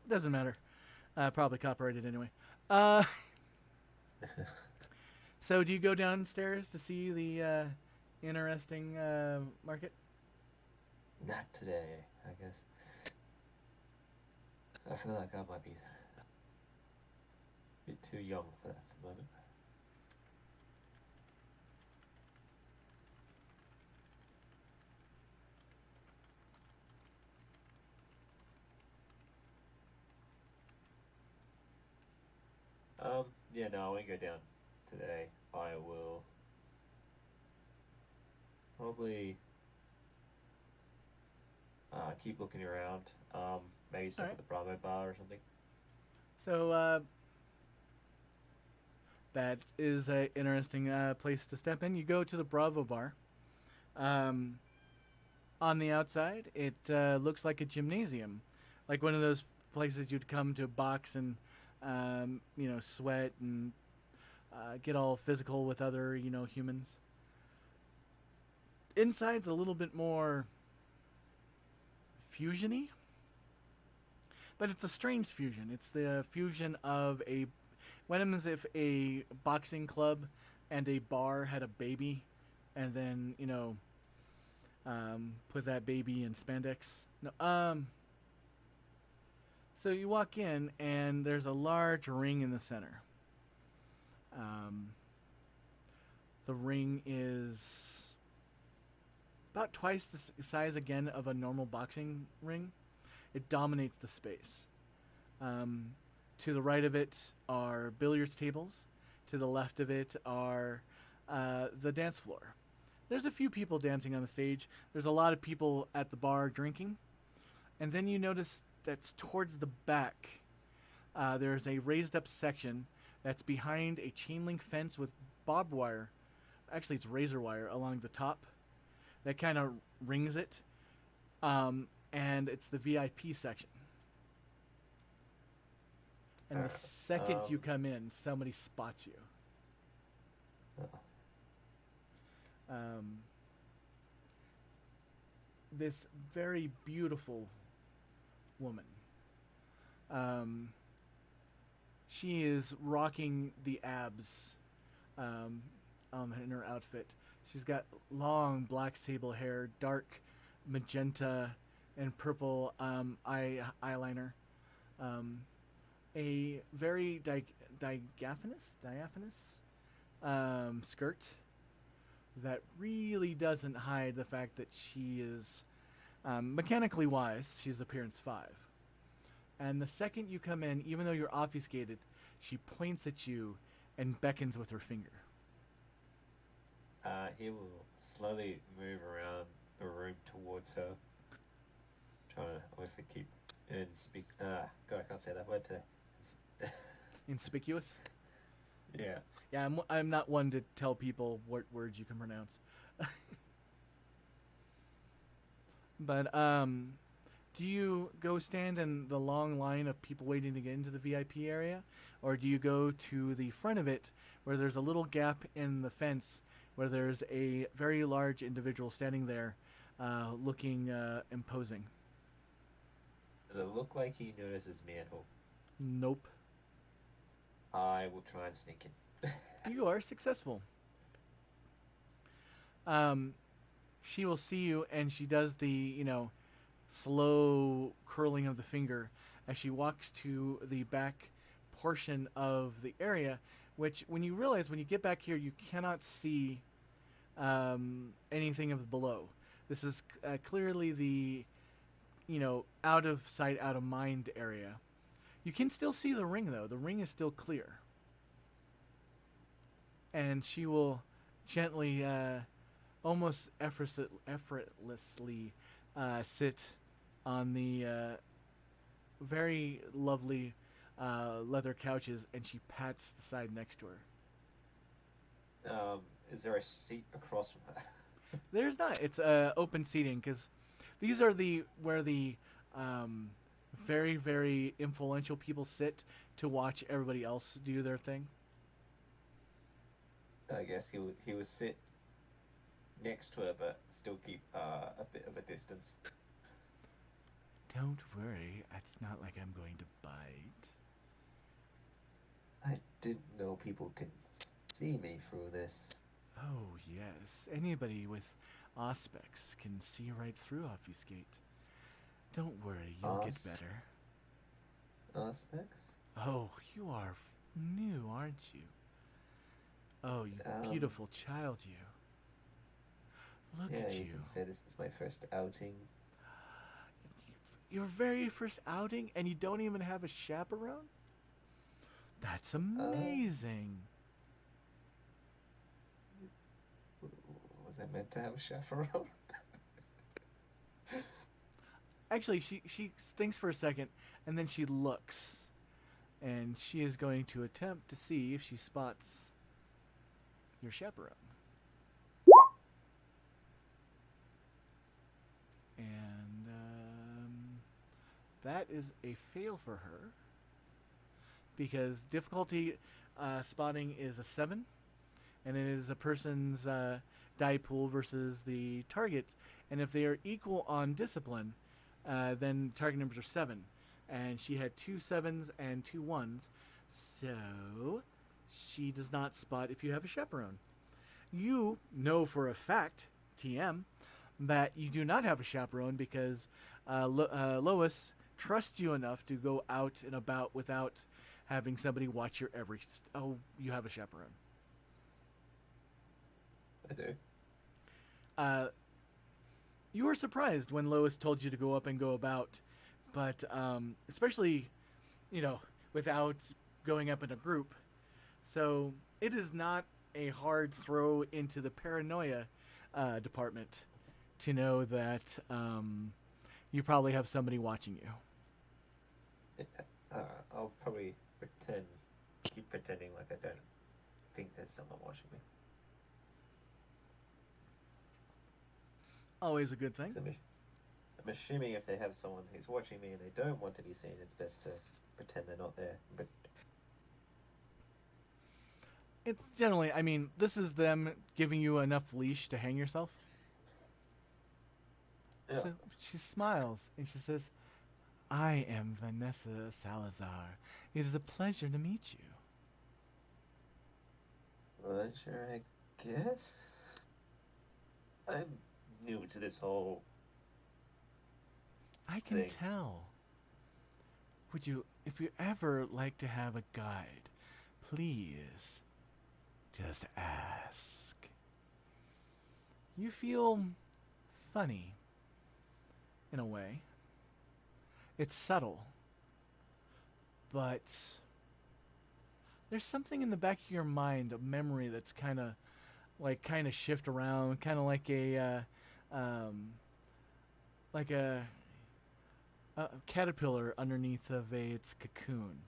A: Doesn't matter. Probably copyrighted anyway. Uh, so do you go downstairs to see the interesting market?
B: Not today, I guess. I feel like I might be a bit too young for that at the moment. Yeah, no, I won't go down today. I will probably keep looking around. Maybe stop
A: Alright.
B: at the Bravo bar or something.
A: So that is an interesting place to step in. You go to the Bravo bar. On the outside, it looks like a gymnasium, like one of those places you'd come to box and sweat and get all physical with other humans. Inside's a little bit more fusiony, but it's a strange fusion. It's the fusion of when as if a boxing club and a bar had a baby, and then put that baby in spandex. No, so you walk in, and there's a large ring in the center. The ring is about twice the size again of a normal boxing ring. It dominates the space. To the right of it are billiards tables. To the left of it are the dance floor. There's a few people dancing on the stage. There's a lot of people at the bar drinking. And then you notice that's towards the back. There's a raised up section that's behind a chain link fence with barbed wire. Actually, it's razor wire along the top that kind of rings it. And it's the VIP section. And the second you come in, somebody spots you. This very beautiful woman. She is rocking the abs in her outfit. She's got long black sable hair, dark magenta and purple eyeliner. A very diaphanous skirt that really doesn't hide the fact that she is mechanically wise. She's appearance 5. And the second you come in, even though you're obfuscated, she points at you and beckons with her finger.
B: He will slowly move around the room towards her, trying to obviously keep God, I can't say that word today.
A: Inconspicuous?
B: Yeah.
A: Yeah, I'm not one to tell people what words you can pronounce. But do you go stand in the long line of people waiting to get into the VIP area, or do you go to the front of it where there's a little gap in the fence where there's a very large individual standing there looking imposing?
B: Does it look like he notices me at all?
A: Nope.
B: I will try and sneak in.
A: You are successful. She will see you, and she does the, slow curling of the finger as she walks to the back portion of the area, which when you get back here, you cannot see anything of below. This is clearly the, out of sight, out of mind area. You can still see the ring, though. The ring is still clear. And she will gently, almost effortlessly sit on the very lovely leather couches, and she pats the side next to her.
B: Is there a seat across from her?
A: There's not. It's open seating, because these are where the very, very influential people sit to watch everybody else do their thing.
B: I guess he would sit next to her, but still keep a bit of a distance.
A: Don't worry, it's not like I'm going to bite.
B: I didn't know people can see me through this.
A: Oh, yes. Anybody with Auspex can see right through Obfuscate. Don't worry, you'll get better.
B: Auspex?
A: Oh, you are new, aren't you? Oh, you beautiful child, you. Look at you.
B: You can say this is my first outing.
A: Your very first outing, and you don't even have a chaperone? That's amazing.
B: Was I meant to have a chaperone?
A: Actually, she thinks for a second, and then she looks. And she is going to attempt to see if she spots your chaperone. And that is a fail for her, because difficulty spotting is a 7, and it is a person's die pool versus the target. And if they are equal on discipline, then target numbers are 7. And she had 2 7s and 2 1s, so she does not spot if you have a chaperone. You know for a fact, TM, that you do not have a chaperone, because Lois trusts you enough to go out and about without having somebody watch your every... Oh, you have a chaperone.
B: I do.
A: You were surprised when Lois told you to go up and go about, but especially, without going up in a group. So it is not a hard throw into the paranoia department to know that you probably have somebody watching you.
B: I'll probably keep pretending like I don't think there's someone watching me.
A: Always a good thing.
B: So I'm assuming if they have someone who's watching me and they don't want to be seen, it's best to pretend they're not there. But
A: It's generally, I mean, this is them giving you enough leash to hang yourself.
B: yeah,
A: So she smiles and she says, I am Vanessa Salazar. It is a pleasure to meet you.
B: pleasure, I guess. I'm new to this whole
A: I can
B: thing.
A: tell. Would you, if you ever like to have a guide, please just ask. You feel funny in a way. It's subtle, but there's something in the back of your mind, a memory that's kind of shift around, kind of like a caterpillar underneath of its cocoon.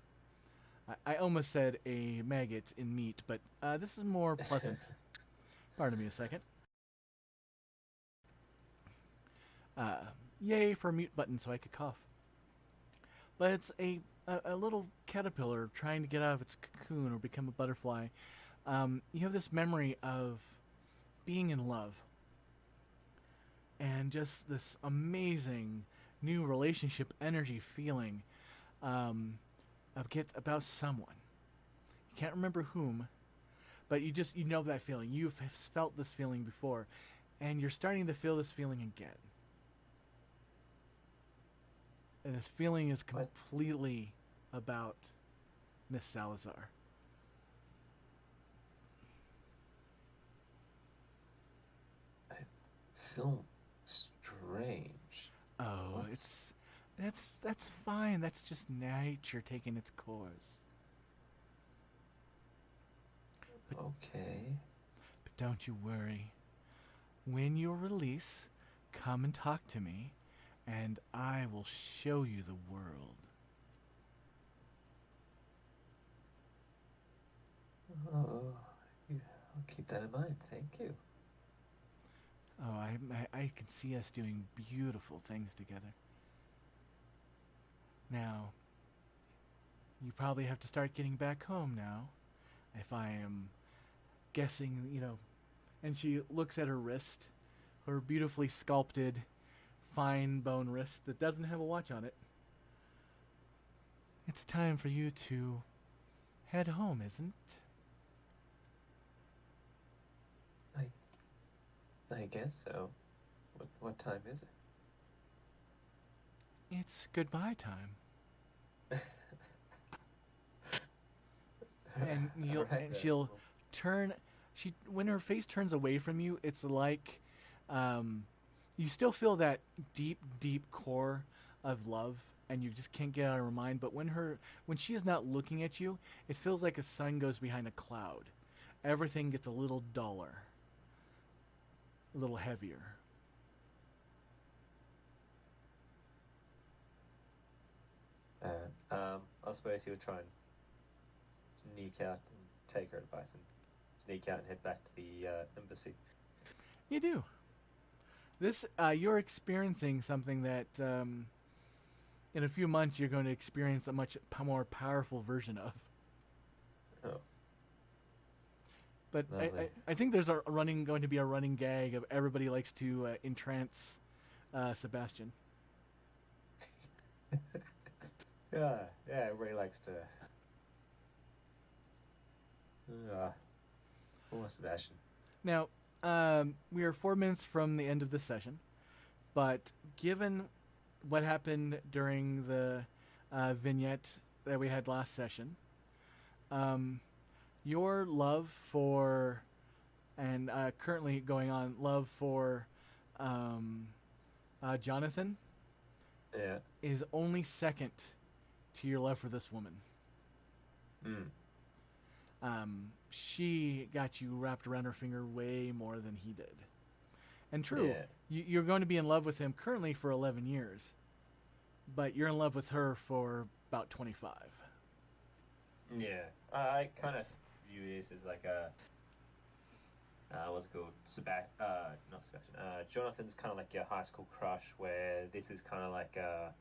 A: I almost said a maggot in meat, but this is more pleasant. Pardon me a second. Yay for a mute button so I could cough. But it's a little caterpillar trying to get out of its cocoon or become a butterfly. You have this memory of being in love and just this amazing new relationship energy feeling about someone. You can't remember whom, but you know that feeling. You've felt this feeling before, and you're starting to feel this feeling again. And this feeling is completely about Miss Salazar.
B: I feel strange.
A: Oh, that's fine. That's just nature taking its course.
B: Okay.
A: But don't you worry. When you're released, come and talk to me, and I will show you the world.
B: Oh, I'll keep that in mind. Thank you.
A: Oh, I can see us doing beautiful things together. Now, you probably have to start getting back home now, if I am guessing, And she looks at her wrist, her beautifully sculpted, fine bone wrist that doesn't have a watch on it. It's time for you to head home, isn't it?
B: I guess so. What time is it?
A: It's goodbye time. And
B: Alright then.
A: she'll turn. When her face turns away from you, it's like you still feel that deep, deep core of love, and you just can't get out of her mind. But when she is not looking at you, it feels like a sun goes behind a cloud. Everything gets a little duller, a little heavier.
B: I suppose he would try and sneak out and take her advice and sneak out and head back to the embassy.
A: You do. This you're experiencing something that in a few months you're going to experience a much more powerful version of.
B: Oh.
A: But I think there's going to be a running gag of everybody likes to entrance Sebastian.
B: Yeah, everybody likes to. Poor Sebastian.
A: Now, we are 4 minutes from the end of the session, but given what happened during the vignette that we had last session, your love for, and currently going on, love for Jonathan is only second to your love for this woman. She got you wrapped around her finger way more than he did. And true,
B: Yeah.
A: you're going to be in love with him currently for 11 years, but you're in love with her for about 25.
B: Yeah. I kind of view this as like a what's it called? Not Sebastian. Jonathan's kind of like your high school crush, where this is kind of like a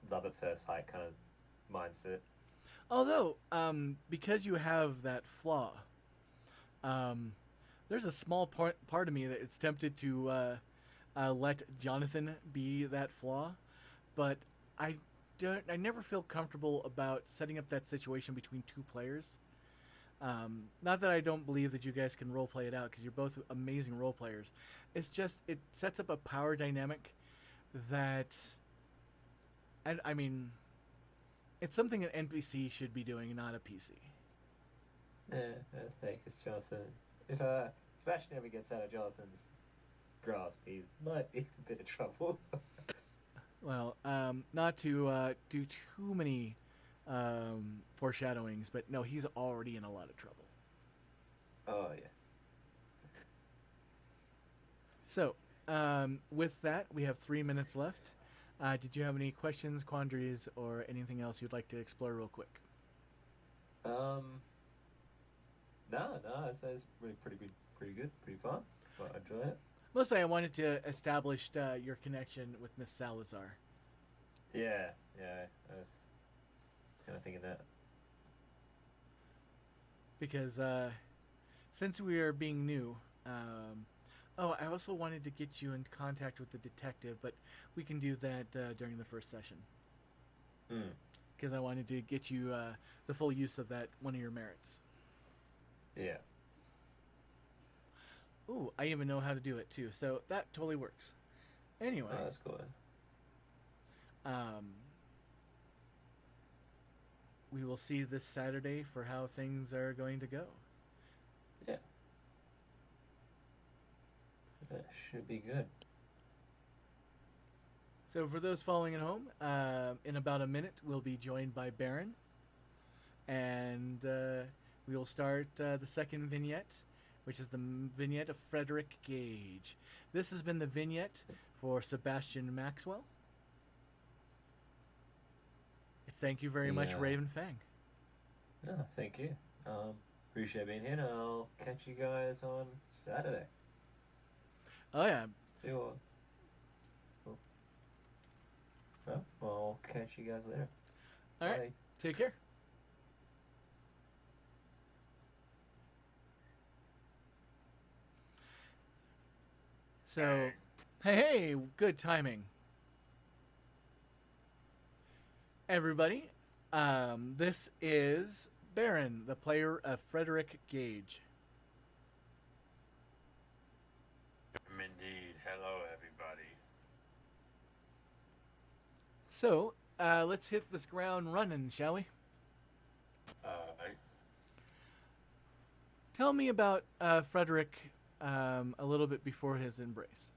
B: love at first sight kind of mindset.
A: Although, because you have that flaw, there's a small part of me that is tempted to let Jonathan be that flaw, but I I never feel comfortable about setting up that situation between two players. Not that I don't believe that you guys can role play it out because you're both amazing role players. It's just it sets up a power dynamic that, I mean, it's something an NPC should be doing, not a PC.
B: Yeah, thanks, Jonathan. If Sebastian ever gets out of Jonathan's grasp, he might be in a bit of trouble.
A: Well, not to do too many foreshadowings, but no, he's already in a lot of trouble.
B: Oh yeah.
A: So, with that, we have 3 minutes left. Did you have any questions, quandaries, or anything else you'd like to explore real quick?
B: No, it's really pretty good, pretty fun. Well, I enjoy it.
A: Mostly, I wanted to establish your connection with Miss Salazar.
B: Yeah, I was kind of thinking that.
A: Because since we are being new, I also wanted to get you in contact with the detective, but we can do that during the first session. Because I wanted to get you the full use of that one of your merits.
B: Yeah.
A: Ooh, I even know how to do it too, so that totally works. Anyway,
B: Oh, that's cool.
A: We will see this Saturday for how things are going to go.
B: Yeah. That should be good.
A: So for those following at home, in about a minute, we'll be joined by Baron. And we will start the second vignette, which is the vignette of Frederick Gage. This has been the vignette for Sebastian Maxwell. Thank you very much, Raven Fang.
B: No, thank you. Appreciate being here, and I'll catch you guys on Saturday.
A: Oh, yeah.
B: See you all. Well, I'll catch you guys later.
A: All right.
B: Bye.
A: Take care. So, hey, good timing. Everybody, this is Baron, the player of Frederick Gage.
D: Indeed. Hello, everybody.
A: So, let's hit this ground running, shall we? Tell me about Frederick a little bit before his embrace.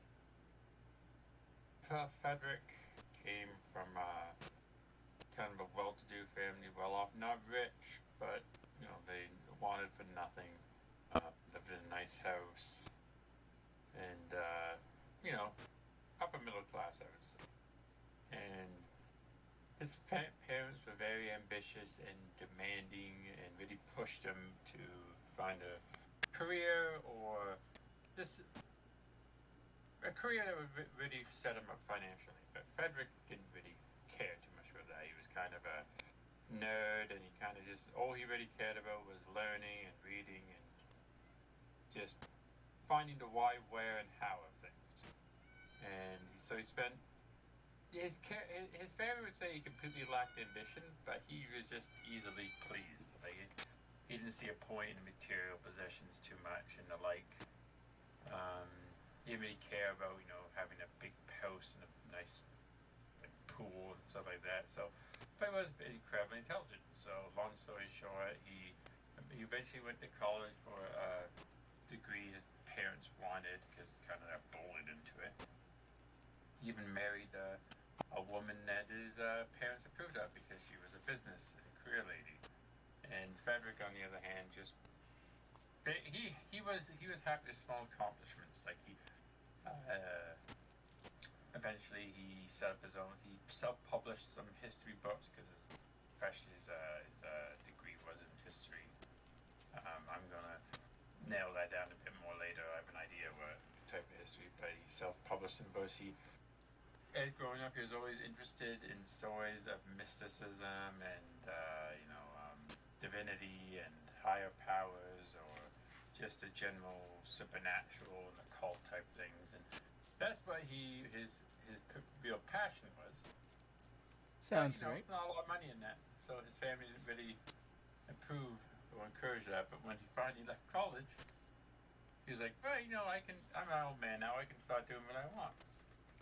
D: Frederick came from kind of a well-to-do family, well-off, not rich, but they wanted for nothing. Lived in a nice house, and upper middle class, I would say. And his parents were very ambitious and demanding, and really pushed him to find a career or just a career that would really set him up financially. But Frederick didn't really care too much for that. He was kind of a nerd, and he kind of just, all he really cared about was learning and reading and just finding the why, where, and how of things. And so he spent, his family would say he completely lacked ambition, but he was just easily pleased. Like, he didn't see a point in material possessions too much and the like. He didn't really care about, having a big house and a nice pool and stuff like that. So, but he was incredibly intelligent. So, long story short, he eventually went to college for a degree his parents wanted because kind of that bullied into it. He even married a woman that his parents approved of because she was a business and career lady. And Frederick, on the other hand, just he was happy with small accomplishmts. Like eventually he set up his own. He self-published some history books because his degree was in history. I'm gonna nail that down a bit more later. I have an idea what type of history, but he self-published some books. As growing up, he was always interested in stories of mysticism and divinity and higher powers, or just the general supernatural and occult type things, and that's what his real passion was.
A: Sounds
D: but,
A: right.
D: Not a lot of money in that, so his family didn't really approve or encourage that. But when he finally left college, he was like, well, I'm an old man now, I can start doing what I want.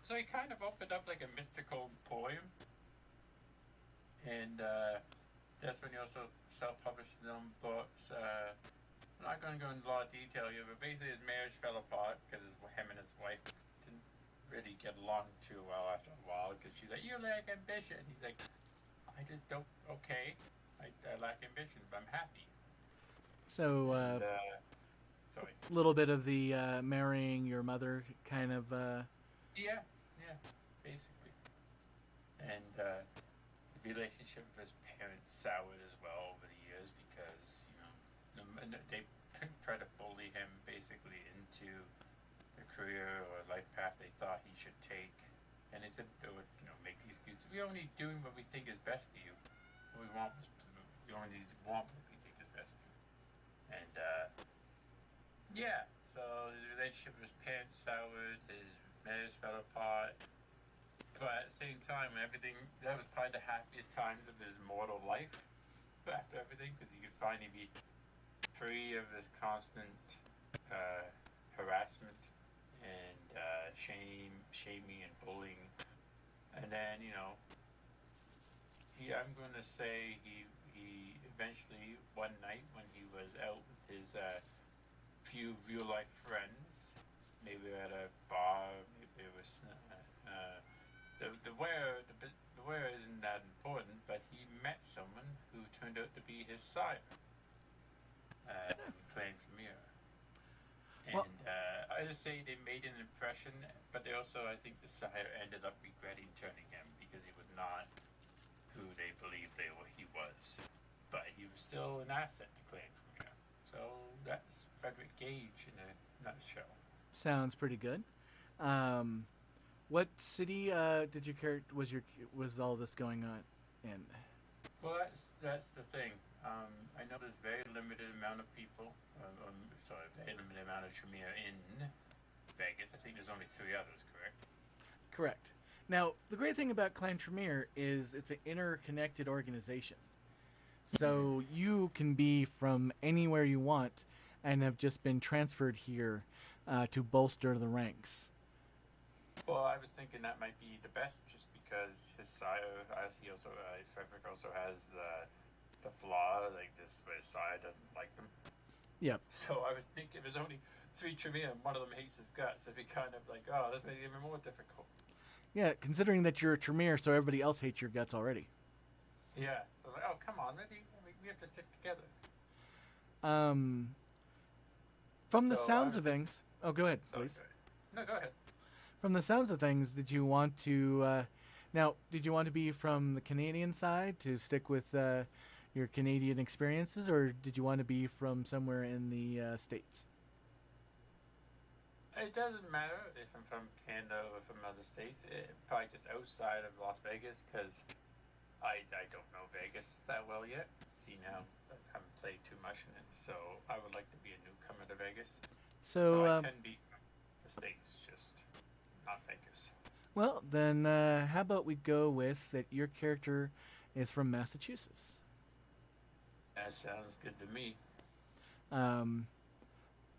D: So he kind of opened up like a mystical poem, and that's when he also self-published his own books. I'm not going to go into a lot of detail here, but basically his marriage fell apart because him and his wife didn't really get along too well after a while, because she's like, you lack ambition. He's like, I just don't, okay, I lack ambition, but I'm happy.
A: So,
D: sorry.
A: a little bit of the marrying your mother kind of.
D: Yeah, basically. And the relationship with his parents soured as well over the years because, they try to bully him basically into the career or life path they thought he should take. And they said they would, make the excuses. We're only doing what we think is best for you. What we only want what we think is best for you. And, so his relationship with his parents soured, his marriage fell apart. But at the same time, that was probably the happiest times of his mortal life after everything, because he could finally be free of this constant harassment and shaming and bullying. And then, I'm going to say he eventually, one night when he was out with his few real-life friends, maybe at a bar, maybe it was the where isn't that important, but he met someone who turned out to be his sire, Clan Tremere. And I just say they made an impression, but they also, I think the sire ended up regretting turning him because he was not who they believed he was. But he was still an asset to Clan Tremere. So that's Frederick Gage in a nutshell.
A: Sounds pretty good. What city was all this going on in?
D: Well, that's the thing. I know there's very limited amount of people. Very limited amount of Tremere in Vegas. I think there's only 3 others, correct?
A: Correct. Now, the great thing about Clan Tremere is it's an interconnected organization. So you can be from anywhere you want and have just been transferred here to bolster the ranks.
D: Well, I was thinking that might be the best, just because his sire, Frederick also has the flaw, like this, where his sire doesn't like them.
A: Yep.
D: So I was thinking if there's only 3 Tremere and one of them hates his guts, it'd be kind of like, oh, this makes it even more difficult.
A: Yeah, considering that you're a Tremere, so everybody else hates your guts already.
D: Yeah, so like, oh, come on, maybe we have to stick together.
A: From the sounds of things... Oh, go ahead, please.
D: No, go ahead.
A: From the sounds of things, did you want to... did you want to be from the Canadian side to stick with your Canadian experiences, or did you want to be from somewhere in the States?
D: It doesn't matter if I'm from Canada or from other states. Probably just outside of Las Vegas, because I don't know Vegas that well yet. See, now I haven't played too much in it, so I would like to be a newcomer to Vegas. So I can be from the States, just not Vegas.
A: Well, then how about we go with that your character is from Massachusetts?
D: That sounds good to me.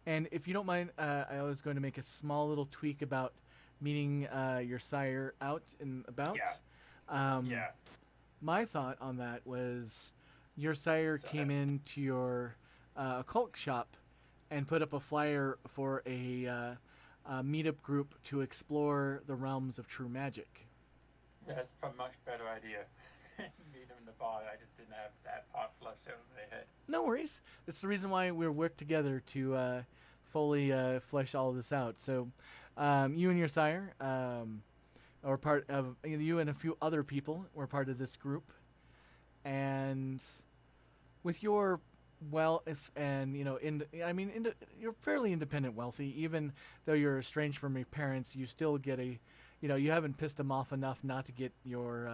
A: And if you don't mind, I was going to make a small little tweak about meeting your sire out and about.
D: Yeah.
A: My thought on that was your sire came into your occult shop and put up a flyer for a meetup group to explore the realms of true magic.
D: That's a much better idea. Meet him in the bar. I just didn't have that part flushed over my head.
A: No worries. It's the reason why we work together to fully flesh all of this out. So, you and your sire, or part of you and a few other people were part of this group, and with your wealth and you're fairly independent, wealthy. Even though you're estranged from your parents, you still get you haven't pissed them off enough not to get your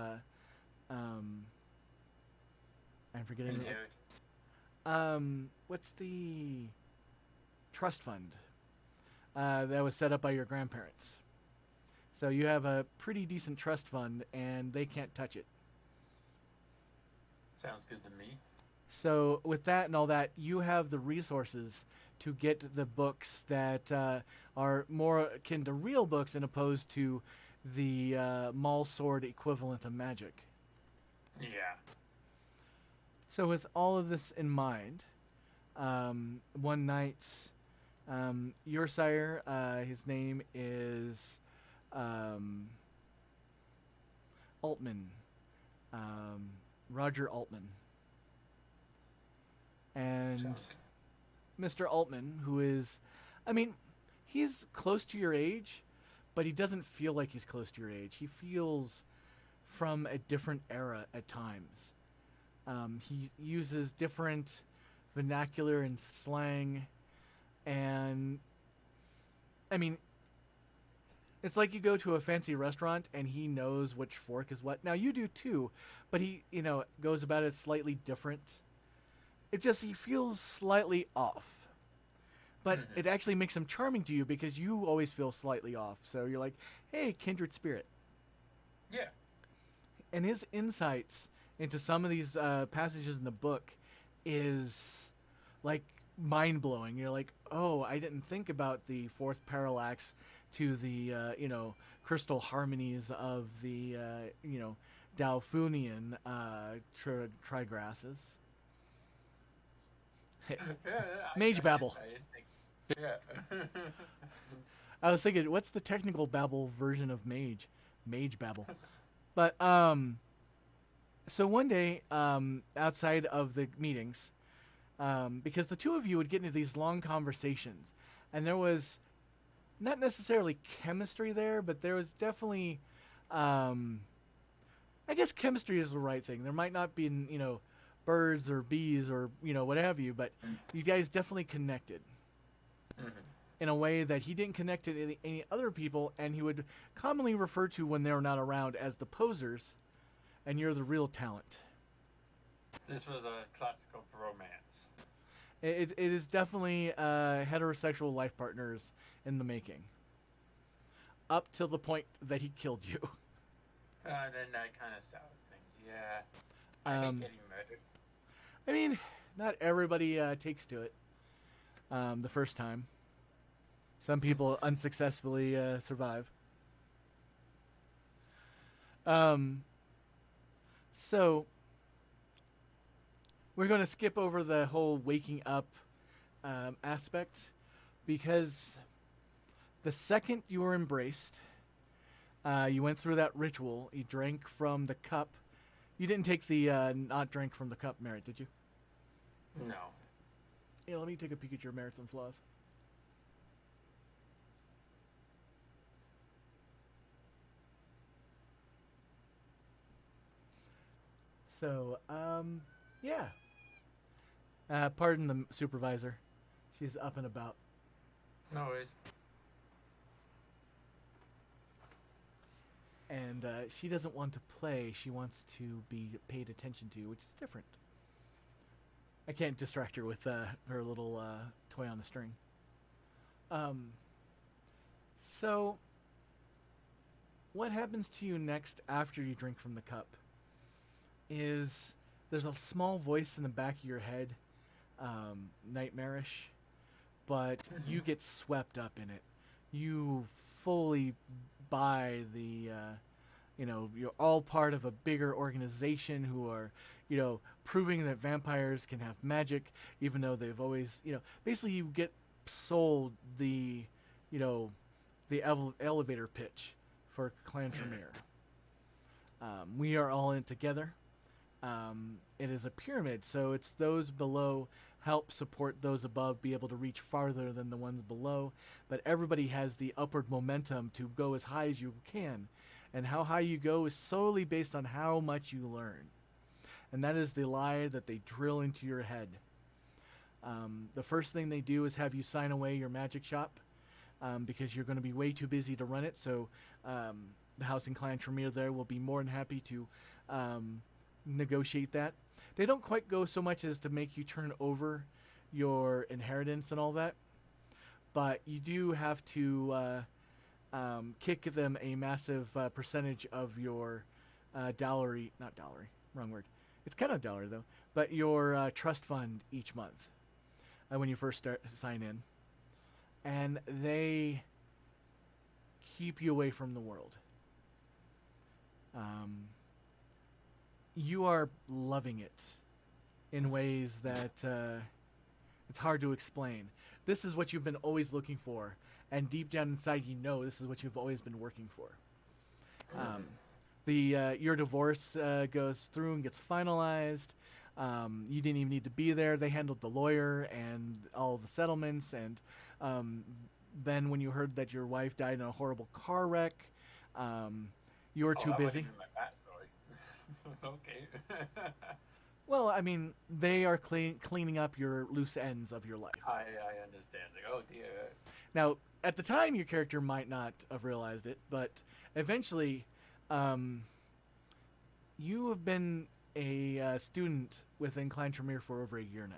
A: I'm forgetting. What's the trust fund that was set up by your grandparents? So you have a pretty decent trust fund, and they can't touch it.
D: Sounds good to me.
A: So with that and all that, you have the resources to get the books that are more akin to real books, in opposed to the Maul Sword equivalent of magic.
D: Yeah.
A: So with all of this in mind, one night, your sire, his name is Altman, Roger Altman. And Mr. Altman, who is, he's close to your age, but he doesn't feel like he's close to your age. He feels from a different era at times. He uses different vernacular and slang, and it's like you go to a fancy restaurant and he knows which fork is what. Now you do too, but he, goes about it slightly different. It just, he feels slightly off. But it actually makes him charming to you because you always feel slightly off. So you're like, hey, kindred spirit.
D: Yeah.
A: And his insights into some of these passages in the book is like mind-blowing. You're like, oh, I didn't think about the fourth parallax to the, crystal harmonies of the, Dalfunian trigrasses. Mage babble. I was thinking, what's the technical babble version of mage? Mage babble. But so one day, outside of the meetings, because the two of you would get into these long conversations, and there was not necessarily chemistry there, but there was definitely, I guess chemistry is the right thing. There might not be, birds or bees or what have you, but you guys definitely connected in a way that he didn't connect to any other people, and he would commonly refer to when they're not around as the posers, and you're the real talent.
D: This was a classical bromance.
A: It is definitely heterosexual life partners in the making, up till the point that he killed you.
D: Then that kind of soured things. Yeah, I hate getting murdered.
A: Not everybody takes to it the first time. Some people unsuccessfully survive. So we're going to skip over the whole waking up aspect, because the second you were embraced, you went through that ritual. You drank from the cup. You didn't take the not drink from the cup merit, did you?
D: No.
A: Yeah, let me take a peek at your merits and flaws. So, yeah. Pardon the supervisor. She's up and about.
D: No worries.
A: And she doesn't want to play. She wants to be paid attention to, which is different. I can't distract her with her little toy on the string. So, what happens to you next after you drink from the cup is there's a small voice in the back of your head, nightmarish, but you get swept up in it. You fully buy the, you're all part of a bigger organization who are, proving that vampires can have magic, even though they've always, basically you get sold the, the elevator pitch for Clan Tremere. We are all in it together. It is a pyramid, so it's those below help support those above be able to reach farther than the ones below, but everybody has the upward momentum to go as high as you can, and how high you go is solely based on how much you learn. And that is the lie that they drill into your head. The first thing they do is have you sign away your magic shop, because you're going to be way too busy to run it, so the House and Clan Tremere there will be more than happy to negotiate that. They don't quite go so much as to make you turn over your inheritance and all that, but you do have to kick them a massive percentage of your dowry, not dowry, wrong word. It's kind of dowry though, but your trust fund each month when you first sign in. And they keep you away from the world. You are loving it in ways that it's hard to explain. This is what you've been always looking for, and deep down inside you know this is what you've always been working for. Your divorce goes through and gets finalized. You didn't even need to be there. They handled the lawyer and all the settlements, and then when you heard that your wife died in a horrible car wreck, you were too busy.
D: My backstory. Okay.
A: Well, I mean, they are cleaning up your loose ends of your life.
D: I understand. Like, oh dear.
A: Now, at the time, your character might not have realized it, but eventually, you have been a student within Clan Tremere for over a year now.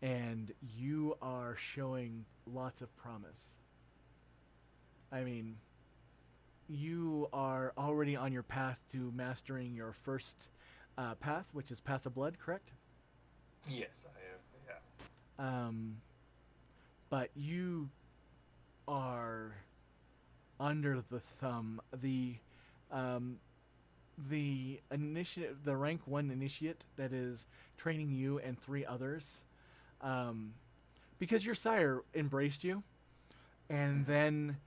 A: And you are showing lots of promise. I mean, you are already on your path to mastering your first path, which is Path of Blood, correct?
D: Yes, I have. Yeah.
A: But you are under the thumb. The initiate, the rank 1 initiate that is training you and 3 others, because your sire embraced you, and then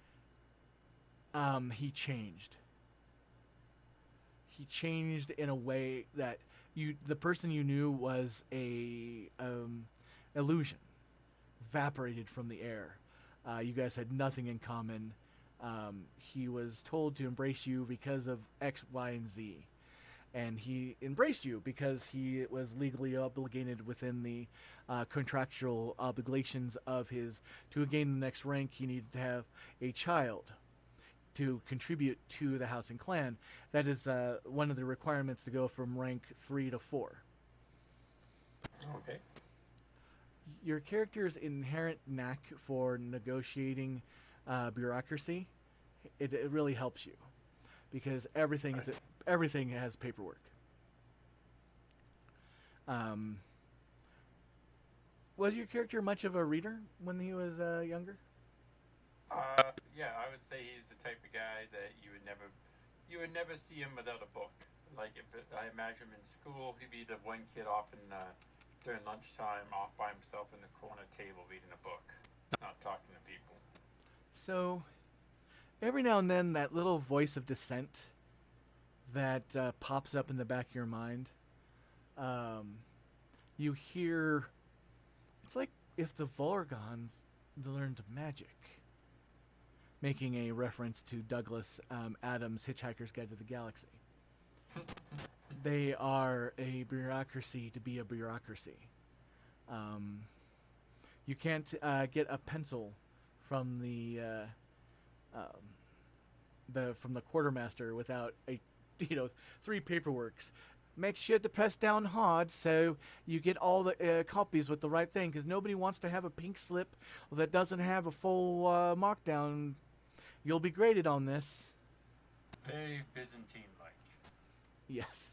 A: he changed. He changed in a way that the person you knew was a illusion, evaporated from the air. You guys had nothing in common. He was told to embrace you because of X, Y, and Z. And he embraced you because he was legally obligated within the contractual obligations of his. To gain the next rank, he needed to have a child to contribute to the house and clan. That is one of the requirements to go from rank 3 to 4.
D: Okay.
A: Your character's inherent knack for negotiating bureaucracy, it really helps you, because everything has paperwork. Was your character much of a reader when he was younger?
D: Yeah, I would say he's the type of guy that you would never see him without a book. Like, I imagine him in school, he'd be the one kid often during lunchtime off by himself in the corner table reading a book, not talking to people.
A: So, every now and then, that little voice of dissent that pops up in the back of your mind, you hear, it's like if the Vorgons learned magic. Making a reference to Douglas Adams' Hitchhiker's Guide to the Galaxy. They are a bureaucracy to be a bureaucracy. You can't get a pencil from the quartermaster without 3 paperworks. Make sure to press down hard so you get all the copies with the right thing, because nobody wants to have a pink slip that doesn't have a full markdown. You'll be graded on this.
D: Very Byzantine-like.
A: Yes.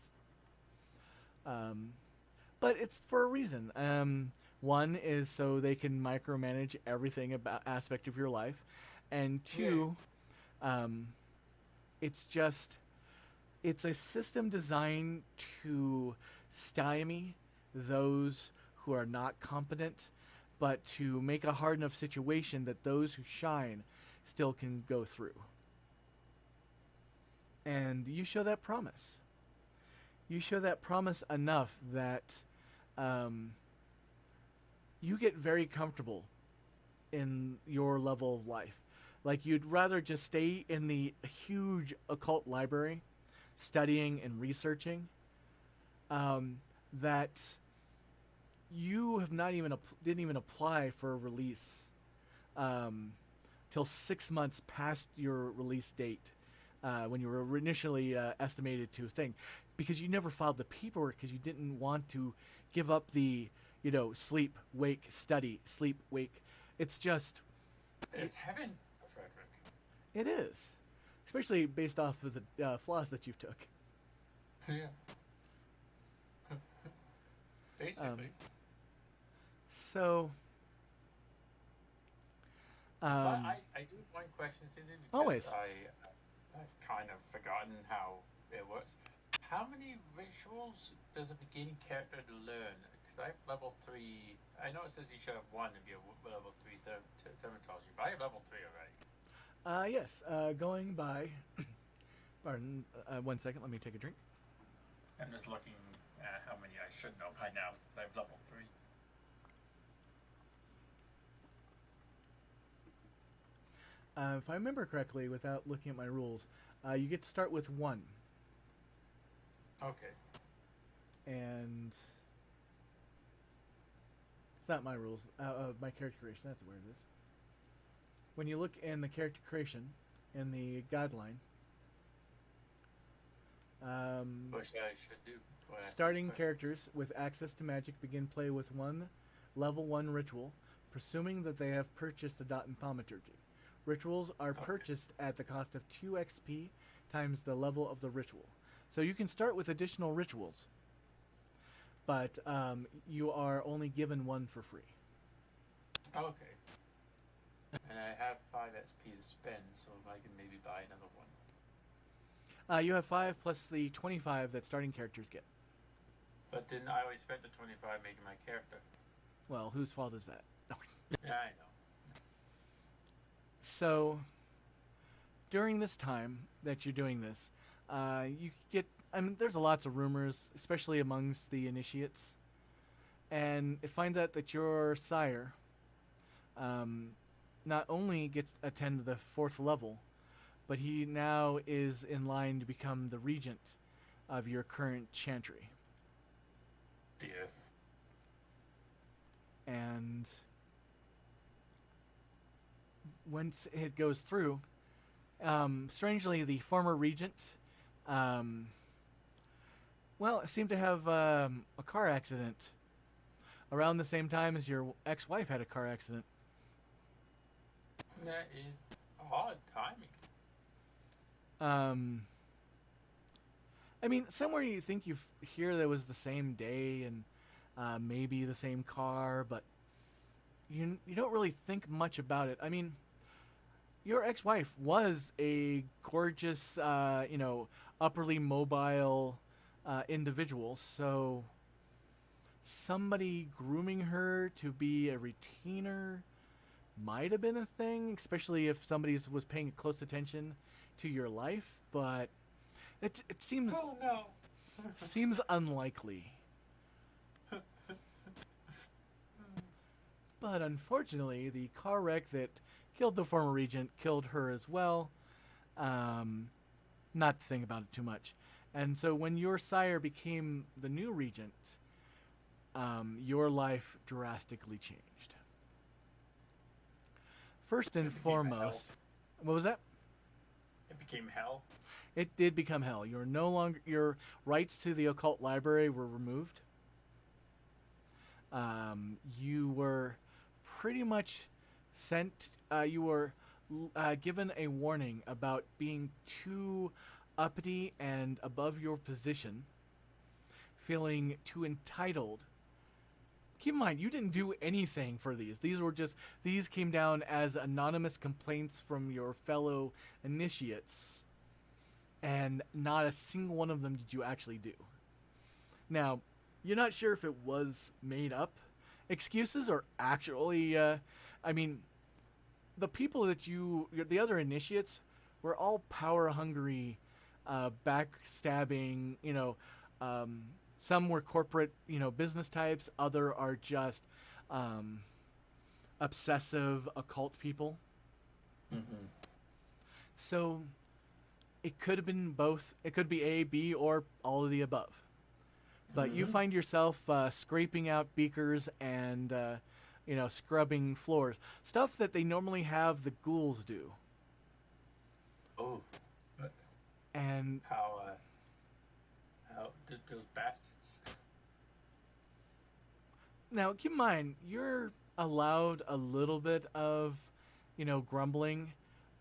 A: But it's for a reason. One is so they can micromanage everything about aspect of your life, and 2, it's a system designed to stymie those who are not competent, but to make a hard enough situation that those who shine still can go through. And you show that promise. You show that promise enough that you get very comfortable in your level of life. Like you'd rather just stay in the huge occult library, studying and researching, that you have not even didn't even apply for a release till 6 months past your release date, when you were initially estimated to thing, because you never filed the paperwork because you didn't want to give up the sleep wake study sleep wake. It's just
D: It's heaven, Frederick.
A: it is, especially based off of the flaws that you took.
D: Yeah. Basically.
A: So
D: But I do have one question to you because
A: Always.
D: I've kind of forgotten how it works. How many rituals does a beginning character learn? Because I have level 3. I know it says you should have one to be a level 3 terminology, but I have level 3 already.
A: Yes, going by. Pardon, 1 second. Let me take a drink.
D: I'm just looking at how many I should know by now since I have level 3.
A: If I remember correctly, without looking at my rules, you get to start with 1.
D: Okay.
A: And it's not my rules. My character creation. That's where it is. When you look in the character creation, in the guideline,
D: What should I should do? What I ask
A: starting
D: this question?
A: characters with access to magic begin play with 1 level 1 ritual, presuming that they have purchased a dot in thaumaturgy. Rituals are
D: Okay.
A: purchased at the cost of 2 XP times the level of the ritual. So you can start with additional rituals, but you are only given 1 for free.
D: Okay. And I have 5 XP to spend, so I can maybe buy another one.
A: You have 5 plus the 25 that starting characters get.
D: But then I always spent the 25 making my character.
A: Well, whose fault is that?
D: Yeah, I know.
A: So, during this time that you're doing this, you get. I mean, there's lots of rumors, especially amongst the initiates, and it finds out that your sire not only gets attend to the 4th level, but he now is in line to become the regent of your current chantry.
D: Dear.
A: And once it goes through, strangely, the former regent, seemed to have a car accident around the same time as your ex-wife had a car accident.
D: That is odd timing.
A: I mean, somewhere you think you hear that was the same day and maybe the same car, but you don't really think much about it. I mean, your ex-wife was a gorgeous, upperly mobile individual, so somebody grooming her to be a retainer might have been a thing, especially if somebody was paying close attention to your life, but it seems
D: Oh no.
A: seems unlikely. But unfortunately, the car wreck that killed the former regent killed her as well. Not to think about it too much. And so when your sire became the new regent, your life drastically changed. First and
D: It became
A: foremost, what was that?
D: It became hell.
A: It did become hell. You're no longer, your rights to the occult library were removed. You were pretty much sent. You were given a warning about being too uppity and above your position, feeling too entitled. Keep in mind, you didn't do anything for these. These came down as anonymous complaints from your fellow initiates, and not a single one of them did you actually do. Now, you're not sure if it was made up excuses or actually, the people that the other initiates were all power hungry, backstabbing, Some were corporate, business types. Other are just um, obsessive occult people.
B: Mm-hmm.
A: So it could have been both. It could be A, B, or all of the above. But you
B: Mhm.
A: find yourself scraping out beakers and scrubbing floors, stuff that they normally have the ghouls do.
D: Oh, but
A: And
D: how did those bastards?
A: now, keep in mind, you're allowed a little bit of, grumbling,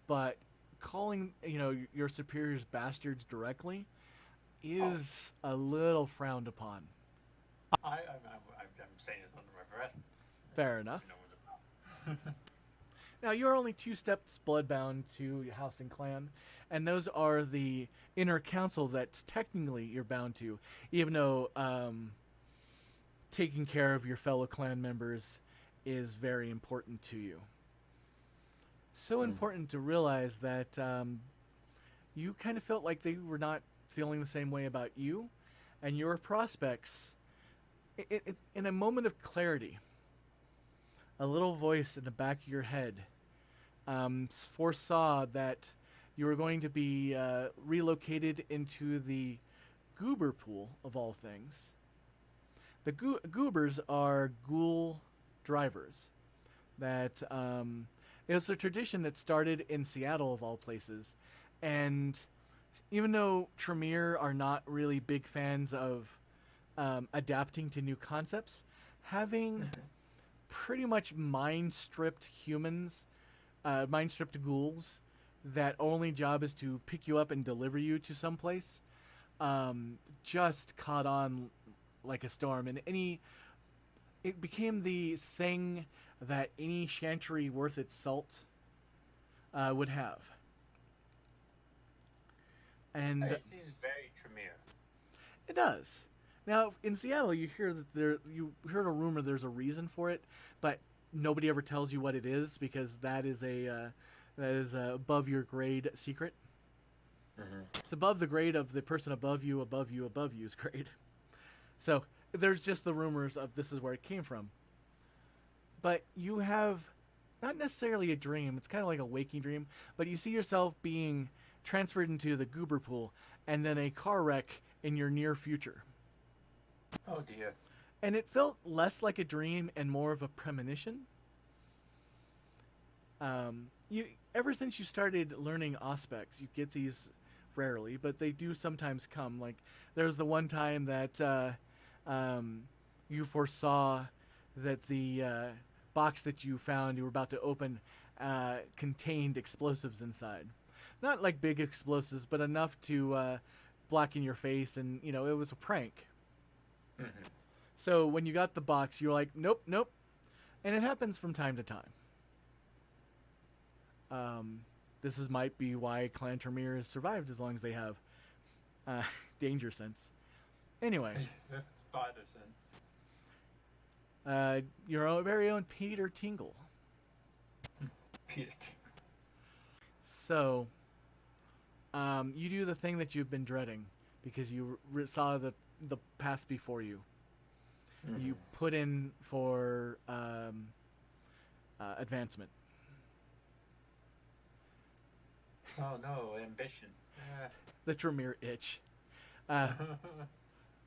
A: but calling, your superiors bastards directly is a little frowned upon.
D: I'm saying this under my breath.
A: Fair enough.
D: I know what it's about.
A: Now, you're only 2 steps bloodbound to House and Clan, and those are the inner council that technically you're bound to, even though taking care of your fellow clan members is very important to you. So important to realize that you kind of felt like they were not feeling the same way about you, and your prospects, in a moment of clarity, a little voice in the back of your head foresaw that you were going to be relocated into the goober pool, of all things. The goobers are ghoul drivers. That it was a tradition that started in Seattle, of all places. And even though Tremere are not really big fans of adapting to new concepts, having pretty much mind-stripped humans, mind-stripped ghouls, that only job is to pick you up and deliver you to someplace, just caught on like a storm. And it became the thing that any chantry worth its salt would have. And
D: It seems very Tremere.
A: it does. Now, in Seattle, you hear that you heard a rumor there's a reason for it, but nobody ever tells you what it is because that is a above your grade secret.
B: Mm-hmm.
A: It's above the grade of the person above you, above you, above you's grade. So there's just the rumors of this is where it came from. But you have not necessarily a dream. It's kind of like a waking dream, but you see yourself being transferred into the goober pool and then a car wreck in your near future.
D: Oh dear.
A: And it felt less like a dream and more of a premonition. Ever since you started learning aspects, you get these rarely, but they do sometimes come. Like there's the one time that you foresaw that the box that you found you were about to open contained explosives inside. Not like big explosives, but enough to blacken your face, and it was a prank.
B: Mm-hmm.
A: So when you got the box, you were like, nope, nope. And it happens from time to time. This might be why Clan Tremere has survived as long as they have. Danger sense. Anyway.
D: Spider sense.
A: Your very own Peter Tingle.
D: Peter.
A: So, you do the thing that you've been dreading because you saw the path before you.
B: Mm-hmm.
A: You put in for advancement.
D: Oh no, ambition.
A: The Tremere itch.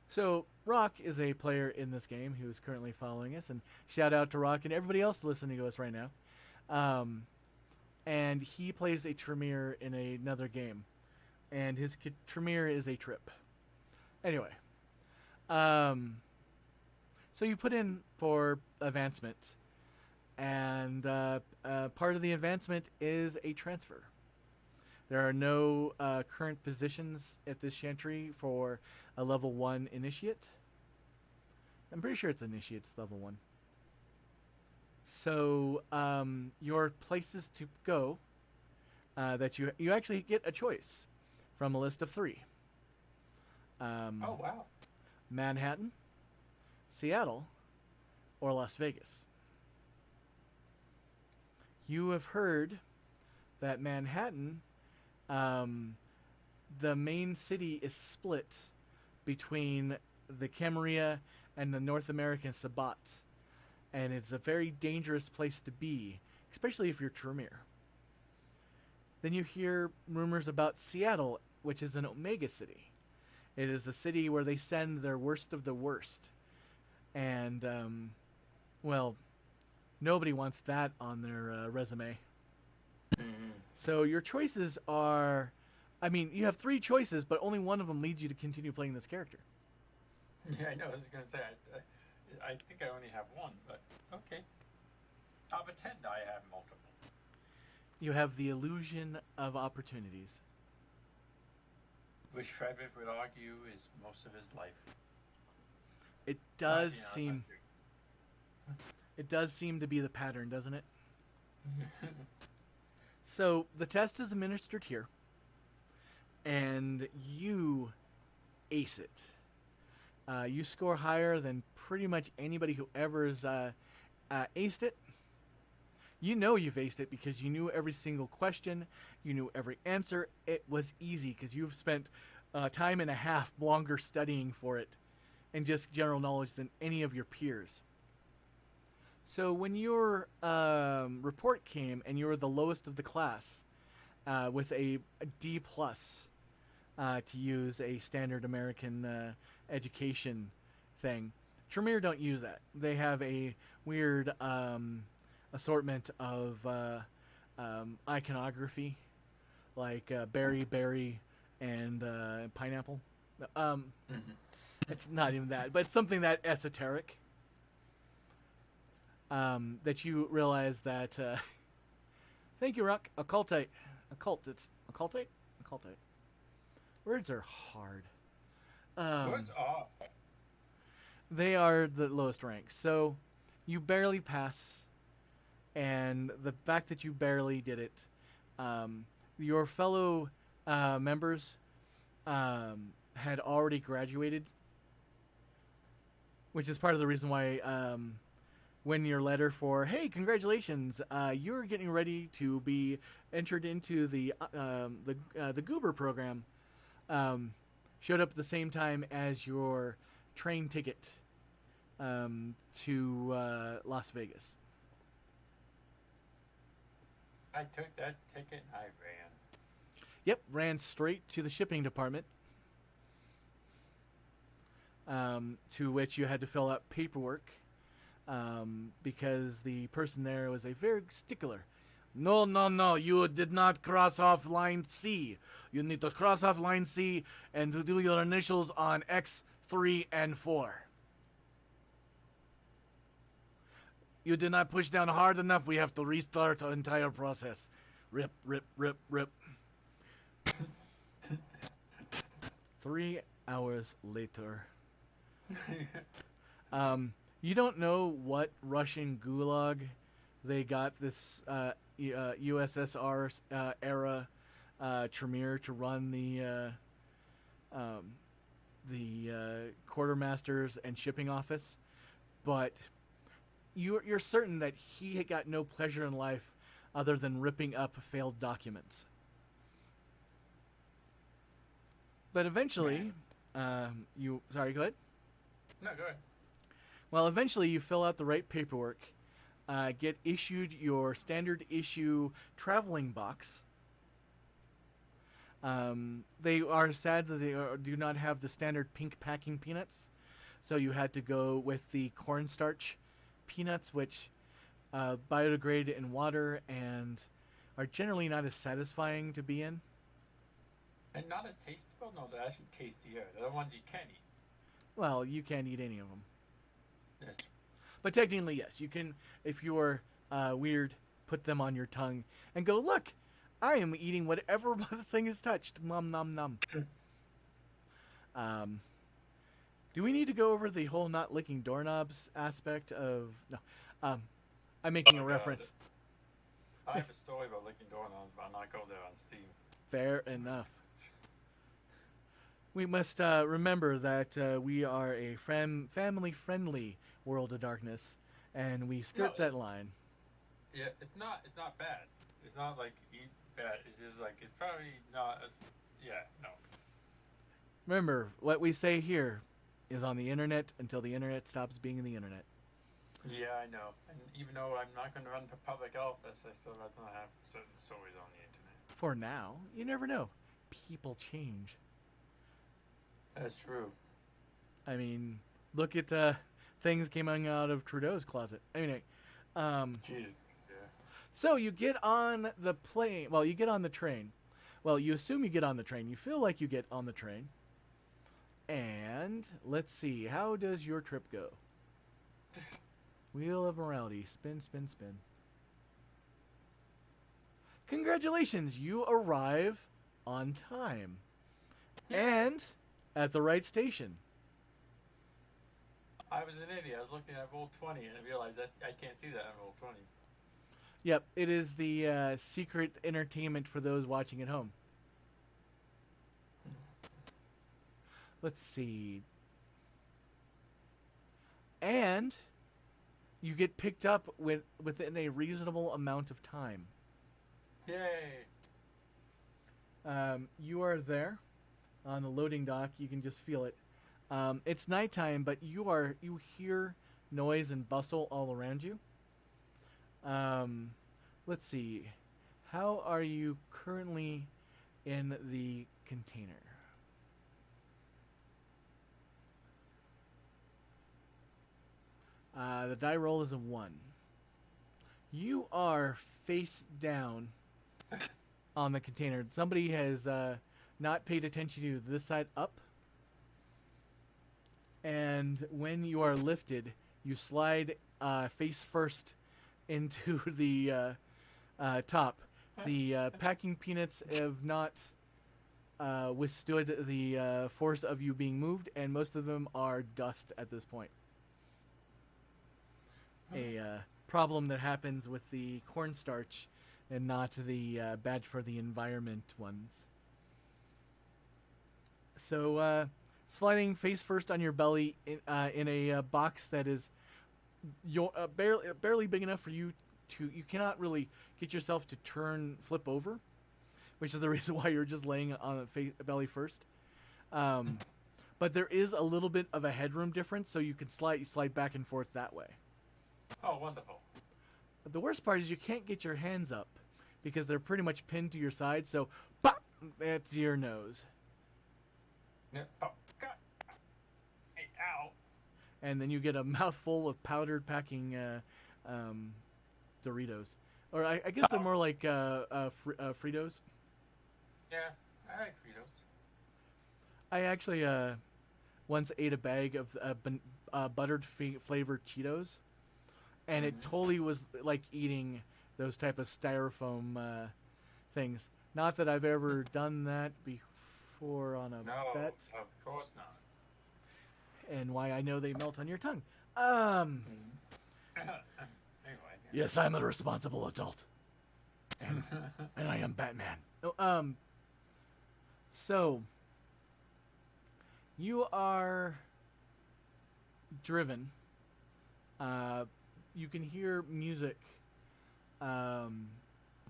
A: So, Rock is a player in this game who is currently following us, and shout out to Rock and everybody else listening to us right now. And he plays a Tremere in another game, and his Tremere is a trip. Anyway, so you put in for advancement, and part of the advancement is a transfer. There are no current positions at this chantry for a level 1 initiate. I'm pretty sure it's initiate's level 1. So your places to go that you actually get a choice from a list of 3.
D: Oh wow.
A: Manhattan, Seattle, or Las Vegas. You have heard that Manhattan, the main city, is split between the Camarilla and the North American Sabbat, and it's a very dangerous place to be, especially if you're Tremere. Then you hear rumors about Seattle, which is an Omega city. It is a city where they send their worst of the worst. And, well, nobody wants that on their resume.
D: Mm-hmm.
A: So your choices are... I mean, you have 3 choices, but only one of them leads you to continue playing this character.
D: Yeah, I know. I was going to say, I think I only have one, but okay. I'll pretend I have multiple.
A: You have the illusion of opportunities.
D: Which Frederick would argue is most of his life.
A: It does
D: But, you know,
A: seem... It does seem to be the pattern, doesn't it?
D: it's not true.
A: So, the test is administered here. And you ace it. You score higher than pretty much anybody who ever has aced it. You know you've aced it because you knew every single question. You knew every answer. It was easy because you've spent time and a half longer studying for it and just general knowledge than any of your peers. So when your report came and you were the lowest of the class with a D+, to use a standard American education thing, Tremere don't use that. They have a weird assortment of iconography, like berry, and pineapple. It's not even that, but it's something that esoteric. That you realize that... thank you, Rock. Occultate. Occultate? Words are hard.
D: Words are.
A: They are the lowest ranks. So you barely pass, and the fact that you barely did it, your fellow members had already graduated, which is part of the reason why when your letter for, hey, congratulations, you're getting ready to be entered into the Goober program, showed up at the same time as your train ticket to Las Vegas.
D: I took that ticket and I ran.
A: Yep, ran straight to the shipping department, to which you had to fill out paperwork, because the person there was a very stickler. No, you did not cross off line C. You need to cross off line C and to do your initials on X, 3, and 4. You did not push down hard enough. We have to restart the entire process. Rip. 3 hours later. You don't know what Russian gulag they got this USSR era Tremere to run the quartermasters and shipping office, but you're certain that he had got no pleasure in life other than ripping up failed documents. But eventually, sorry, go ahead.
D: No, go ahead.
A: Well, eventually you fill out the right paperwork, get issued your standard issue traveling box. They are sad that they do not have the standard pink packing peanuts, so you had to go with the cornstarch peanuts, which biodegrade in water and are generally not as satisfying to be in.
D: And not as tasty? Well, no, they're actually tastier. They're the ones you can eat.
A: Well, you can't eat any of them.
D: Yes.
A: But technically, yes, you can, if you're weird, put them on your tongue and go, look, I am eating whatever this thing has touched. Nom, nom, nom. Do we need to go over the whole not licking doorknobs aspect of... No. I'm making a reference.
D: I have a story about licking doorknobs, but I'm not going there on Steam.
A: Fair enough. We must remember that we are a family-friendly World of Darkness, and we skirt that line.
D: Yeah, it's not bad. It's not like bad. It's just like it's probably not as no.
A: Remember, what we say here is on the internet until the internet stops being the internet.
D: Yeah, I know. And even though I'm not going to run for public office, I still got to have certain stories on the internet.
A: For now, you never know. People change.
D: That's true.
A: I mean, look at things coming out of Trudeau's closet. Anyway,
D: Jesus, yeah.
A: so you get on the plane. Well, you get on the train. Well, you assume you get on the train. You feel like you get on the train. And let's see, how does your trip go? Wheel of Morality. Spin, spin, spin. Congratulations, you arrive on time. And at the right station.
D: I was an idiot. I was looking at roll 20 and I realized I can't see that on roll 20.
A: Yep, it is the secret entertainment for those watching at home. Let's see. And you get picked up within a reasonable amount of time.
D: Yay!
A: You are there on the loading dock. You can just feel it. It's nighttime, but you hear noise and bustle all around you. Let's see. How are you currently in the container? The die roll is a 1. You are face down on the container. Somebody has not paid attention to you this side up. And when you are lifted, you slide face first into the top. The packing peanuts have not withstood the force of you being moved, and most of them are dust at this point. A problem that happens with the cornstarch and not the badge for the environment ones. So, sliding face first on your belly in a box that is barely big enough for you to... You cannot really get yourself to flip over, which is the reason why you're just laying on the belly first. But there is a little bit of a headroom difference, so you can slide back and forth that way.
D: Oh, wonderful.
A: But the worst part is you can't get your hands up because they're pretty much pinned to your side, so pop, that's your nose.
D: Yeah. Oh, God. Hey, ow.
A: And then you get a mouthful of powdered packing Doritos. Or I guess they're more like Fritos.
D: Yeah, I like Fritos.
A: I actually once ate a bag of buttered flavored Cheetos. And it totally was like eating those type of styrofoam things. Not that I've ever done that before on a bet.
D: Of course not.
A: And why I know they melt on your tongue.
D: Anyway.
A: Yes, I'm a responsible adult. And I am Batman. So, you are driven. You can hear music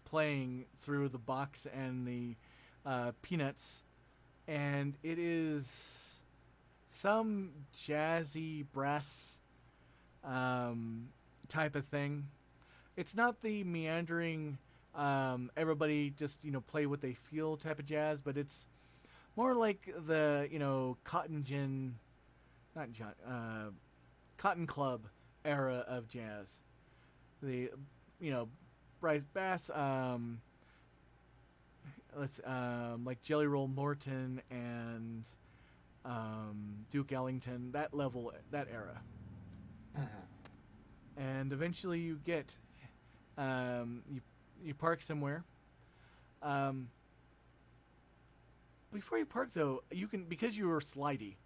A: playing through the box and the peanuts, and it is some jazzy brass type of thing. It's not the meandering everybody just play what they feel type of jazz, but it's more like the Cotton Club era of jazz. The Bryce Bass, like Jelly Roll Morton and Duke Ellington, that level, that era. And eventually you get you park somewhere. Before you park though, you can, because you were slidey,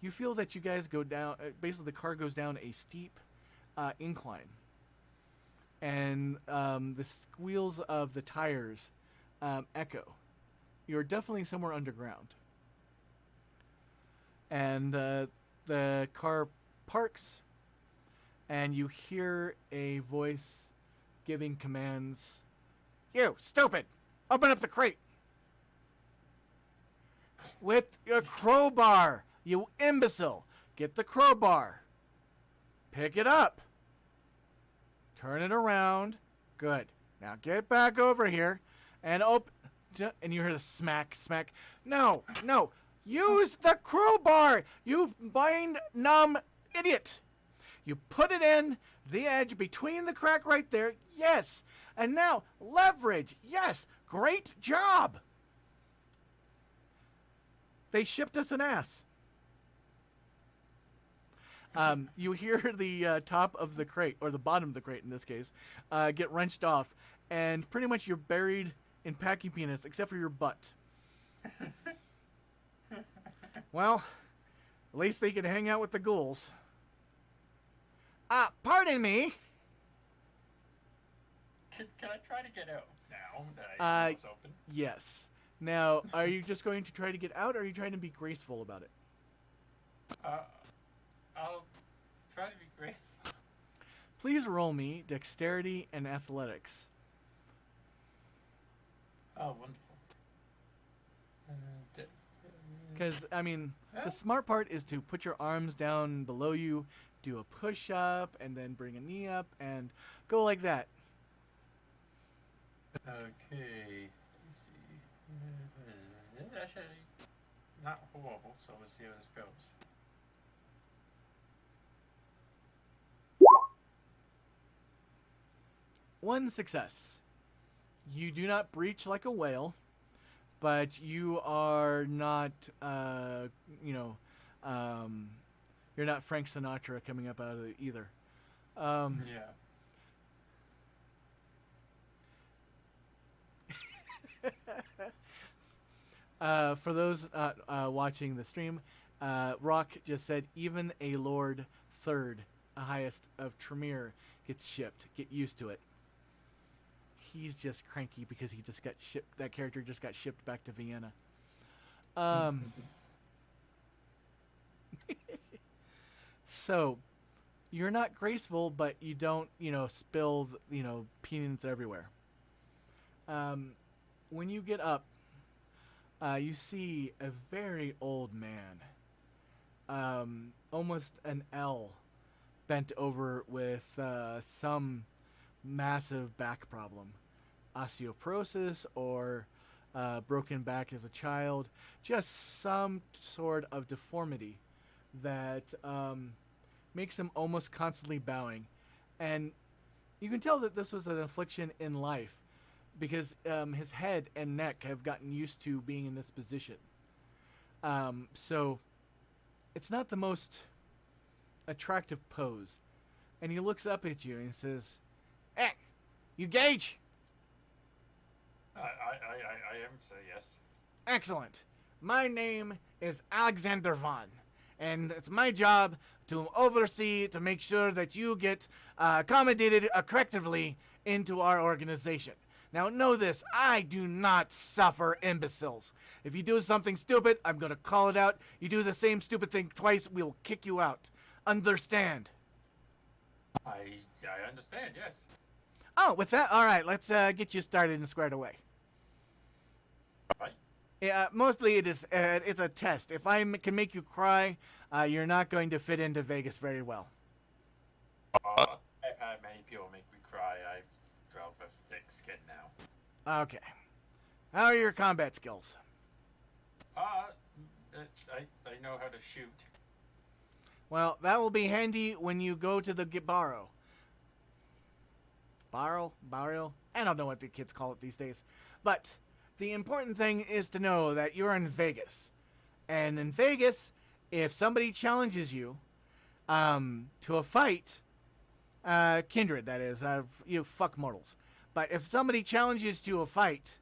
A: you feel that you guys go down, basically the car goes down a steep incline, and the squeals of the tires echo. You're definitely somewhere underground, and the car parks, and you hear a voice giving commands. You stupid! Open up the crate! With your crowbar, you imbecile. Get the crowbar. Pick it up. Turn it around. Good. Now get back over here and open. And you hear the smack, smack. No, no. Use the crowbar, you blind, numb idiot. You put it in the edge between the crack right there. Yes. And now leverage. Yes. Great job. They shipped us an ass. You hear the top of the crate, or the bottom of the crate in this case, get wrenched off. And pretty much you're buried in packing peanuts, except for your butt. Well, at least they can hang out with the ghouls. Pardon me.
D: Can I try to get out now that I was open?
A: Yes. Now, are you just going to try to get out, or are you trying to be graceful about it?
D: I'll try to be graceful.
A: Please roll me dexterity and athletics.
D: Oh, wonderful.
A: Because, I mean, the smart part is to put your arms down below you, do a push-up, and then bring a knee up, and go like that.
D: Okay. Let's see. It's actually not horrible, so we'll see how this goes.
A: One success. You do not breach like a whale, but you are not, you're not Frank Sinatra coming up out of it either.
D: Yeah.
A: For those watching the stream, Rock just said, even a Lord Third, highest of Tremere, gets shipped. Get used to it. He's just cranky because he just got shipped. That character just got shipped back to Vienna. So, you're not graceful, but you don't, spill, peanuts everywhere. When you get up, you see a very old man, almost an L, bent over with some massive back problem, osteoporosis or broken back as a child, just some sort of deformity that makes him almost constantly bowing. And you can tell that this was an affliction in life because his head and neck have gotten used to being in this position. So it's not the most attractive pose. And he looks up at you and he says, "Hey, you Gage?"
D: I am, so yes.
C: Excellent. My name is Alexander Vaughn, and it's my job to oversee to make sure that you get accommodated correctively into our organization. Now know this, I do not suffer imbeciles. If you do something stupid, I'm going to call it out. You do the same stupid thing twice, we'll kick you out. Understand?
D: I understand, yes.
C: Oh, with that, all right, let's get you started and squared away.
D: Right.
C: Yeah, mostly it's a test. If I can make you cry, you're not going to fit into Vegas very well.
D: I've had many people make me cry. I've developed a thick skin now.
C: Okay. How are your combat skills?
D: I know how to shoot.
C: Well, that will be handy when you go to the Barrow. Barrow? I don't know what the kids call it these days. But the important thing is to know that you're in Vegas. And in Vegas, if somebody challenges you to a fight, kindred, that is, you fuck mortals. But if somebody challenges you to a fight,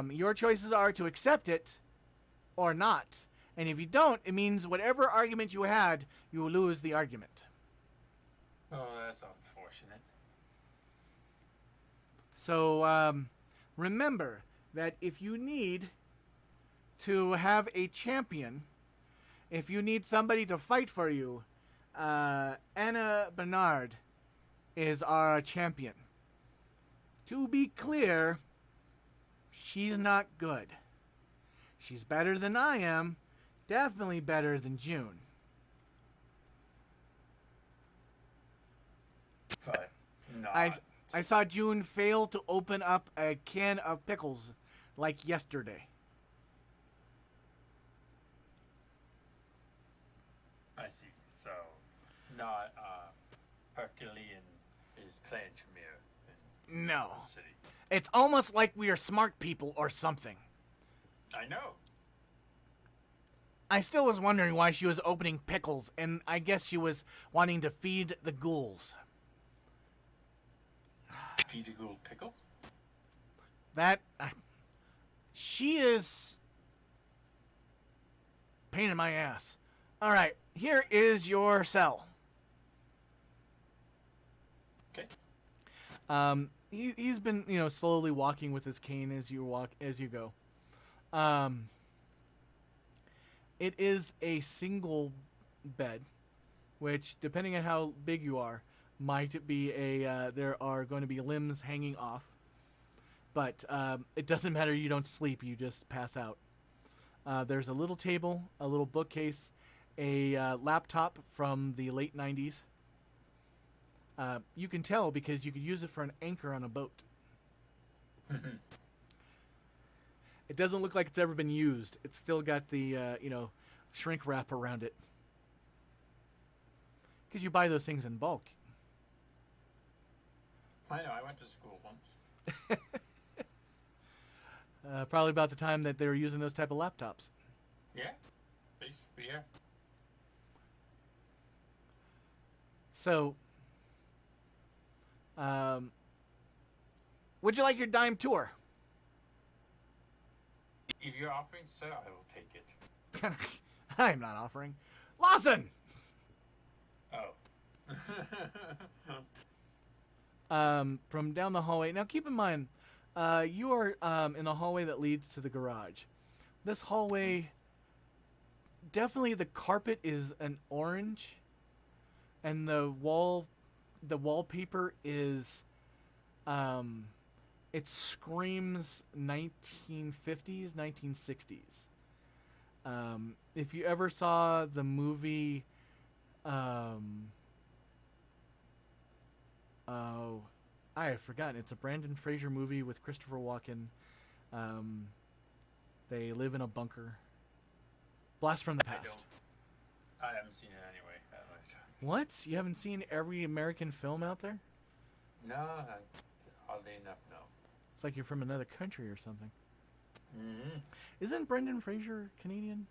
C: your choices are to accept it or not. And if you don't, it means whatever argument you had, you will lose the argument.
D: Oh, that's unfortunate.
C: So remember that if you need to have a champion, if you need somebody to fight for you, Anna Bernard is our champion. To be clear, she's not good.
A: She's better than I am. Definitely better than June.
D: But not.
A: I saw June fail to open up a can of pickles like yesterday.
D: I see. So, not Herculean is Clan Tremere in
A: No.
D: the city.
A: It's almost like we are smart people or something.
D: I know.
A: I still was wondering why she was opening pickles, and I guess she was wanting to feed the ghouls.
D: Feed the ghoul pickles?
A: She is pain in my ass. All right, here is your cell.
D: Okay.
A: He's been slowly walking with his cane as you go. It is a single bed, which, depending on how big you are, might be there are going to be limbs hanging off. But it doesn't matter. You don't sleep. You just pass out. There's a little table, a little bookcase, a laptop from the late 90s. You can tell because you could use it for an anchor on a boat. It doesn't look like it's ever been used. It's still got the, shrink wrap around it. Because you buy those things in bulk.
D: I know, I went to school once.
A: Probably about the time that they were using those type of laptops.
D: Yeah, basically, yeah.
A: So, would you like your dime tour?
D: If you're offering, sir, I will take it.
A: I'm not offering. Lawson!
D: Oh.
A: From down the hallway. Now, keep in mind, you are in the hallway that leads to the garage. This hallway, definitely the carpet is an orange, and the wallpaper is, it screams 1950s, 1960s. If you ever saw the movie, oh, I have forgotten. It's a Brandon Fraser movie with Christopher Walken. They live in a bunker. Blast from the Past.
D: I haven't seen it anyway.
A: What? You haven't seen every American film out there?
D: No, oddly enough, no.
A: It's like you're from another country or something.
D: Mm-hmm.
A: Isn't Brendan Fraser Canadian?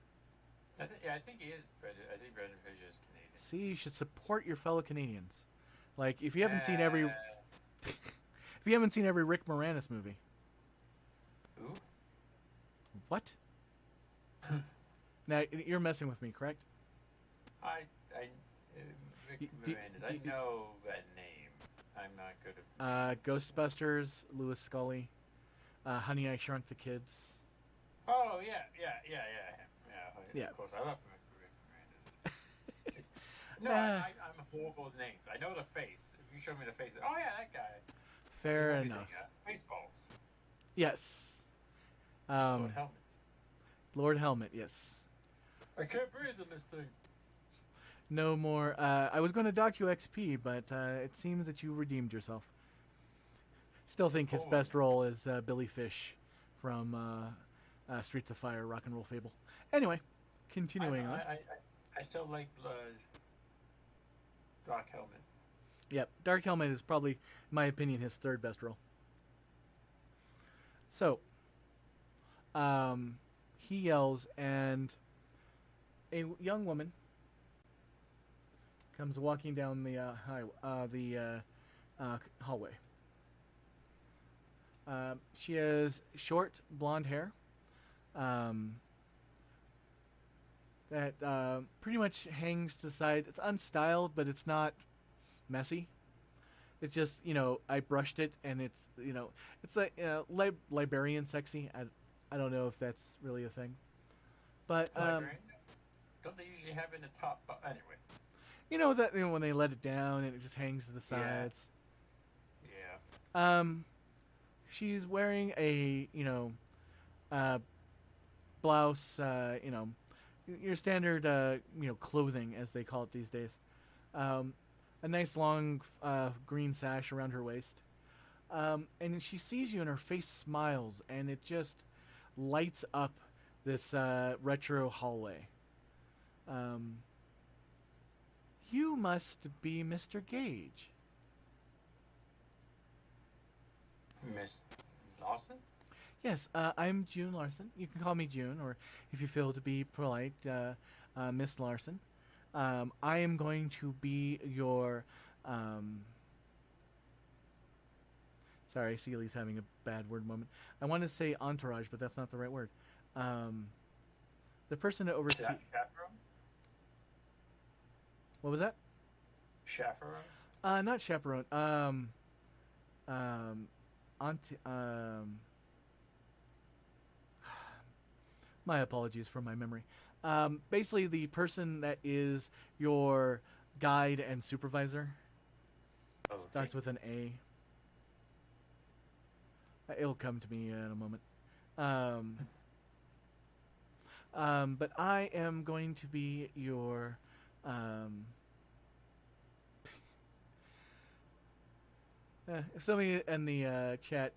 D: I think he is. I think Brendan Fraser is Canadian.
A: See, you should support your fellow Canadians. Like, if you haven't seen every... if you haven't seen every Rick Moranis movie.
D: Who?
A: What? Now, you're messing with me, correct?
D: Rick Moranis. I know that name. I'm not good at...
A: Ghostbusters, Louis Scully, Honey, I Shrunk the Kids.
D: Oh, yeah. Of course, I love Rick Moranis. No, I'm horrible with names. I know the face. If you show me the face, oh yeah, that guy.
A: Fair enough.
D: Baseballs.
A: Yes.
D: Lord Helmet.
A: Lord Helmet, yes.
D: I can't breathe in this thing.
A: No more. I was going to dock you XP, but it seems that you redeemed yourself. Still think his best role is Billy Fish from Streets of Fire, Rock and Roll Fable. Anyway, continuing on.
D: I still like Dark Helmet.
A: Yep, Dark Helmet is probably, in my opinion, his third best role. So, he yells, and a young woman comes walking down the hallway. She has short blonde hair that pretty much hangs to the side. It's unstyled, but it's not messy. It's just, I brushed it, and it's, it's like librarian sexy. I don't know if that's really a thing. But
D: don't they usually have in the top? Anyway.
A: That when they let it down and it just hangs to the sides.
D: Yeah.
A: She's wearing a blouse, your standard, clothing as they call it these days. A nice long green sash around her waist. And she sees you and her face smiles and it just lights up this retro hallway. You must be Mr. Gage.
D: Miss Lawson?
A: Yes, I'm June Larson. You can call me June, or if you feel to be polite, Miss Larson. I am going to be your... Sorry, Seely's having a bad word moment. I want to say entourage, but that's not the right word. The person to oversee...
D: Chaperone?
A: What was that?
D: Chaperone?
A: Not chaperone. My apologies for my memory. Basically, the person that is your guide and supervisor.
D: Okay.
A: Starts with an A. It'll come to me in a moment. But I am going to be your... if somebody in the chat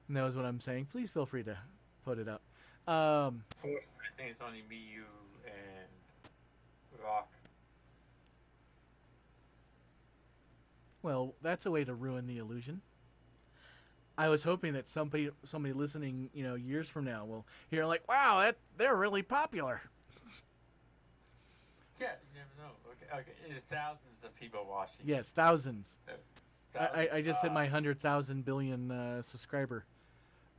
A: knows what I'm saying, please feel free to put it up.
D: I think it's only me, you, and Rock.
A: Well, that's a way to ruin the illusion. I was hoping that somebody listening, years from now will hear like, wow, they're really popular.
D: Yeah, you never know. Okay. There's thousands of people watching.
A: Yes, thousands.
D: Thousands.
A: I just hit my 100,000 billion subscriber.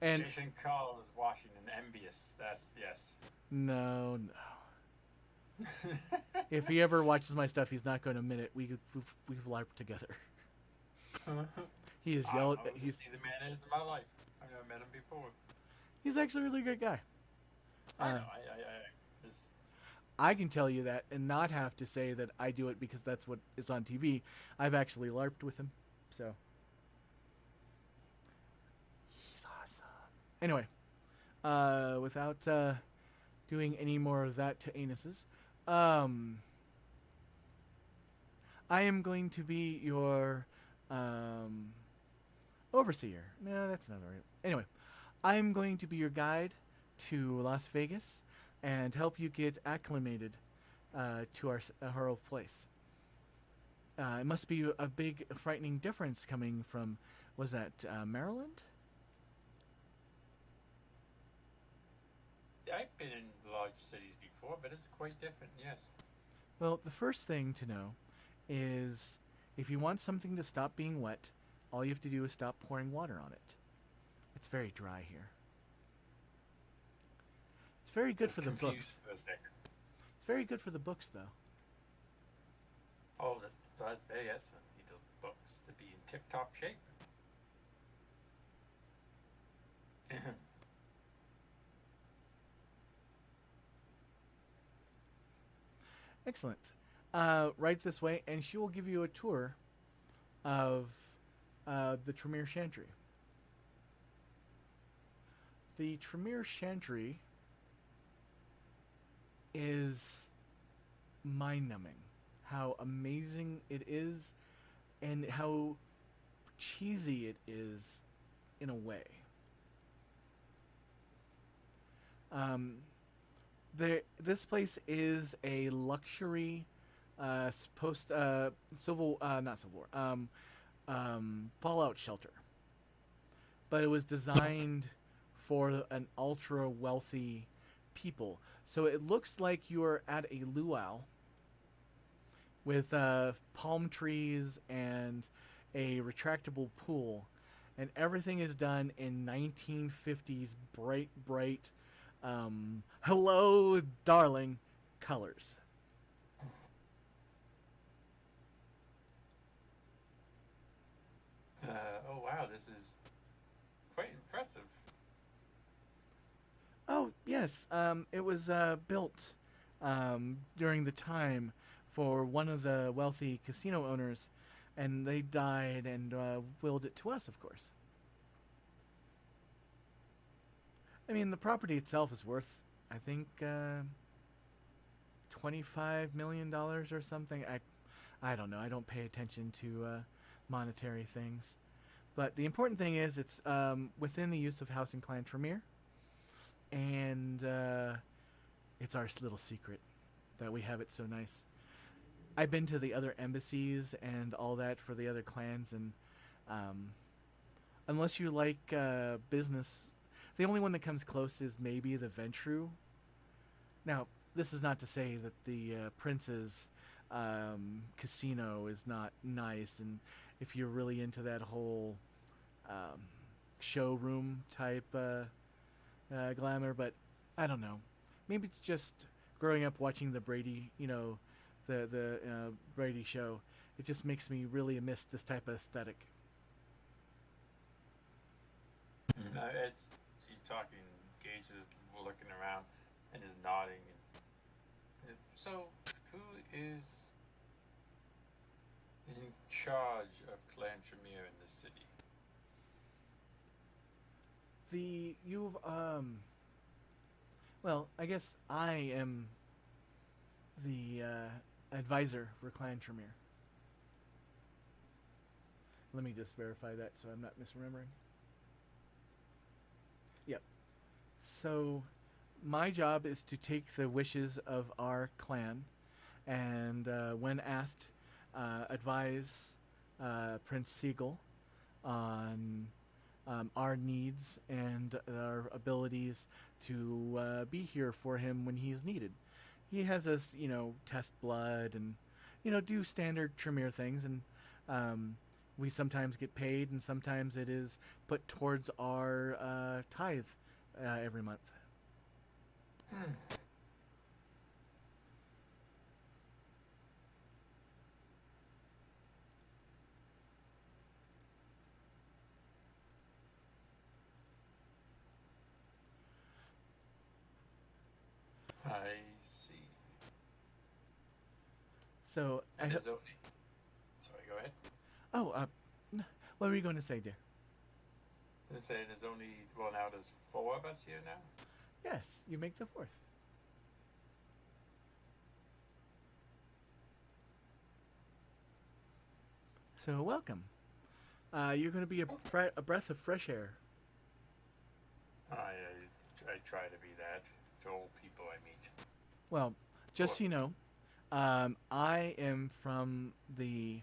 A: And
D: Jason Carl is watching and envious. That's yes.
A: No. If he ever watches my stuff, he's not going to admit it. We've LARPed together. He is yelling.
D: He's the man is in my life. I've never met him before.
A: He's actually a really great guy.
D: I know.
A: I can tell you that and not have to say that I do it because that's what is on TV. I've actually LARPed with him, so he's awesome. Anyway, without doing any more of that to anuses, I am going to be your overseer. No, that's not right. Anyway, I'm going to be your guide to Las Vegas and help you get acclimated to our place. It must be a big, frightening difference coming from, was that Maryland?
D: I've been in large cities before, but it's quite different, yes.
A: Well, the first thing to know is if you want something to stop being wet, all you have to do is stop pouring water on it. It's very dry here. It's very good for the books. It's very good for the books, though.
D: Oh, that's very excellent. Need the books to be in tip-top shape.
A: Excellent. Right this way, and she will give you a tour of the Tremere Chantry. The Tremere Chantry is mind-numbing. How amazing it is, and how cheesy it is in a way. This place is a luxury fallout shelter, but it was designed for an ultra wealthy people. So it looks like you are at a luau with palm trees and a retractable pool, and everything is done in 1950s bright hello darling colors.
D: Oh wow, this is quite impressive.
A: Oh yes, it was built during the time for one of the wealthy casino owners, and they died and willed it to us, of course. I mean, the property itself is worth I think $25 million or something. I don't know. I don't pay attention to monetary things. But the important thing is it's within the use of House and Clan Tremere, and it's our little secret that we have it so nice. I've been to the other embassies and all that for the other clans, and unless you like business, the only one that comes close is maybe the Ventru. Now, this is not to say that the Prince's casino is not nice, and if you're really into that whole showroom type glamour, but I don't know. Maybe it's just growing up watching the Brady, the Brady show. It just makes me really miss this type of aesthetic.
D: No, she's talking. Gage is looking around and is nodding. So, who is in charge of Clan Tremere in this city?
A: Well, I guess I am the advisor for Clan Tremere. Let me just verify that so I'm not misremembering. Yep. So, my job is to take the wishes of our clan and, when asked, advise Prince Siegel on our needs and our abilities to be here for him when he's needed. He has us, test blood and, do standard Tremere things, and we sometimes get paid, and sometimes it is put towards our tithe every month.
D: I see.
A: So,
D: And there's only... Sorry, go ahead.
A: Oh, what were you going to say, dear?
D: I was saying there's only... Well, now there's 4 of us here now?
A: Yes, you make the 4th. So, welcome. You're going to be a breath of fresh air.
D: I try to be that to old people I meet.
A: Well, just so you know, I am from the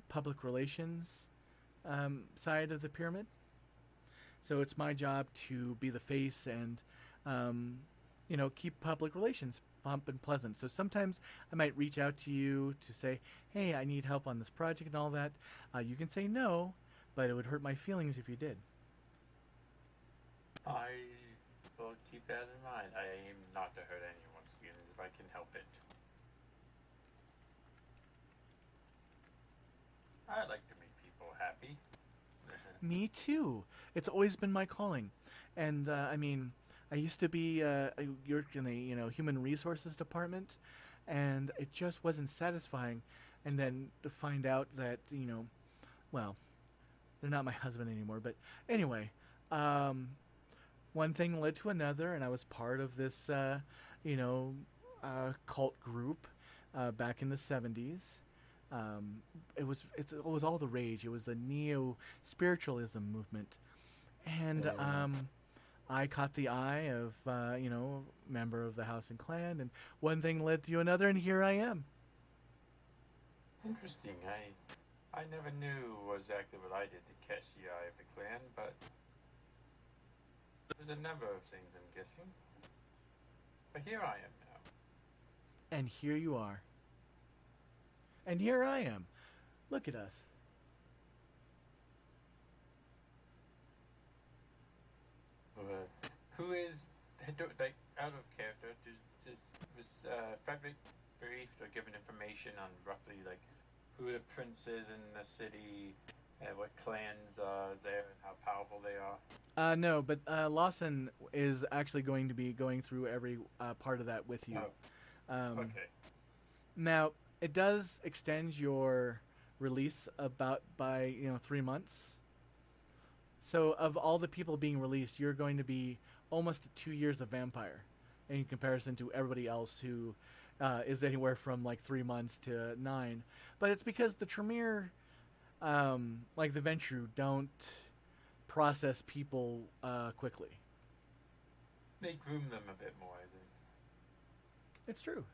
A: public relations side of the pyramid. So it's my job to be the face and, keep public relations plump and pleasant. So sometimes I might reach out to you to say, hey, I need help on this project and all that. You can say no, but it would hurt my feelings if you did.
D: I will keep that in mind. I aim not to hurt anyone's feelings if I can help it. I like to make people happy.
A: Me too. It's always been my calling. And, I used to be worked in the human resources department, and it just wasn't satisfying. And then to find out that well, they're not my husband anymore. But anyway, one thing led to another, and I was part of this cult group back in the 70s. It was all the rage. It was the neo-spiritualism movement, and I caught the eye of member of the House and Clan, and one thing led to another, and here I am.
D: Interesting. I never knew exactly what I did to catch the eye of the clan, but there's a number of things I'm guessing. But here I am now.
A: And here you are. And here I am. Look at us.
D: Who is, like, out of character, was Frederick briefed or given information on roughly, like, who the prince is in the city, and what clans are there, and how powerful they are?
A: No, but Lawson is actually going to be going through every part of that with you.
D: Oh. Okay.
A: Now, it does extend your release by 3 months. So of all the people being released, you're going to be almost 2 years a vampire. in comparison to everybody else who is anywhere from like 3 months to 9. But it's because the Tremere, like the Ventrue, don't process people quickly.
D: They groom them a bit more, I think.
A: It's true.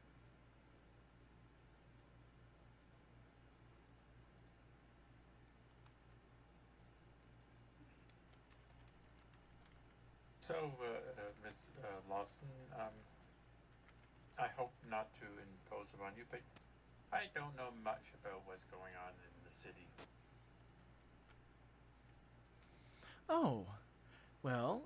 D: So, Miss Lawson, I hope not to impose upon you, but I don't know much about what's going on in the city.
A: Oh, well,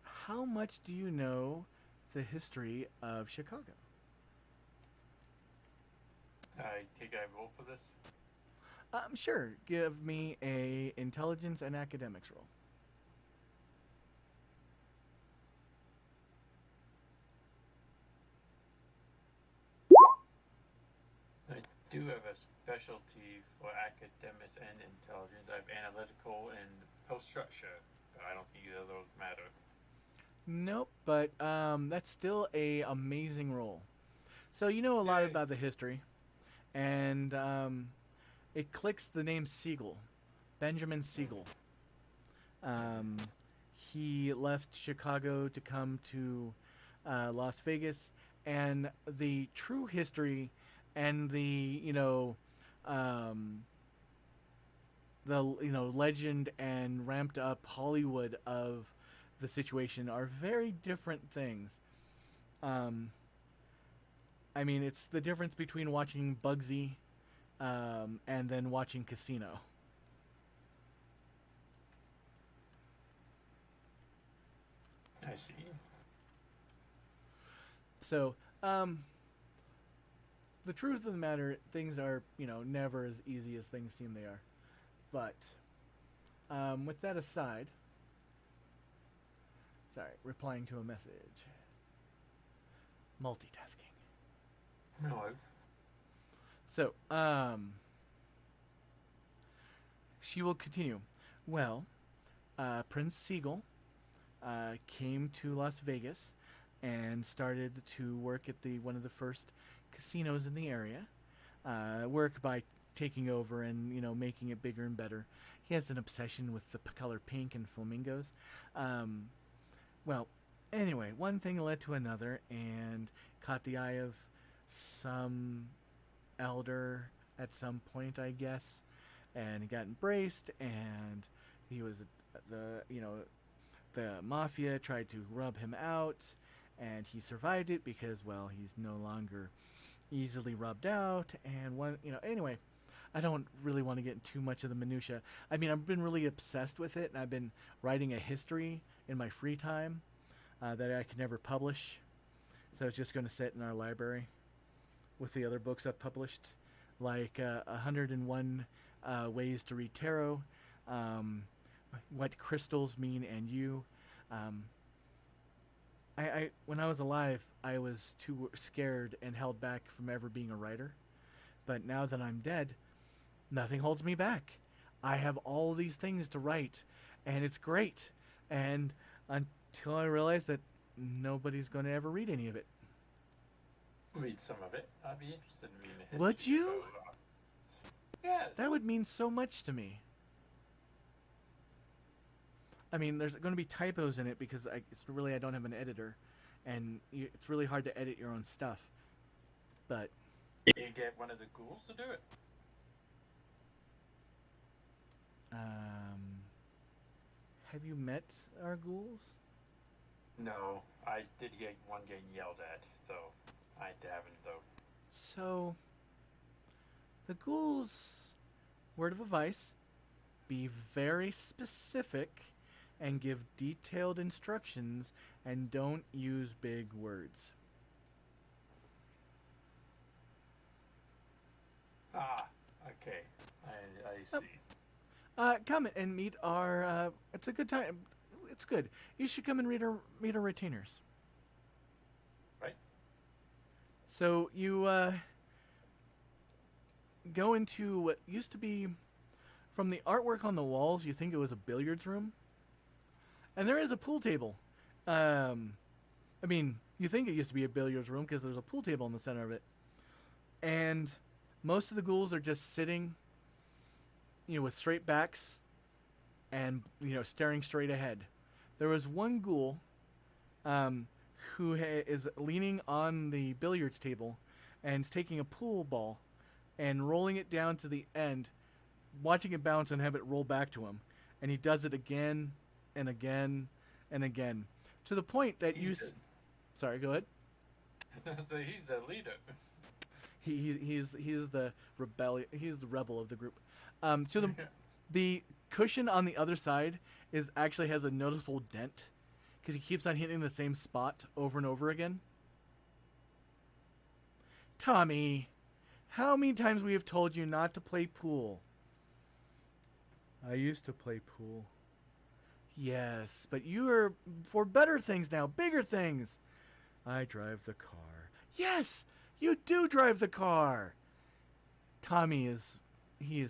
A: how much do you know the history of Chicago?
D: I take I roll for this.
A: Sure. Give me a intelligence and academics roll.
D: I do have a specialty for academics and intelligence. I have analytical and post-structure, but I don't think either of those matter.
A: Nope, but that's still a amazing roll. So you know a lot
D: Yay.
A: about the history, and it clicks the name Siegel, Benjamin Siegel. He left Chicago to come to Las Vegas, and the true history and the legend and ramped up Hollywood of the situation are very different things. I mean, it's the difference between watching Bugsy and then watching Casino.
D: I see.
A: So, the truth of the matter, things are, never as easy as things seem they are. But, with that aside, sorry, replying to a message. Multitasking.
D: No.
A: So, she will continue. Well, Prince Siegel came to Las Vegas and started to work at one of the first casinos in the area. Work by taking over and making it bigger and better. He has an obsession with the color pink and flamingos. Well, anyway, one thing led to another and caught the eye of some elder at some point, I guess, and he got embraced, and he was the mafia tried to rub him out, and he survived it because, well, he's no longer easily rubbed out. And anyway, I don't really want to get into too much of the minutia. I mean, I've been really obsessed with it, and I've been writing a history in my free time that I could never publish, so it's just going to sit in our library with the other books I've published, like 101 Ways to Read Tarot, What Crystals Mean and You. I when I was alive, I was too scared and held back from ever being a writer. But now that I'm dead, nothing holds me back. I have all these things to write, and it's great. And until I realize that nobody's going to ever read any of it.
D: Read some of it. I'd be interested in reading the history.
A: Would you?
D: of, yes.
A: That would mean so much to me. I mean, there's going to be typos in it because I don't have an editor, and it's really hard to edit your own stuff. But
D: You get one of the ghouls to do it.
A: have you met our ghouls?
D: No, I did hear one getting yelled at, so I haven't though.
A: So, the ghouls' word of advice: be very specific and give detailed instructions, and don't use big words.
D: Ah, okay. I see.
A: Come and meet our. It's a good time. It's good. You should come and meet our retainers.
D: Right.
A: So you go into what used to be, from the artwork on the walls, you think it was a billiards room, and there is a pool table I mean, you think it used to be a billiards room because there's a pool table in the center of it. And most of the ghouls are just sitting, with straight backs and, staring straight ahead. There was one ghoul who is leaning on the billiards table and is taking a pool ball and rolling it down to the end, watching it bounce and have it roll back to him. And he does it again and again and again, to the point that Sorry, go ahead.
D: So he's the leader.
A: He's the rebel of the group. The cushion on the other side actually has a noticeable dent because he keeps on hitting the same spot over and over again. Tommy, how many times we have told you not to play pool? I used to play pool. Yes, but you are for better things now, bigger things. I drive the car. Yes, you do drive the car. Tommy is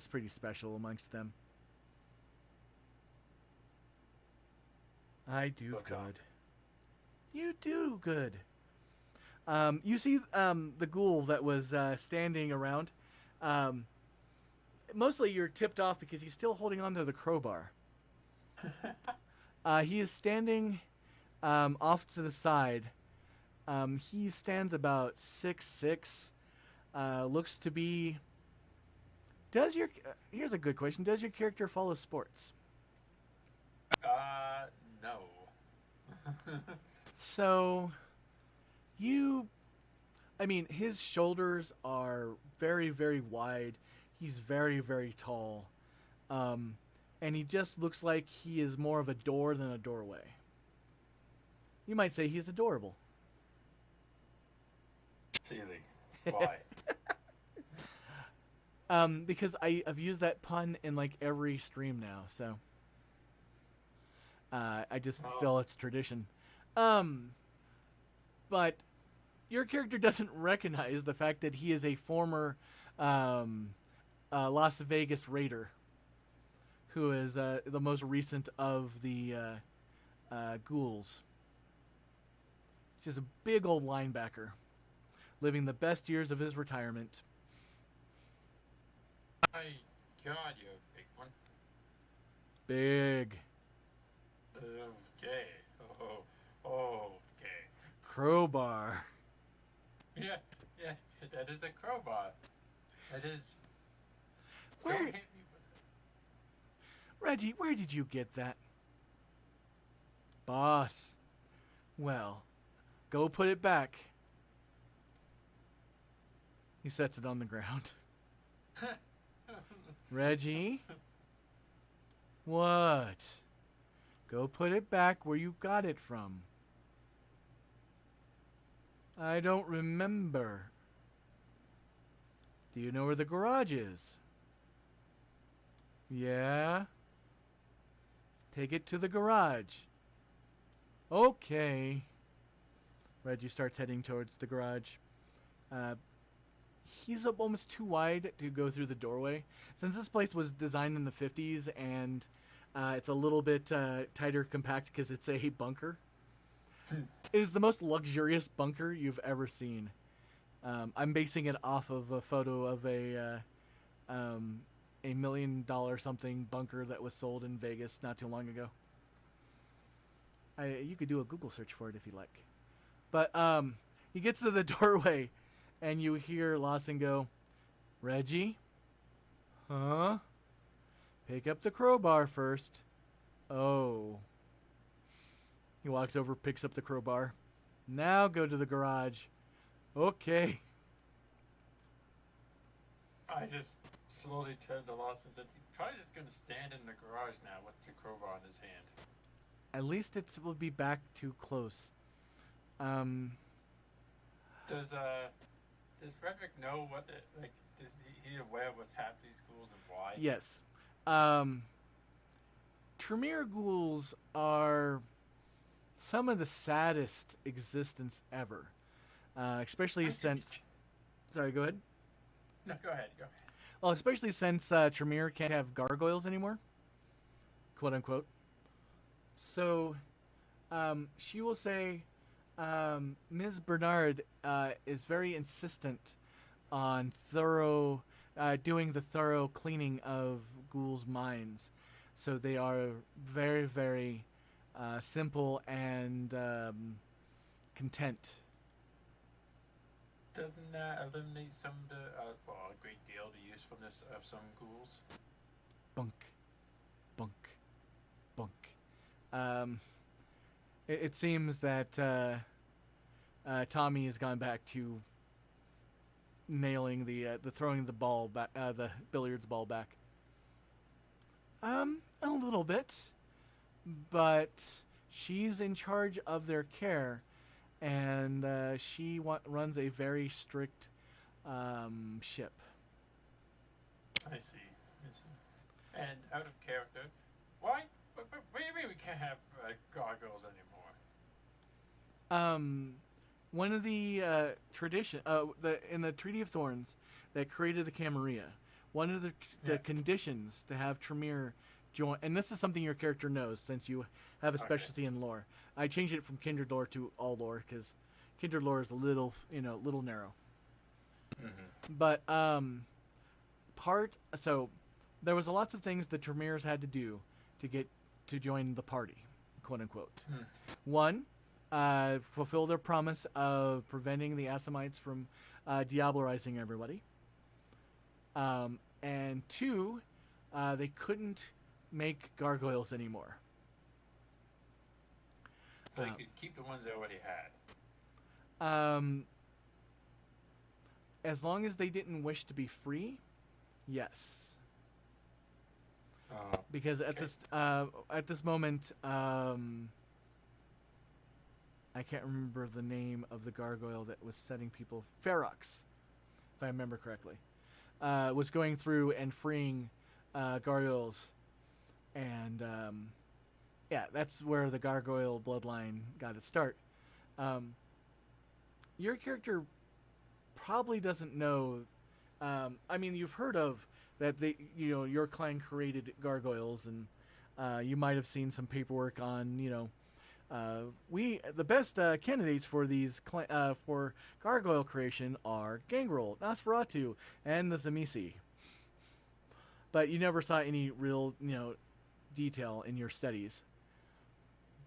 A: pretty special amongst them. I do good. You do good. You see the ghoul that was standing around. Mostly you're tipped off because he's still holding on to the crowbar. He is standing off to the side. He stands about 6'6". Looks to be... Here's a good question. Does your character follow sports?
D: No.
A: So, his shoulders are very, very wide. He's very, very tall. And he just looks like he is more of a door than a doorway. You might say he's adorable.
D: Silly. Why?
A: Because I've used that pun in like every stream now, so I just feel it's tradition. But your character doesn't recognize the fact that he is a former Las Vegas Raider, who is the most recent of the ghouls. Just a big old linebacker, living the best years of his retirement.
D: My God, you're a big one.
A: Big.
D: Okay. Okay.
A: Crowbar.
D: Yeah, yes, that is a crowbar. That is...
A: Where...
D: Don't hit me with it.
A: Reggie, where did you get that? Boss. Well, go put it back. He sets it on the ground. Reggie? What? Go put it back where you got it from. I don't remember. Do you know where the garage is? Yeah? Take it to the garage. Okay. Reggie starts heading towards the garage. He's almost too wide to go through the doorway. Since this place was designed in the 50s and it's a little bit tighter compact because it's a bunker. It is the most luxurious bunker you've ever seen. I'm basing it off of a photo of a $1 million something bunker that was sold in Vegas not too long ago. You could do a Google search for it if you like. But he gets to the doorway, and you hear Lawson go, "Reggie? Huh? Pick up the crowbar first." Oh. He walks over, picks up the crowbar. "Now go to the garage." Okay.
D: I just slowly turned to Lawson and said, he's probably just going to stand in the garage now with the crowbar in his hand.
A: At least it will be back too close.
D: Does Frederick know what is he aware of what's happening to schools and why?
A: Yes. Tremere ghouls are some of the saddest existence ever. Especially since... Sorry, go ahead.
D: No, go ahead.
A: Well, especially since Tremere can't have gargoyles anymore. Quote unquote. So, She will say, Ms. Bernard is very insistent on doing the thorough cleaning of ghouls' minds. So they are very, very simple and content.
D: Doesn't that eliminate some of the, a great deal of the usefulness of some ghouls?
A: Bunk, bunk, bunk. It seems that Tommy has gone back to nailing the throwing the ball back, the billiards ball back. A little bit, but she's in charge of their care, and she runs a very strict ship.
D: I see. And out of character, why? What do you mean we can't have gargoyles anymore?
A: One of the in the Treaty of Thorns that created the Camarilla, one of the conditions to have Tremere join, and this is something your character knows since you have a specialty in lore. I changed it from kindred lore to all lore because kindred lore is a little narrow. Mm-hmm. But so there was lots of things the Tremeres had to do to get to join the party, quote unquote. One, fulfill their promise of preventing the Assamites from diablerizing everybody. And two, they couldn't make gargoyles anymore.
D: So you could keep the ones they already had.
A: As long as they didn't wish to be free, yes. Because at this moment, I can't remember the name of the gargoyle that was setting people. Ferox, if I remember correctly, was going through and freeing gargoyles, and that's where the gargoyle bloodline got its start. Your character probably doesn't know. I mean, you've heard of that your clan created gargoyles, and you might have seen some paperwork on the best candidates for these for gargoyle creation are Gangrel, Nosferatu, and the Zamisi. But you never saw any real detail in your studies.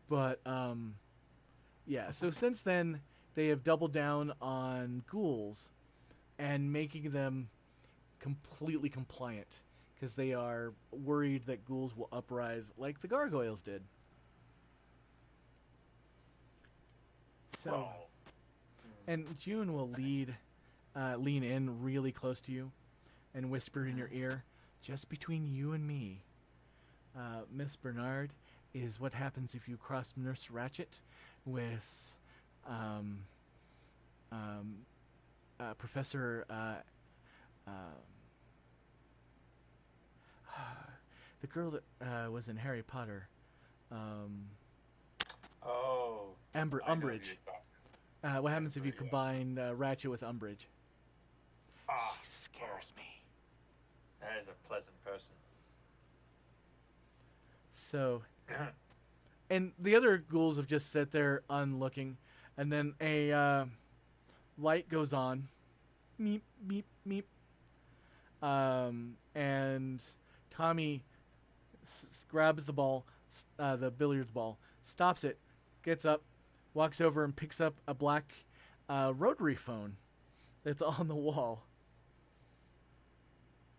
A: But so since then they have doubled down on ghouls and making them completely compliant because they are worried that ghouls will uprise like the gargoyles did. So, and June will lean in really close to you and whisper in your ear, just between you and me, Miss Bernard, is what happens if you cross Nurse Ratchet with Professor the girl that was in Harry Potter. Umbridge. What happens if you combine Ratchet with Umbridge? She scares me.
D: That is a pleasant person.
A: So, and the other ghouls have just sat there unlooking, and then a light goes on. Meep, meep, meep. And Tommy grabs the ball, the billiards ball, stops it, gets up, walks over and picks up a black rotary phone that's on the wall.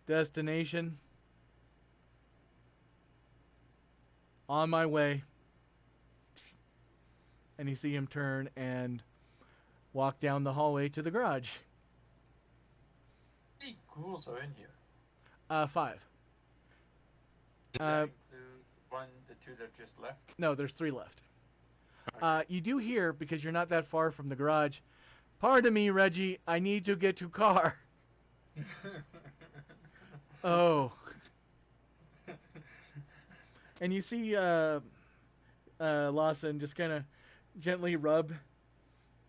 A: Destination. On my way. And you see him turn and walk down the hallway to the garage.
D: How many ghouls are in here?
A: 5.
D: The two that just left?
A: No, there's 3 left.
D: Okay.
A: You do hear, because you're not that far from the garage, "Pardon me, Reggie, I need to get to car." Oh. And you see Lawson just kind of gently rub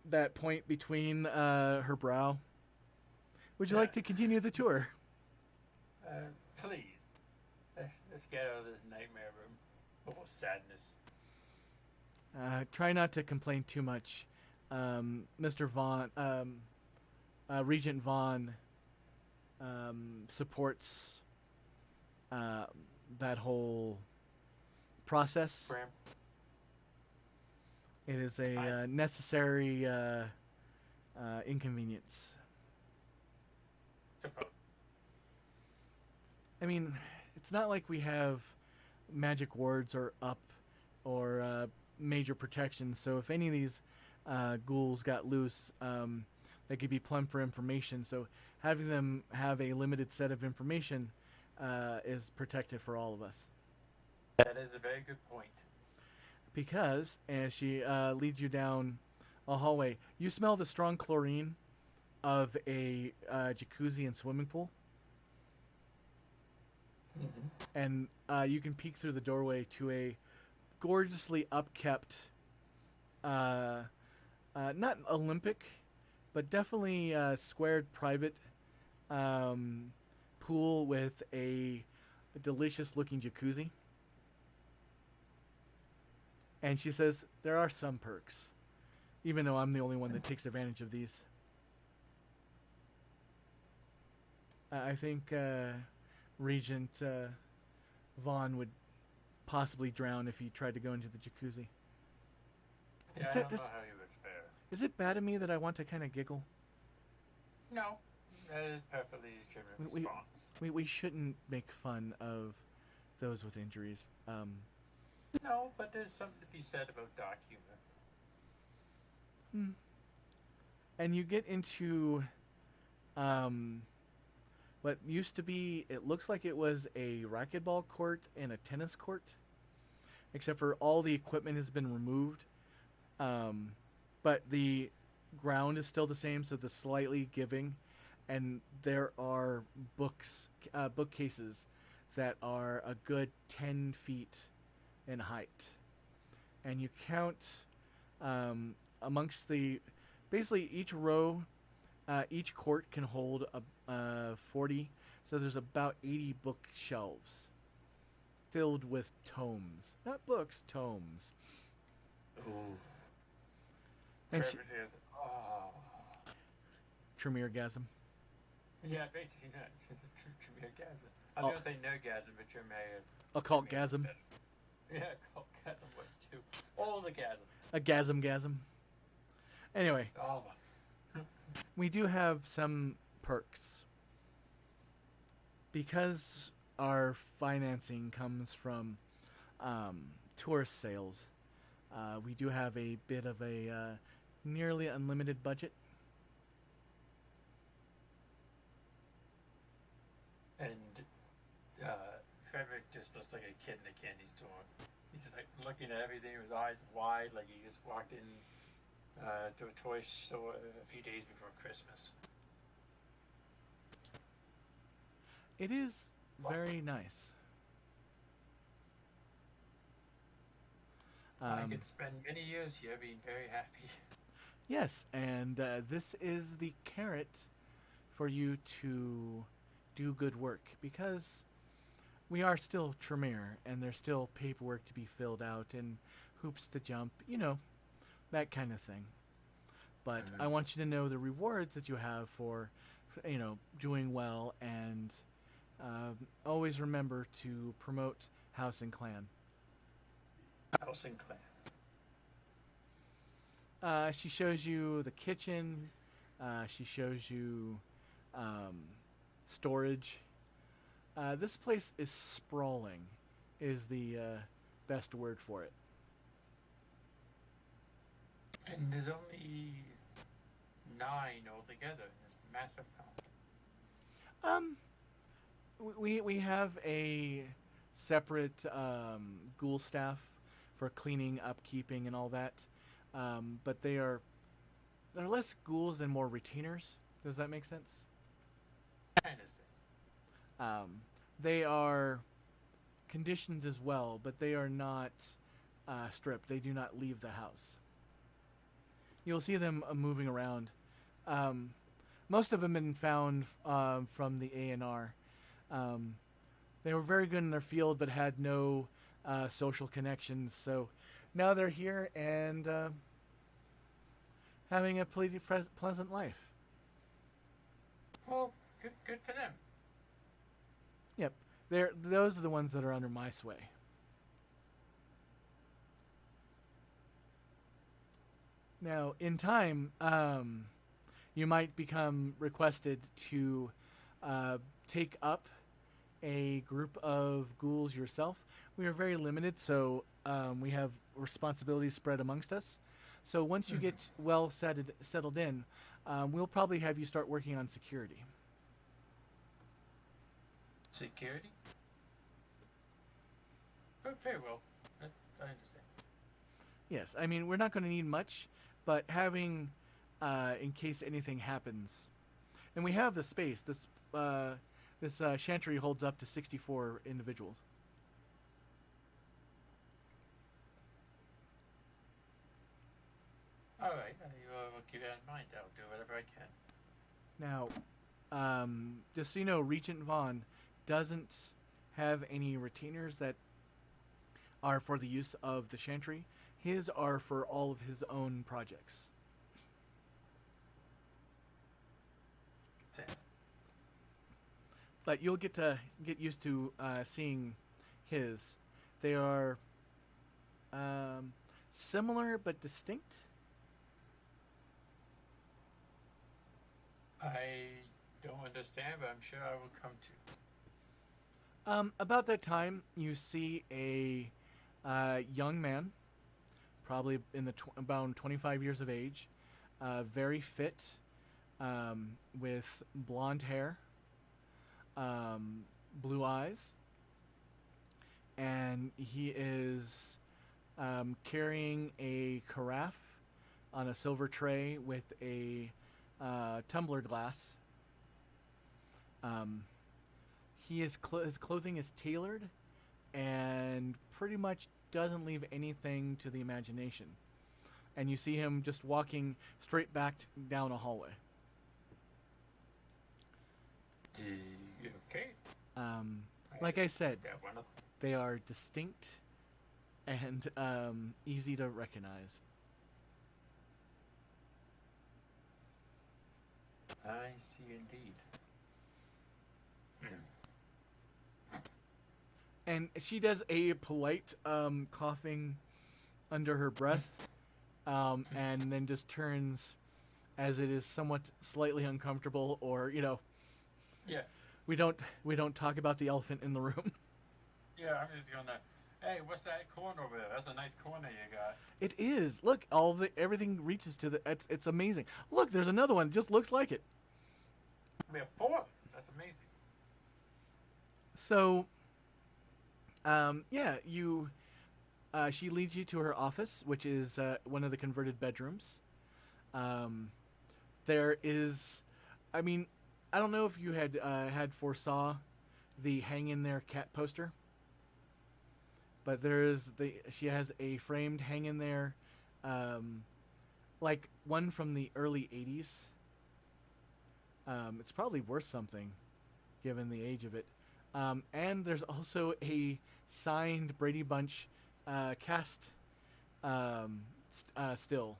A: that point between her brow. Would you like to continue the tour?
D: Please. Let's get out of this nightmare room. Oh, sadness.
A: Try not to complain too much. Mr. Vaughn, Regent Vaughn, supports that whole process.
D: Bram.
A: It is a
D: Nice.
A: necessary inconvenience.
D: Suppose.
A: I mean, it's not like we have magic wards or up or major protections. So if any of these ghouls got loose, they could be plumb for information. So having them have a limited set of information is protective for all of us.
D: That is a very good point.
A: Because as she leads you down a hallway, you smell the strong chlorine of a jacuzzi and swimming pool. And you can peek through the doorway to a gorgeously upkept, not Olympic, but definitely squared private pool with a delicious looking jacuzzi. And she says, there are some perks, even though I'm the only one that takes advantage of these. I think Regent Vaughn would possibly drown if he tried to go into the jacuzzi.
D: Yeah,
A: Is
D: I
A: that-
D: don't know how you would fare.
A: Is it bad of me that I want to kind of giggle?
D: No, that is perfectly legitimate
A: We-
D: response.
A: We shouldn't make fun of those with injuries.
D: No, but there's something to be said about dark humor.
A: And you get into what used to be, it looks like it was a racquetball court and a tennis court, except for all the equipment has been removed. But the ground is still the same, so the slightly giving, and there are bookcases that are a good 10 feet in height. And you count amongst the, basically each row, each court can hold 40, so there's about 80 bookshelves filled with tomes. Not books, tomes.
D: Ooh.
A: And she,
D: Frederick is, oh.
A: Tremeergasm.
D: Yeah, basically not. Tremeergasm. I was going to say nergasm, but Tremere.
A: Occultgasm.
D: Yeah, occultgasm works too. All the gasm.
A: A gasm. Anyway,
D: Oh,
A: we do have some perks. Because our financing comes from tourist sales, we do have a bit of a nearly unlimited budget.
D: and Frederick just looks like a kid in a candy store. He's just like looking at everything with his eyes wide, like he just walked in to a toy store a few days before Christmas.
A: It is very nice.
D: I could spend many years here being very happy.
A: Yes, and this is the carrot for you to do good work, because we are still Tremere, and there's still paperwork to be filled out and hoops to jump, that kind of thing. But I want you to know the rewards that you have for doing well, and always remember to promote House and Clan.
D: House and Clan.
A: She shows you the kitchen. She shows you storage. This place is sprawling, is the best word for it.
D: And there's only 9 altogether in this massive compound.
A: We have a separate ghoul staff for cleaning, upkeeping, and all that. But they're less ghouls than more retainers. Does that make sense?
D: Kind of thing.
A: They are conditioned as well, but they are not stripped. They do not leave the house. You'll see them moving around. Most of them have been found from the A&R. They were very good in their field, but had no social connections, so now they're here and having a pretty pleasant life.
D: Well, good for them.
A: Yep, those are the ones that are under my sway. Now, in time, you might become requested to take up a group of ghouls yourself. We are very limited, so we have responsibilities spread amongst us. So once you get well settled in, we'll probably have you start working on security.
D: Security? Oh, very well. I understand.
A: Yes, I mean, we're not going to need much, but having, in case anything happens, and we have the space. This chantry holds up to 64 individuals.
D: All right, we'll keep that in mind. I'll do whatever I can.
A: Now, just so you know, Regent Vaughn doesn't have any retainers that are for the use of the chantry. His are for all of his own projects. But you'll get used to seeing his. They are similar but distinct.
D: I don't understand, but I'm sure I will come to.
A: About that time, you see a young man, probably in the about 25 years of age, very fit, with blonde hair, blue eyes, and he is carrying a carafe on a silver tray with a tumbler glass. His clothing is tailored and pretty much doesn't leave anything to the imagination. And you see him just walking straight back down a hallway.
D: Okay.
A: Like I said,
D: That one.
A: they are distinct and easy to recognize.
D: I see indeed.
A: And she does a polite coughing under her breath, and then just turns as it is somewhat slightly uncomfortable, or
D: Yeah.
A: we don't talk about the elephant in the room.
D: Yeah, I'm just gonna. Hey, what's that corn over there? That's a nice corner you got.
A: It is. Look, everything reaches to the. It's amazing. Look, there's another one. Just looks like it.
D: We have 4. That's amazing.
A: So, yeah, she leads you to her office, which is one of the converted bedrooms. There is, I mean, I don't know if you had foresaw the hang in there cat poster, but she has a framed hang in there, like one from the early 80s. It's probably worth something, given the age of it. And there's also a signed Brady Bunch cast still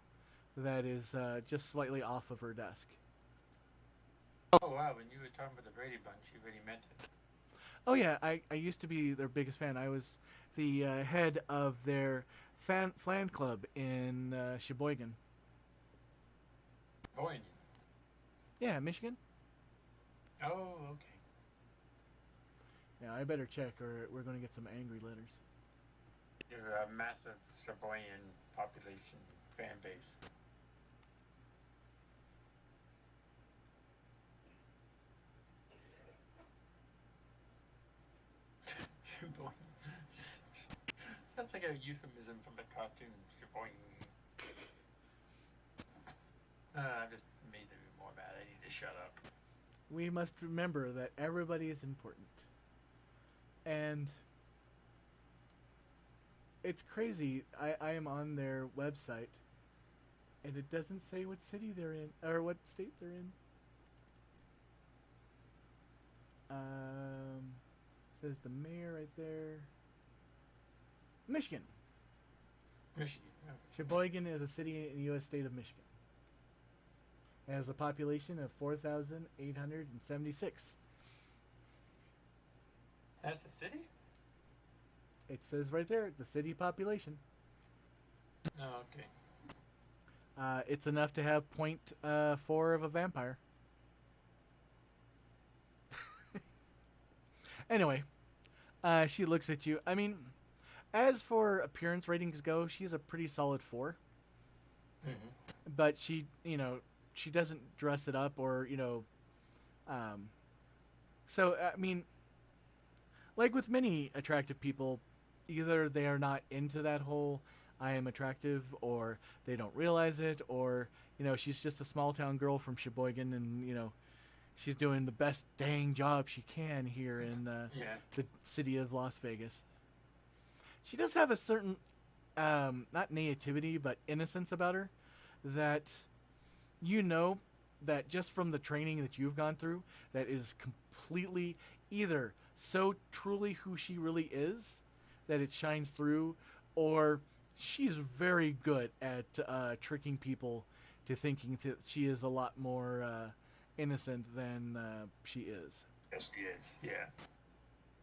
A: that is just slightly off of her desk.
D: Oh wow! When you were talking about the Brady Bunch, you really meant it.
A: Oh yeah, I used to be their biggest fan. I was the head of their fan club in Sheboygan.
D: Boy.
A: Yeah, Michigan.
D: Oh, okay.
A: Yeah, I better check, or we're going to get some angry letters.
D: You're a massive Sheboygan population fan base. That's like a euphemism from the cartoon Sheboygan. I just made them more mad. I need to shut up.
A: We must remember that everybody is important. And it's crazy. I am on their website, and it doesn't say what city they're in, or what state they're in. Says the mayor right there. Michigan.
D: Michigan. Oh.
A: Sheboygan is a city in the U.S. state of Michigan. It has a population of 4,876.
D: That's a city?
A: It says right there, the city population.
D: Oh, okay.
A: It's enough to have 0.4 of a vampire. Anyway, she looks at you. I mean, as for appearance ratings go, she's a pretty solid 4.
D: Mm-hmm.
A: But she doesn't dress it up or, so, I mean, like with many attractive people, either they are not into that whole I am attractive, or they don't realize it, or, she's just a small town girl from Sheboygan and, she's doing the best dang job she can here in the city of Las Vegas. She does have a certain, not naivety, but innocence about her that that just from the training that you've gone through, that is completely either so truly who she really is that it shines through, or she is very good at tricking people to thinking that she is a lot more innocent than she is.
D: Yes, she is. Yeah.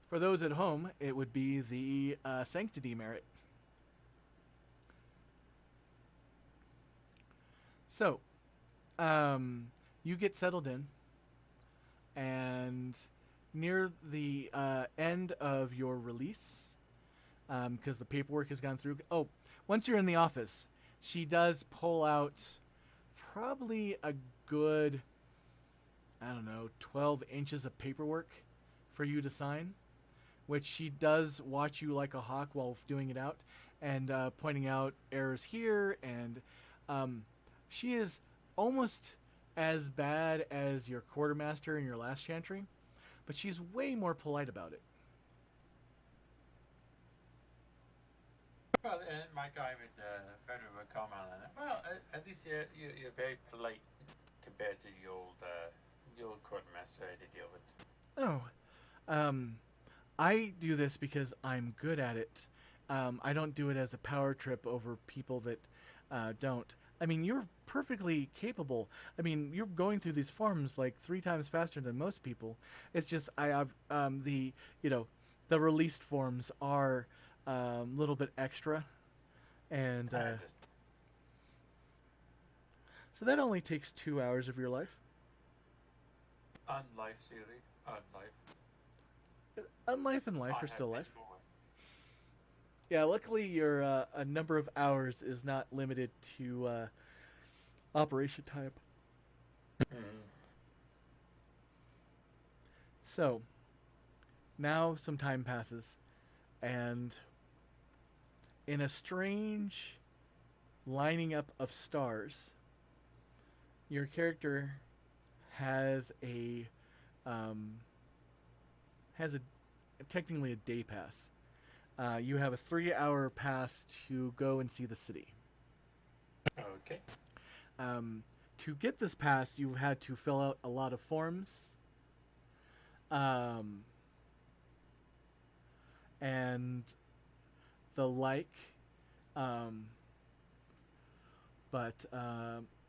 A: For those at home, it would be the sanctity merit. So, you get settled in, and near the end of your release, because the paperwork has gone through. Oh, once you're in the office, she does pull out probably a good, 12 inches of paperwork for you to sign, which she does watch you like a hawk while doing it out and pointing out errors here. And she is almost as bad as your quartermaster in your last chantry, but she's way more polite about it.
D: Well, my guy Frederick would comment on it. Well, at least you're very polite compared to the old quartermaster I had to deal with.
A: Oh, I do this because I'm good at it. I don't do it as a power trip over people that don't. I mean, you're perfectly capable. I mean, you're going through these forms like 3 times faster than most people. It's just I have the released forms are a little bit extra, and so that only takes 2 hours of your life.
D: On life, Sealy. On life.
A: Life and life are still life. Yeah, luckily your a number of hours is not limited to operation time. So, now some time passes, and in a strange lining up of stars, your character has technically a day pass. You have a 3-hour pass to go and see the city.
D: Okay.
A: To get this pass, you had to fill out a lot of forms. And the like. But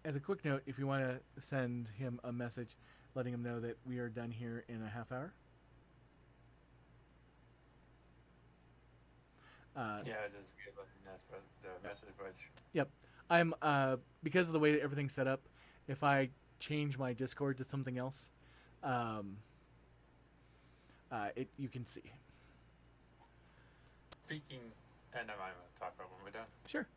A: as a quick note, if you want to send him a message letting him know that we are done here in a half hour.
D: Yeah, it's just good. That's what the message bridge.
A: Yep. I'm because of the way that everything's set up, if I change my Discord to something else, you can see.
D: Speaking, and I'm going to talk about when we're done.
A: Sure.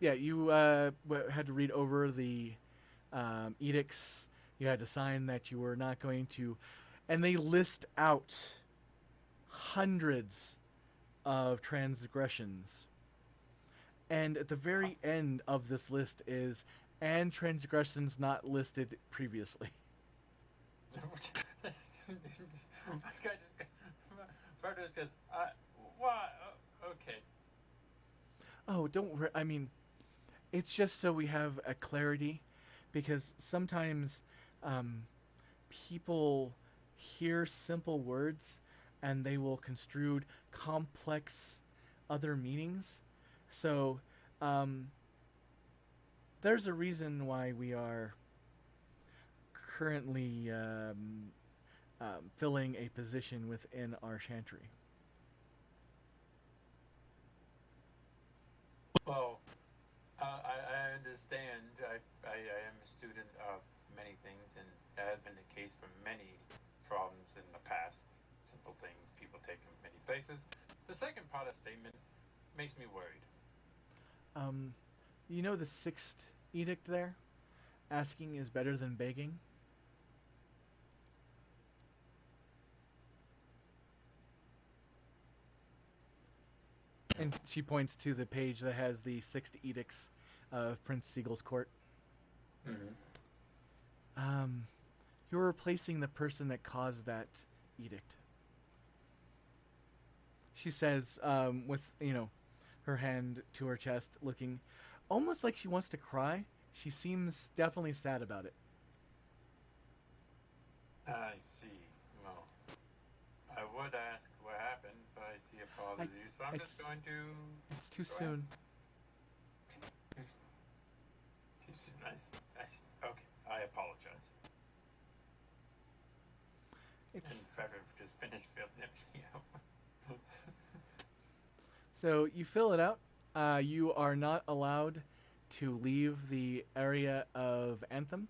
A: Yeah, you had to read over the edicts. You had to sign that you were not going to, and they list out hundreds of transgressions. And at the very end of this list is, and transgressions not listed previously.
D: My guy Frederick says, what? Okay.
A: Oh, don't worry. I mean, it's just so we have a clarity, because sometimes people hear simple words and they will construe complex other meanings. So there's a reason why we are currently filling a position within our chantry.
D: Well, I understand. I am a student of many things, and that has been the case for many problems in the past. Simple things, people taken many places. The second part of the statement makes me worried.
A: You know the sixth edict there? Asking is better than begging. And she points to the page that has the sixth edicts of Prince Siegel's court.
D: Mm-hmm.
A: You're replacing the person that caused that edict. She says, with, her hand to her chest, looking almost like she wants to cry. She seems definitely sad about it.
D: I see. Well, I would ask what happened, but I see it bothers you, so I'm just going to...
A: It's too
D: go
A: soon.
D: Too soon. I see. Okay, I apologize.
A: It's
D: And Frederick just finished filling it out.
A: So you fill it out. You are not allowed to leave the area of Anthem.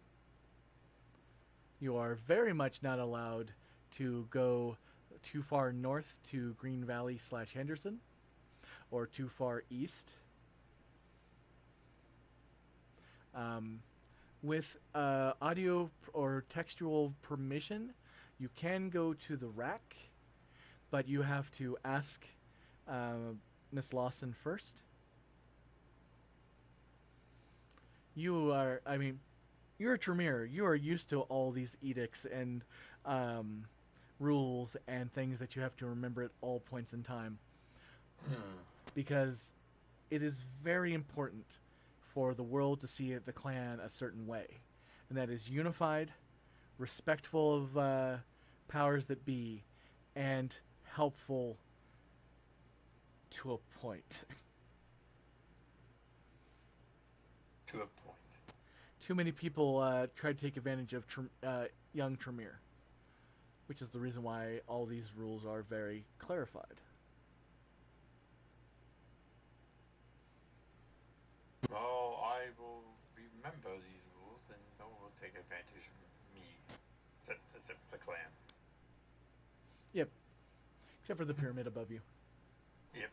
A: You are very much not allowed to go too far north to Green Valley / Henderson, or too far east. With audio or textual permission, you can go to the rack, but you have to ask Miss Lawson first. You're a Tremere. You are used to all these edicts and rules and things that you have to remember at all points in time. Because it is very important for the world to see the clan a certain way. And that is unified, respectful of powers that be, and helpful to a point.
D: To a point.
A: Too many people try to take advantage of young Tremere, which is the reason why all these rules are very clarified.
D: Well, I will remember these rules, and no one will take advantage of me, except the clan.
A: Yep. Except for the pyramid above you.
D: Yep.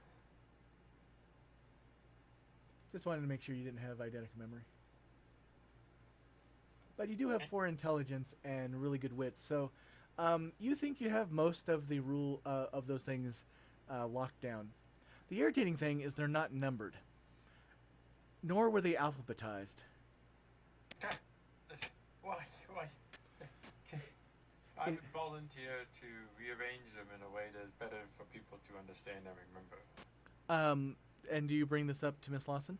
A: Just wanted to make sure you didn't have eidetic memory. But you do have 4 intelligence and really good wit, so you think you have most of the rule of those things locked down. The irritating thing is they're not numbered, nor were they alphabetized.
D: Why? I would volunteer to rearrange them in a way that's better for people to understand and remember.
A: And do you bring this up to Miss Lawson?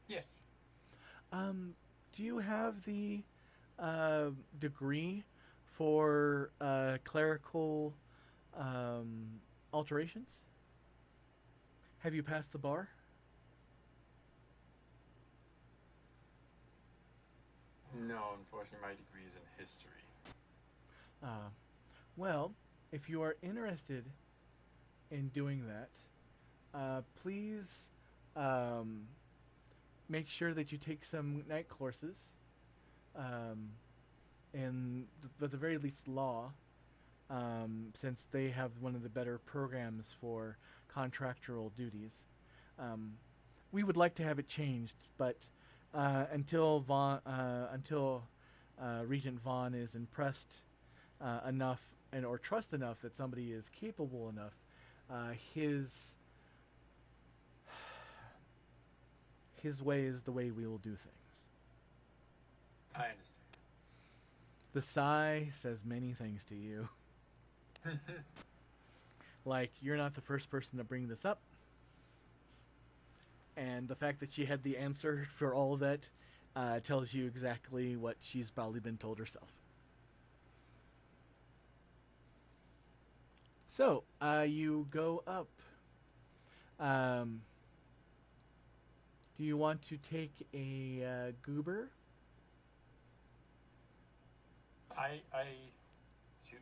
D: Yes.
A: Do you have the degree for clerical alterations? Have you passed the bar?
D: No, unfortunately, my degree is in history.
A: Well, if you are interested in doing that, please make sure that you take some night courses, in at the very least law, since they have one of the better programs for contractual duties. We would like to have it changed, but until Regent Vaughn is impressed enough or trust enough that somebody is capable enough, his way is the way we will do things.
D: I understand.
A: The sigh says many things to you. Like, you're not the first person to bring this up. And the fact that she had the answer for all of that tells you exactly what she's probably been told herself. So, you go up. Um, do you want to take a goober?
D: To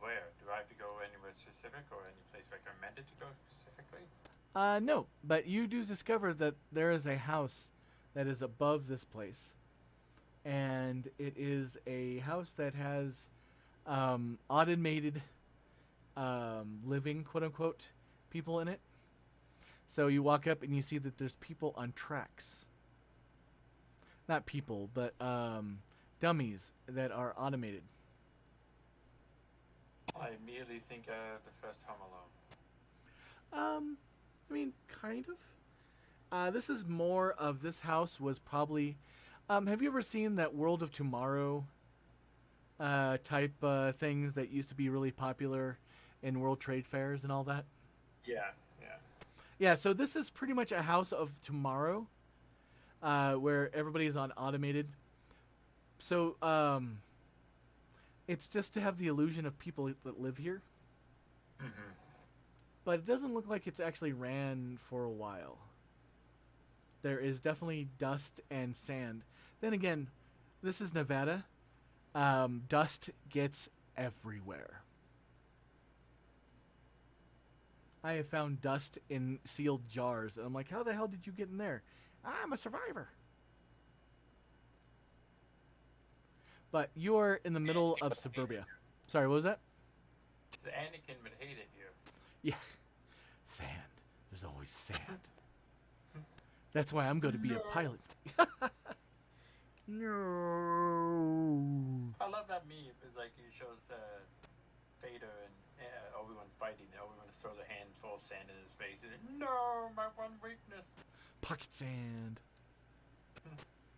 D: where? Do I have to go anywhere specific or any place recommended to go specifically?
A: No, but you do discover that there is a house that is above this place. And it is a house that has automated living, quote unquote, people in it. So you walk up and you see that there's people on tracks. Not people, but dummies that are automated.
D: I immediately think of the first Home Alone.
A: I mean, kind of. This is more of this house was probably. Have you ever seen that World of Tomorrow type things that used to be really popular in World Trade Fairs and all that?
D: Yeah.
A: Yeah, so this is pretty much a house of tomorrow where everybody is on automated. So it's just to have the illusion of people that live here.
D: Mm-hmm.
A: But it doesn't look like it's actually ran for a while. There is definitely dust and sand. Then again, this is Nevada. Dust gets everywhere. I have found dust in sealed jars, and I'm like, how the hell did you get in there? I'm a survivor. But you're in the middle of suburbia. Sorry, what was that?
D: The Anakin would hate it you.
A: Yeah. Sand. There's always sand. That's why I'm going to be a pilot. No.
D: I love that meme. It's like he shows Vader and Obi-Wan fighting. Obi-Wan throws a handful of sand in his face. And no, my one weakness.
A: Pocket sand.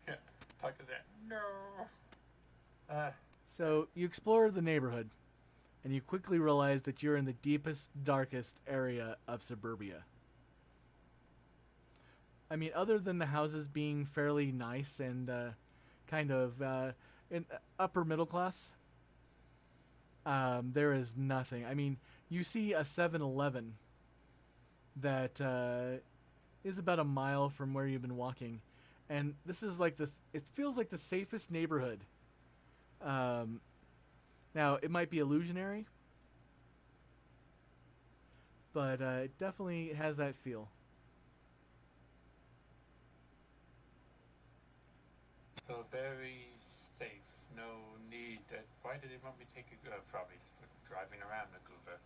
D: Yeah, pocket sand. No.
A: So you explore the neighborhood, and you quickly realize that you're in the deepest, darkest area of suburbia. I mean, other than the houses being fairly nice and kind of in upper middle class, there is nothing. I mean, you see a 7-Eleven that is about a mile from where you've been walking, and this is like this. It feels like the safest neighborhood. Now, it might be illusionary, but it definitely has that feel.
D: So very safe. No need. Why did they want me to take a probably driving around the Goober?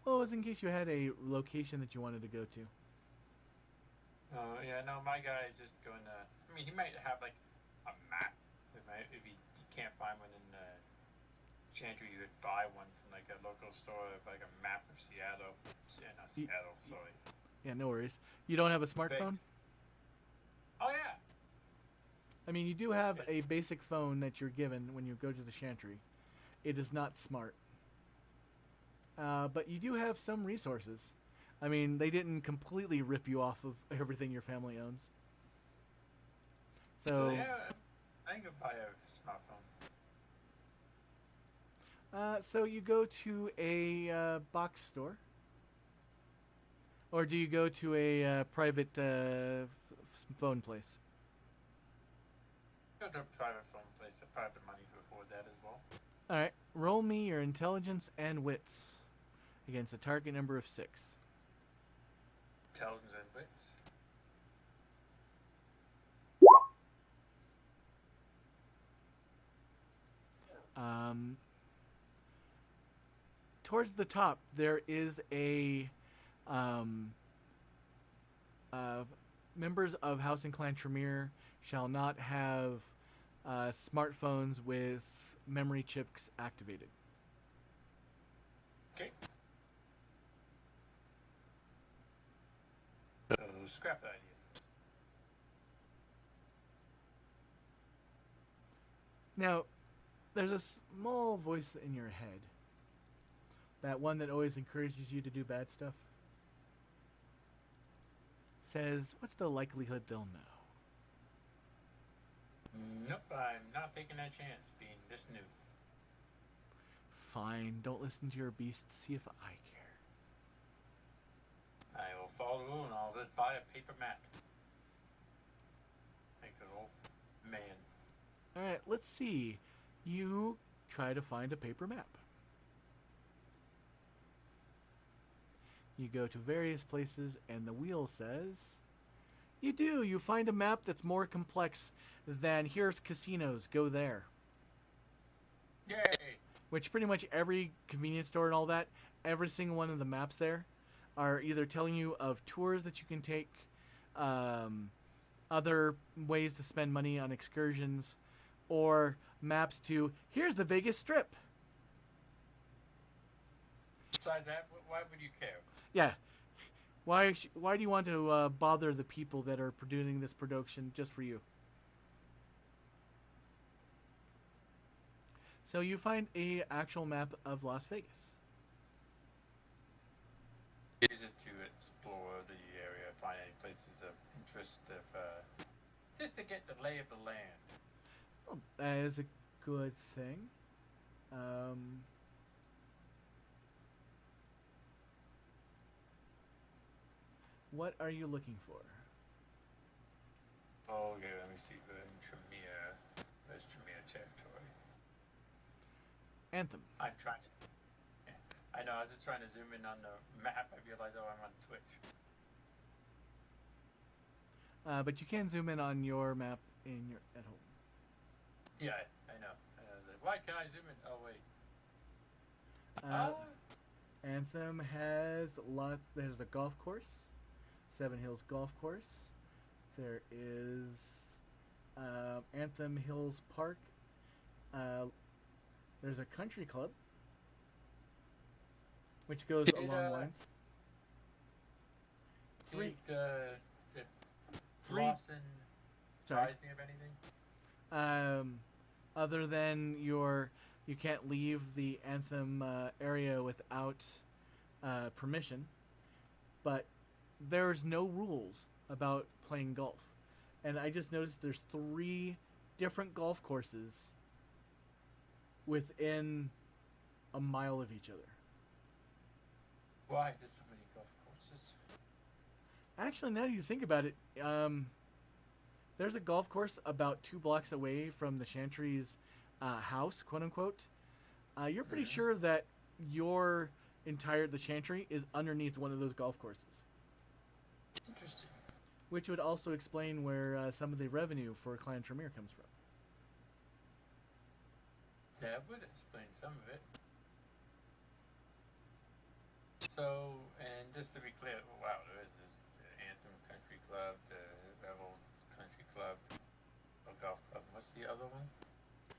A: Well, it was in case you had a location that you wanted to go to.
D: Yeah, no, my guy is just going to. I mean, he might have like a map. If he can't find one in Chantry, you could buy one from like a local store, like a map of Seattle. Yeah, not Seattle, sorry.
A: Yeah, no worries. You don't have a smartphone?
D: Oh, yeah.
A: I mean, you do have a basic phone that you're given when you go to the Chantry. It is not smart. But you do have some resources. I mean, they didn't completely rip you off of everything your family owns. So
D: yeah, I can go buy a smartphone.
A: So you go to a box store? Or do you go to a private phone place?
D: Go to a private phone place. I have the money to afford that as well.
A: Alright, roll me your intelligence and wits against a target number of 6.
D: Intelligence and wits.
A: Towards the top, there is a members of House and Clan Tremere shall not have smartphones with memory chips activated.
D: Okay. So scrap that idea.
A: Now, there's a small voice in your head. That one that always encourages you to do bad stuff. Says, what's the likelihood they'll know?
D: Nope, I'm not taking that chance being this new.
A: fine. Don't listen to your beast. See if I care.
D: I will follow the rule and I'll just buy a paper map. Like an old man.
A: Alright, let's see. You try to find a paper map. You go to various places and the wheel says... You do. You find a map that's more complex than here's casinos. Go there.
D: Yay!
A: Which pretty much every convenience store and all that, every single one of the maps there are either telling you of tours that you can take, other ways to spend money on excursions, or maps to here's the Vegas Strip.
D: Besides that, why would you care?
A: Yeah. Why do you want to bother the people that are producing this production just for you? So you find a actual map of Las Vegas.
D: Use it to explore the area, find any places of interest, just to get the lay of the land.
A: Well, that is a good thing. What are you looking for?
D: Oh, okay, let me see. We're in Tremere. There's Tremere territory.
A: Anthem.
D: I'm trying to... Yeah. I know, I was just trying to zoom in on the map. I realized, oh, I'm on Twitch.
A: But you can zoom in on your map at home.
D: Yeah, I know. And I was like, why can't I zoom in? Oh, wait.
A: Anthem has there's a golf course. Seven Hills Golf Course. There is Anthem Hills Park. There's a country club, which goes along lines.
D: Did
A: Three.
D: Lawson
A: Sorry.
D: advise me of anything?
A: Other than you can't leave the Anthem area without permission, but there's no rules about playing golf. And I just noticed there's 3 different golf courses within a mile of each other.
D: Why is there so many golf courses?
A: Actually, now that you think about it, there's a golf course about 2 blocks away from the Chantry's house, quote unquote. You're pretty sure that the Chantry is underneath one of those golf courses.
D: Interesting.
A: Which would also explain where some of the revenue for Clan Tremere comes from.
D: That would explain some of it. So, and just to be clear, wow, there is this the Anthem Country Club, the Revel Country Club, or Golf Club. What's the other one?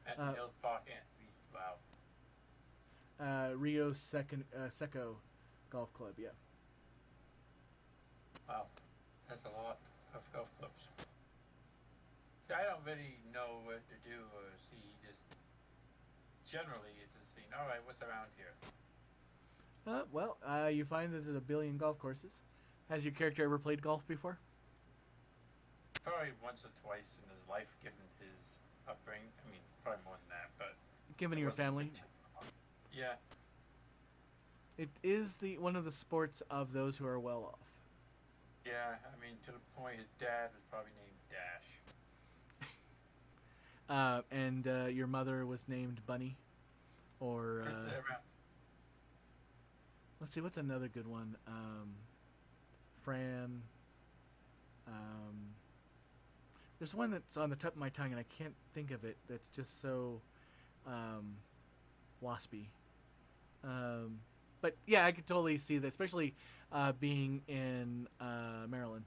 D: At the Hills Park Anthony's. Wow.
A: Rio Seco Golf Club, yeah.
D: Wow. That's a lot of golf clubs. I don't really know what to do or see. Just generally, it's just seeing. All right, what's around here?
A: You find that there's a billion golf courses. Has your character ever played golf before?
D: Probably once or twice in his life, given his upbringing. I mean, probably more than that, but
A: Given your family,
D: yeah.
A: it is one of the sports of those who are well off.
D: Yeah, I mean, to the point his dad was probably named Dash.
A: And your mother was named Bunny, or let's see, what's another good one? Fran. There's one that's on the tip of my tongue, and I can't think of it. That's just so waspy. But yeah, I could totally see that, especially being in Maryland.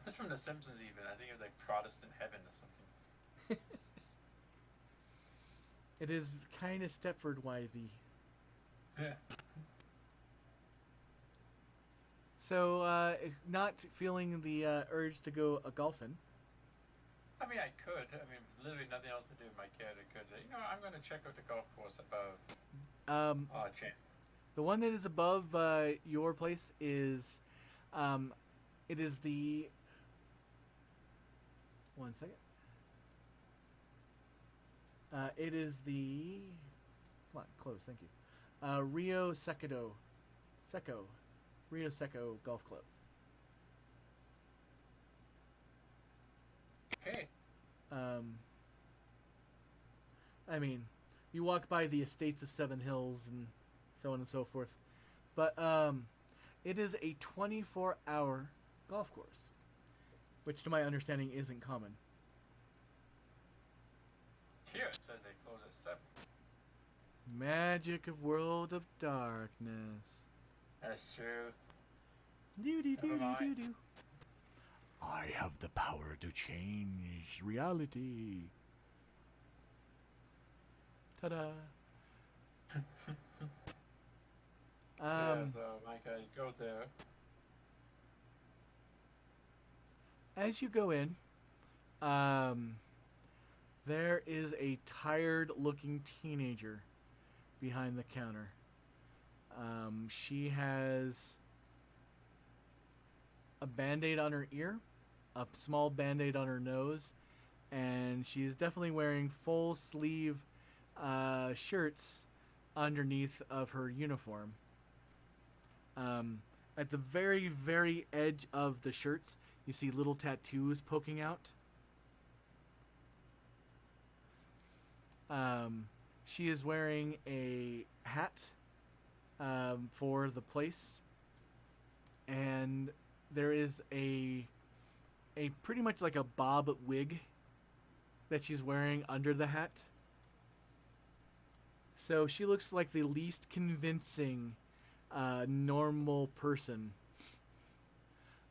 D: That's from The Simpsons, even. I think it was like Protestant Heaven or something.
A: It is kind of Stepford Wivey.
D: Yeah.
A: So, not feeling the urge to go golfing.
D: I mean, I could. I mean, literally nothing else to do with my character could. You know, I'm going to check out the golf course above.
A: The one that is above your place is, it is the. One second. It is the. Come on, close. Thank you. Rio Seco Golf Club.
D: Okay.
A: I mean, you walk by the estates of Seven Hills and so on and so forth, but it is a 24-hour golf course, which, to my understanding, isn't common.
D: Here it says they close at 7.
A: Magic of World of Darkness.
D: That's true.
A: Do do do
D: Never
A: do
D: mind.
A: do do. I have the power to change reality. Ta-da.
D: Yeah, so Mike, I go there.
A: As you go in, there is a tired-looking teenager behind the counter. She has a Band-Aid on her ear, a small Band-Aid on her nose, and she's definitely wearing full-sleeve shirts underneath of her uniform. At the very, very edge of the shirts, you see little tattoos poking out. She is wearing a hat for the place, and there is a pretty much like a bob wig that she's wearing under the hat. So she looks like the least convincing normal person.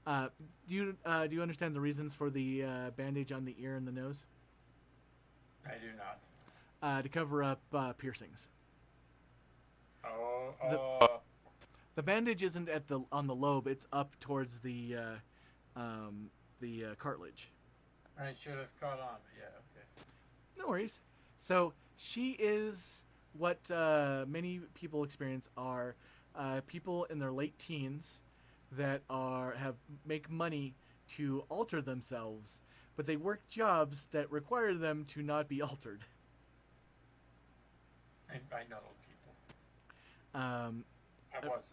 A: Do you understand the reasons for the bandage on the ear and the nose?
D: I do not.
A: To cover up piercings.
D: Oh,
A: The bandage isn't on the lobe; it's up towards the cartilage.
D: I should have caught on, but yeah, okay.
A: No worries. So she is what many people experience are people in their late teens that make money to alter themselves, but they work jobs that require them to not be altered.
D: I know old people.
A: I
D: I wasn't.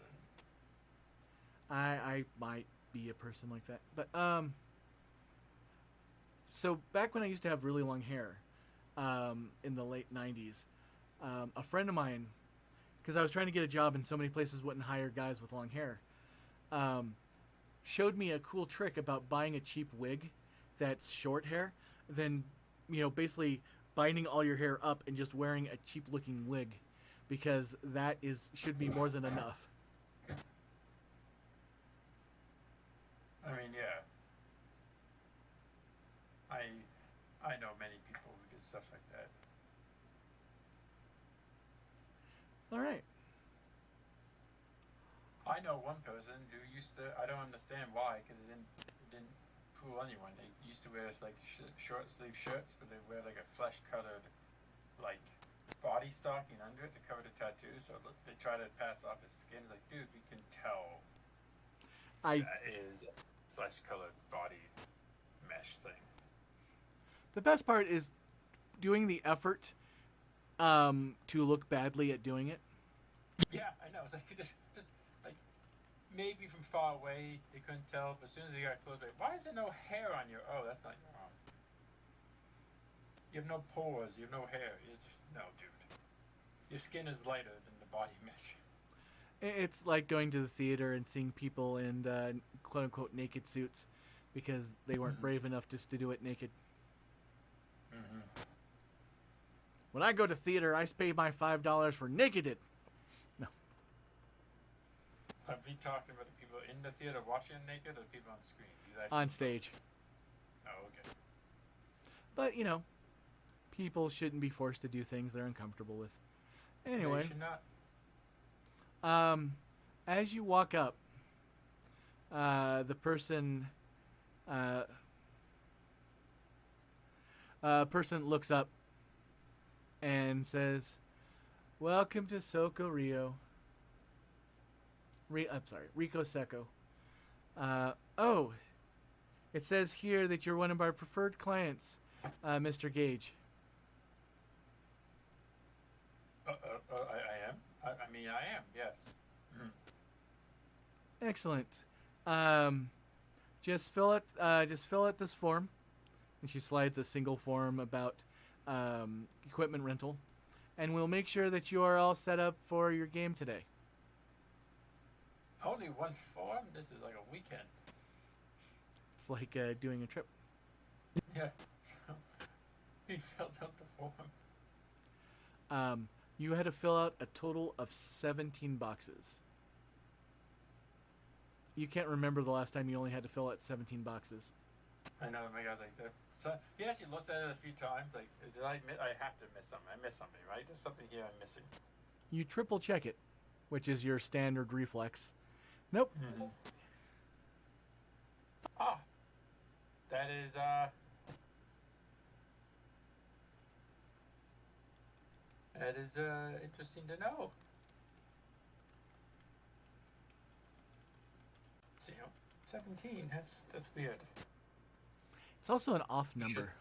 A: I might be a person like that, but so back when I used to have really long hair, in the late 90s, a friend of mine, because I was trying to get a job and so many places wouldn't hire guys with long hair, showed me a cool trick about buying a cheap wig that's short hair, then basically binding all your hair up and just wearing a cheap looking wig, because that should be more than enough.
D: I mean, yeah. I know many people who did stuff like that.
A: All right.
D: I know one person who used to. I don't understand why, because it didn't fool anyone. They used to wear like short sleeve shirts, but they wear like a flesh colored like body stocking under it to cover the tattoo. So they try to pass off his skin. Like, dude, we can tell that is flesh colored body mesh thing.
A: The best part is doing the effort to look badly at doing it.
D: Yeah, I know. It's like just like maybe from far away they couldn't tell, but as soon as they got close, like, why is there no hair on your? Oh, that's not your arm. You have no pores. You have no hair. No, dude. Your skin is lighter than the body mesh.
A: It's like going to the theater and seeing people in quote unquote naked suits because they weren't brave enough just to do it naked.
D: Mm-hmm.
A: When I go to theater, I pay my $5 for naked. No.
D: Are we talking about the people in the theater watching naked or the people on screen?
A: On stage.
D: Oh, okay.
A: But, people shouldn't be forced to do things they're uncomfortable with. Anyway.
D: They should not.
A: As you walk up, the person looks up and says, "Welcome to Soco Rio. Rico Seco. Oh, it says here that you're one of our preferred clients, Mr. Gage."
D: I am. I mean, I am. Yes.
A: Excellent. Just fill it. Just fill out this form, and she slides a single form about equipment rental, and we'll make sure that you are all set up for your game today.
D: Only one form. This is like a weekend.
A: It's like doing a trip.
D: Yeah. So he fills out the form.
A: You had to fill out a total of 17 boxes. You can't remember the last time you only had to fill out 17 boxes.
D: I know. My God, like that. So he actually looks at it a few times. Like, did I have to miss something? I missed something, right? There's something here I'm missing.
A: You triple check it, which is your standard reflex. Nope.
D: Mm-hmm. Ah, that is interesting to know. See, 17. That's weird.
A: It's also an off number.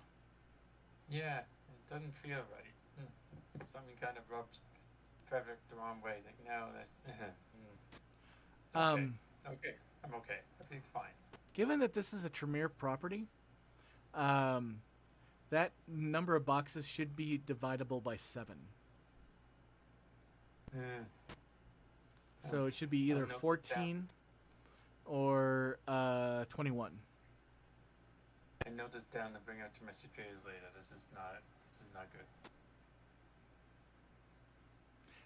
D: Yeah, it doesn't feel right. Something kind of rubs Frederick the wrong way. Like, no, that's. Okay, I'm okay. Everything's fine.
A: Given that this is a Tremere property, that number of boxes should be dividable by 7. So it should be either 14 or 21.
D: I note this down to bring up to my superiors later. This is not good.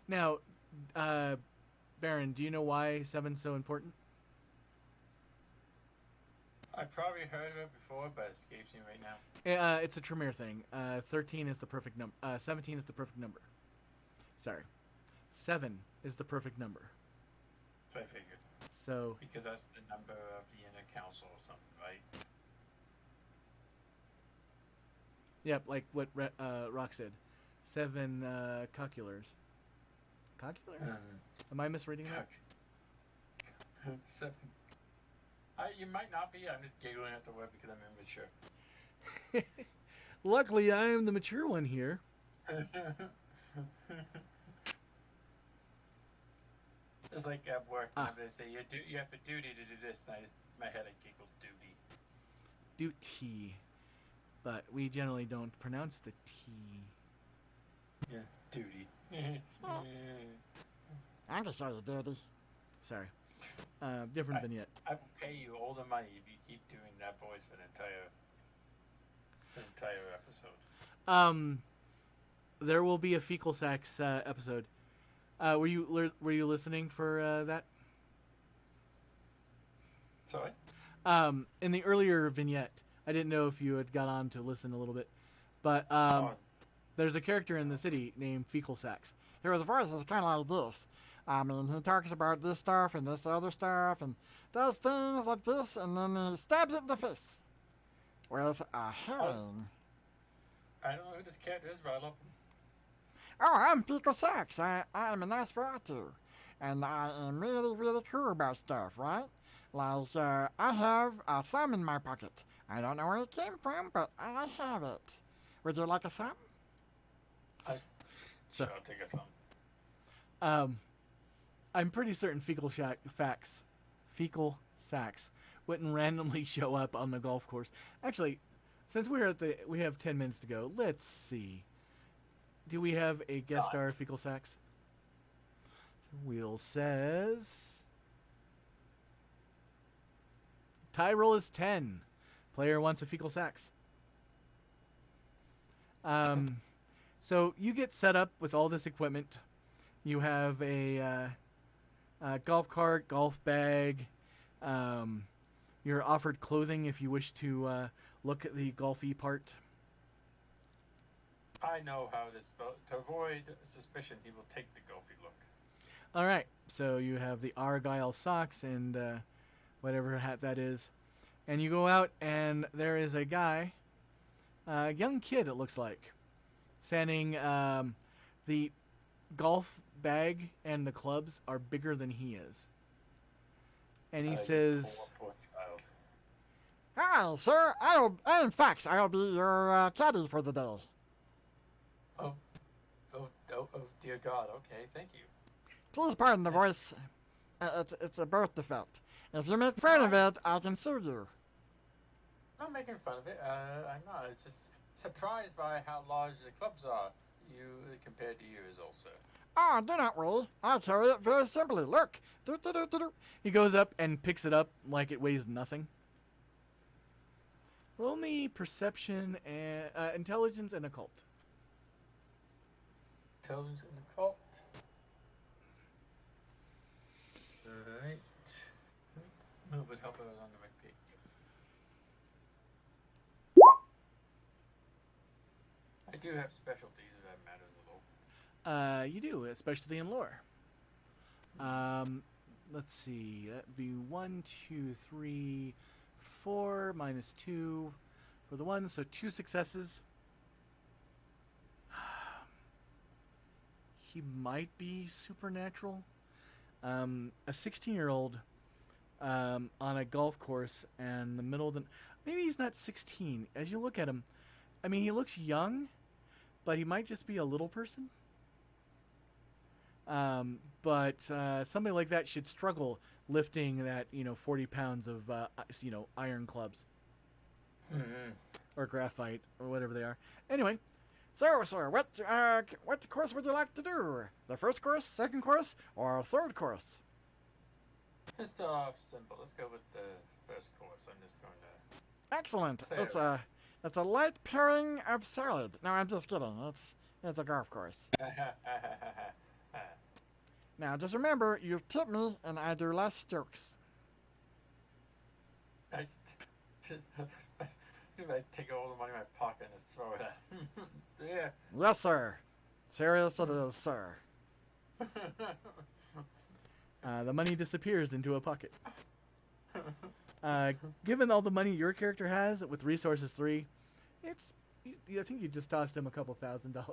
A: Now, Baron, do you know why 7's so important?
D: I probably heard of it before, but it escapes me right now.
A: It's a Tremere thing. 13 is the perfect number. 17 is the perfect number. Sorry. 7 is the perfect number.
D: So I figured.
A: So
D: because that's the number of the inner council or something, right?
A: Yep, like what Rock said. 7 cocculars. Cocculars? Am I misreading that?
D: 7. You might not be. I'm just giggling at the word because I'm immature.
A: Luckily, I am the mature one here.
D: It's like at work, they say you have a duty to do this, and my head I giggled duty.
A: Duty. But we generally don't pronounce the T.
D: Yeah, duty.
C: I can show you duty.
A: Sorry. Different vignette.
D: I will pay you all the money if you keep doing that voice for the entire episode.
A: There will be a fecal sacs episode. Were you listening for that?
D: Sorry.
A: In the earlier vignette, I didn't know if you had got on to listen a little bit, but there's a character in the city named Fecal Sax.
C: His voice is kind of like this. I mean, he talks about this stuff and this other stuff and does things like this, and then he stabs it in the face with a herring.
D: I don't know who this character is, but I love him.
C: Oh, I'm Fecal Sax. I am an Nosferatu, and I am really, really cool about stuff, right? Like, I have a thumb in my pocket. I don't know where it came from, but I have it. Would you like a thumb?
D: Sure, I'll take a thumb.
A: I'm pretty certain Fecal Sax wouldn't randomly show up on the golf course. Actually, since we have 10 minutes to go, let's see. Do we have a guest star Fecal Sax? So Wheel says tie roll is 10. Player wants a Fecal Sax. So you get set up with all this equipment. You have a golf cart, golf bag. You're offered clothing if you wish to look at the golfy part.
D: I know how to avoid suspicion. He will take the golfy look.
A: All right. So you have the Argyle socks and whatever hat that is, and you go out and there is a guy, a young kid. It looks like, standing. The golf bag and the clubs are bigger than he is. And he says,
D: Poor child.
C: Hi, sir. In fact, I'll be your caddy for the day.
D: Oh, dear God. Okay, thank you.
C: Please pardon the voice. It's a birth defect. If you make fun of it, I can sue you.
D: I'm not making fun of it. I'm not. It's just surprised by how large the clubs are. You compared to yours also.
C: Oh, do not worry. I carry it very simply. Look. Do.
A: He goes up and picks it up like it weighs nothing. Roll me perception and intelligence and occult.
D: Intelligence and occult. Alright. No, but help us on the right page. I do have specialties if that matters a little.
A: You do, especially in lore. Let's see. That'd be 1, 2, 3, 4 minus 2 for the 1, so 2 successes. He might be supernatural. A 16-year-old on a golf course and the middle of the... Maybe he's not 16. As you look at him, I mean, he looks young, but he might just be a little person. But somebody like that should struggle lifting that, 40 pounds of, iron clubs.
D: Mm-hmm.
A: Or graphite, or whatever they are. Anyway,
C: So, sir, what course would you like to do? The first course, second course, or third course?
D: Let's start off simple. Let's go with the first course. I'm just going to...
C: Excellent.
D: Fair.
C: It's a light pairing of salad. No, I'm just kidding. It's a golf course. Now, just remember, you've tipped me, and I do less jokes.
D: If I take all the money in my pocket and just throw it at yeah.
C: Yes, sir. Serious it is, sir.
A: the money disappears into a pocket. Given all the money your character has with resources 3, I think you just tossed him a couple $1,000.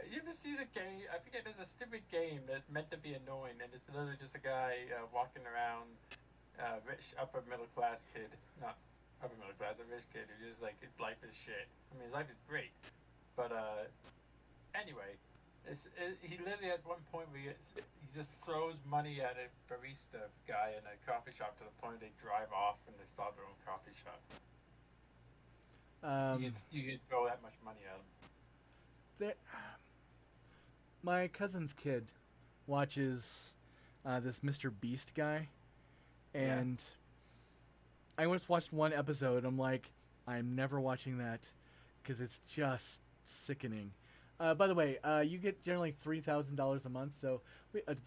D: You ever see the game? I forget. There's a stupid game that's meant to be annoying, and it's literally just a guy walking around, rich upper middle class kid, not upper middle class, a rich kid who just like his life is shit. I mean, his life is great, but anyway, he literally at one point where he just throws money at a barista guy in a coffee shop to the point they drive off and they start their own coffee shop. You can throw that much money at him.
A: My cousin's kid watches this Mr. Beast guy, and I just watched one episode. I'm like, I'm never watching that because it's just sickening. By the way, you get generally $3,000 a month, so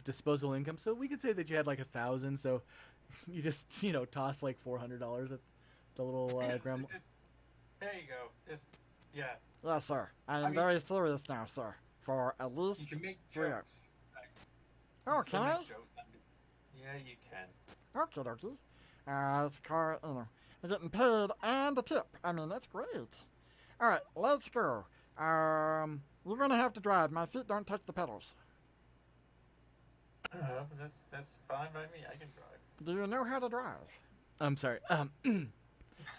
A: disposable income. So we could say that you had like 1,000. So you just toss like $400 at the little grandma.
D: There you go. Yeah.
C: Yes, sir. I am very serious now, sir. For at least
D: you can make
C: 3 hours.
D: jokes.
C: Oh, can I?
D: Yeah, you can.
C: Okay, dokie. It's car, I'm getting paid and a tip. I mean, that's great. All right, let's go. You're gonna have to drive. My feet don't touch the pedals.
D: That's fine by me. I can drive.
C: Do you know how to drive?
A: I'm sorry. Do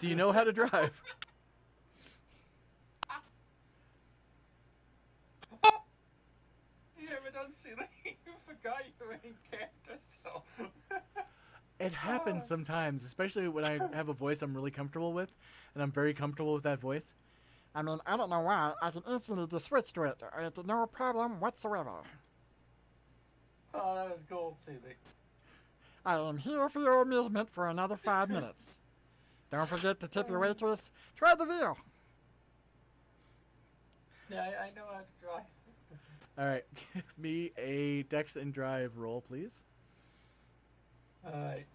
A: you know how to drive?
D: You ever done silly? You forgot you were in character still.
A: It happens sometimes, especially when I have a voice I'm really comfortable with, and I'm very comfortable with that voice.
C: I mean, I don't know why. I can instantly just switch to it. It's no problem whatsoever.
D: Oh, that was gold, Seeley.
C: I am here for your amusement for another 5 minutes. Don't forget to tip your waitress. Try the veal.
D: Yeah, I know how to drive.
A: All right, give me a Dex and Drive roll, please.
D: Alright.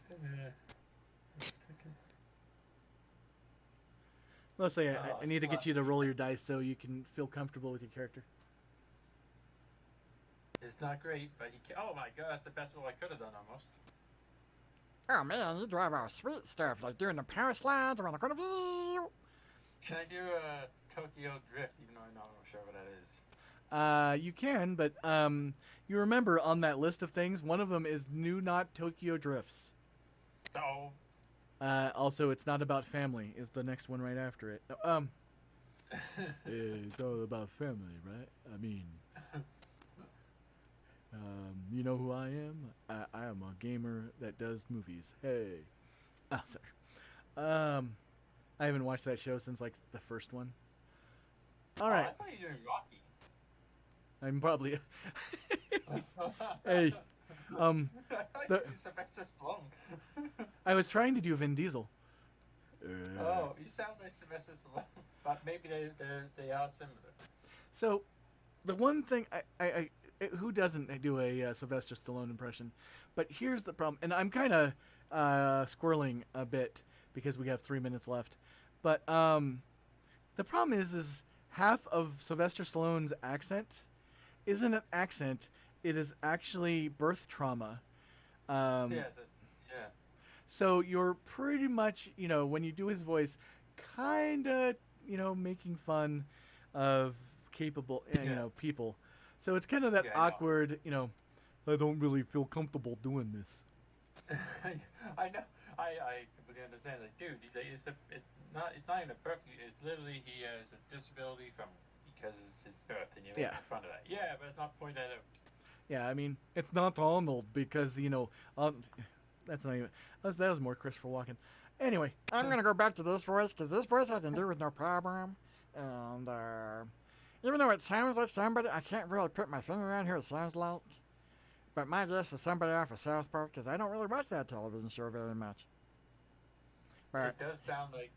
A: Mostly, I need to get you to roll your dice so you can feel comfortable with your character.
D: It's not great, but he can. Oh my god, that's the best roll I could have done almost.
C: Oh man, you drive all sweet stuff like doing the power slides around the corner.
D: Can I do a Tokyo Drift, even though I'm not sure what that is?
A: You can, but you remember on that list of things, one of them is New Not Tokyo Drifts.
D: Oh.
A: Also, It's Not About Family is the next one right after it. It's all about family, right? I mean, you know who I am? I am a gamer that does movies. Hey. Oh, sorry. I haven't watched that show since like the first one. All right.
D: I thought you were doing Rocky.
A: I'm probably. Hey.
D: I thought you
A: The-
D: were Sylvester Stallone.
A: I was trying to do Vin Diesel.
D: Oh, you sound like Sylvester Stallone, but maybe they are similar.
A: So, the one thing who doesn't do a Sylvester Stallone impression? But here's the problem, and I'm kind of squirreling a bit because we have 3 minutes left. But the problem is half of Sylvester Stallone's accent isn't an accent; it is actually birth trauma.
D: Yes, yeah.
A: So you're pretty much, when you do his voice, kind of, making fun of capable, people. So it's kind of that
D: Yeah, I know.
A: awkward, I don't really feel comfortable doing this.
D: I know. I completely understand. Like, dude, it's not even a birth. It's literally he has a disability because of his birth, and you're making fun of that. Yeah, but it's not pointed out.
A: Yeah, I mean, it's not Arnold because, that's not even, that was more Christopher Walken. Anyway.
C: I'm gonna go back to this voice because this voice I can do with no problem. And even though it sounds like somebody, I can't really put my finger around who it sounds like. But my guess is somebody off of South Park because I don't really watch that television show very much. But
D: It does sound like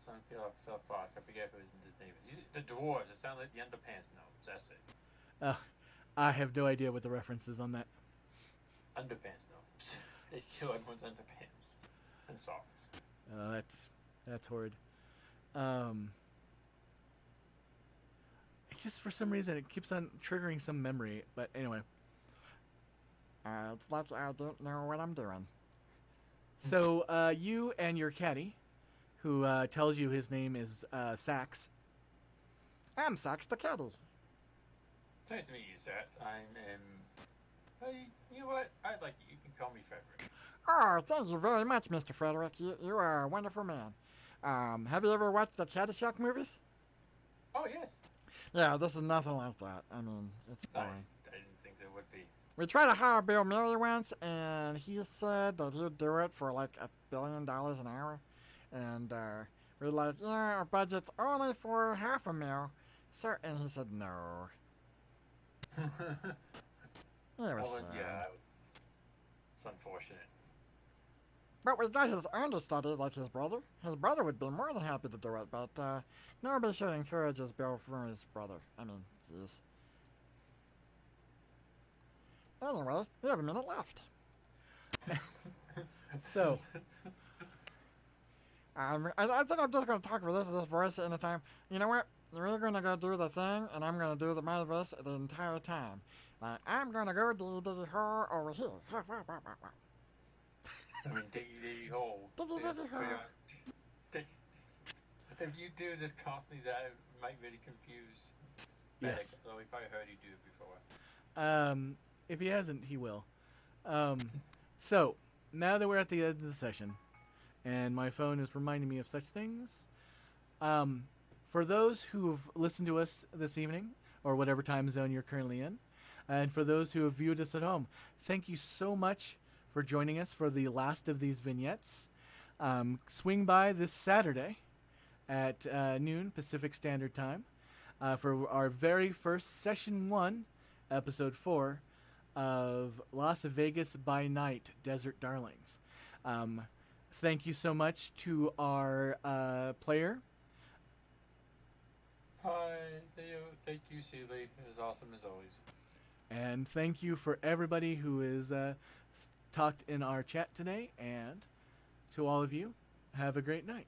D: some kid off South Park. I forget who his name is. The dwarves. It sounds like the Underpants Gnomes. That's it.
A: I have no idea what the reference is on that.
D: Underpants Gnomes. They steal everyone's underpants and socks.
A: That's horrid. It's just for some reason it keeps on triggering some memory. But anyway.
C: it's like I don't know what I'm doing.
A: So you and your caddy, who tells you his name is Sax.
C: I'm Sax the Caddy.
D: Nice to meet you, Seth. You know what? I like you. You can call me Frederick.
C: Oh, thank you very much, Mr. Frederick. You are a wonderful man. Have you ever watched the Caddyshack movies?
D: Oh, yes.
C: Yeah, this is nothing like that. I mean, it's
D: I
C: boring.
D: didn't think there would be.
C: We tried to hire Bill Murray once, and he said that he'd do it for like $1 billion an hour. And we're like, yeah, our budget's only for $500,000. Sir, and he said no. It was
D: Well,
C: sad.
D: yeah, it's unfortunate.
C: But we got his understudy like his brother. His brother would be more than happy to do it, but nobody should encourage his Bill Murray's brother. I mean, jeez. Anyway, we have a minute left.
A: So,
C: I think I'm just going to talk for this voice at the time. You know what? We're going to go do the thing, and I'm going to do my voice the entire time. I'm going to go do her over here.
D: I mean, diggy hole.
C: Diggy hole.
D: If you do this constantly, that might really confuse.
A: Yes.
D: Medic, although we probably heard you do it before.
A: if he hasn't, he will. So, now that we're at the end of the session, and my phone is reminding me of such things, for those who've listened to us this evening, or whatever time zone you're currently in, and for those who have viewed us at home, thank you so much for joining us for the last of these vignettes. Swing by this Saturday at noon Pacific Standard Time for our very first Session 1, Episode 4 of Las Vegas by Night, Desert Darlings. Thank you so much to our player.
D: Hi, thank you, Seeley. It was awesome as always.
A: And thank you for everybody who is talked in our chat today. And to all of you, have a great night.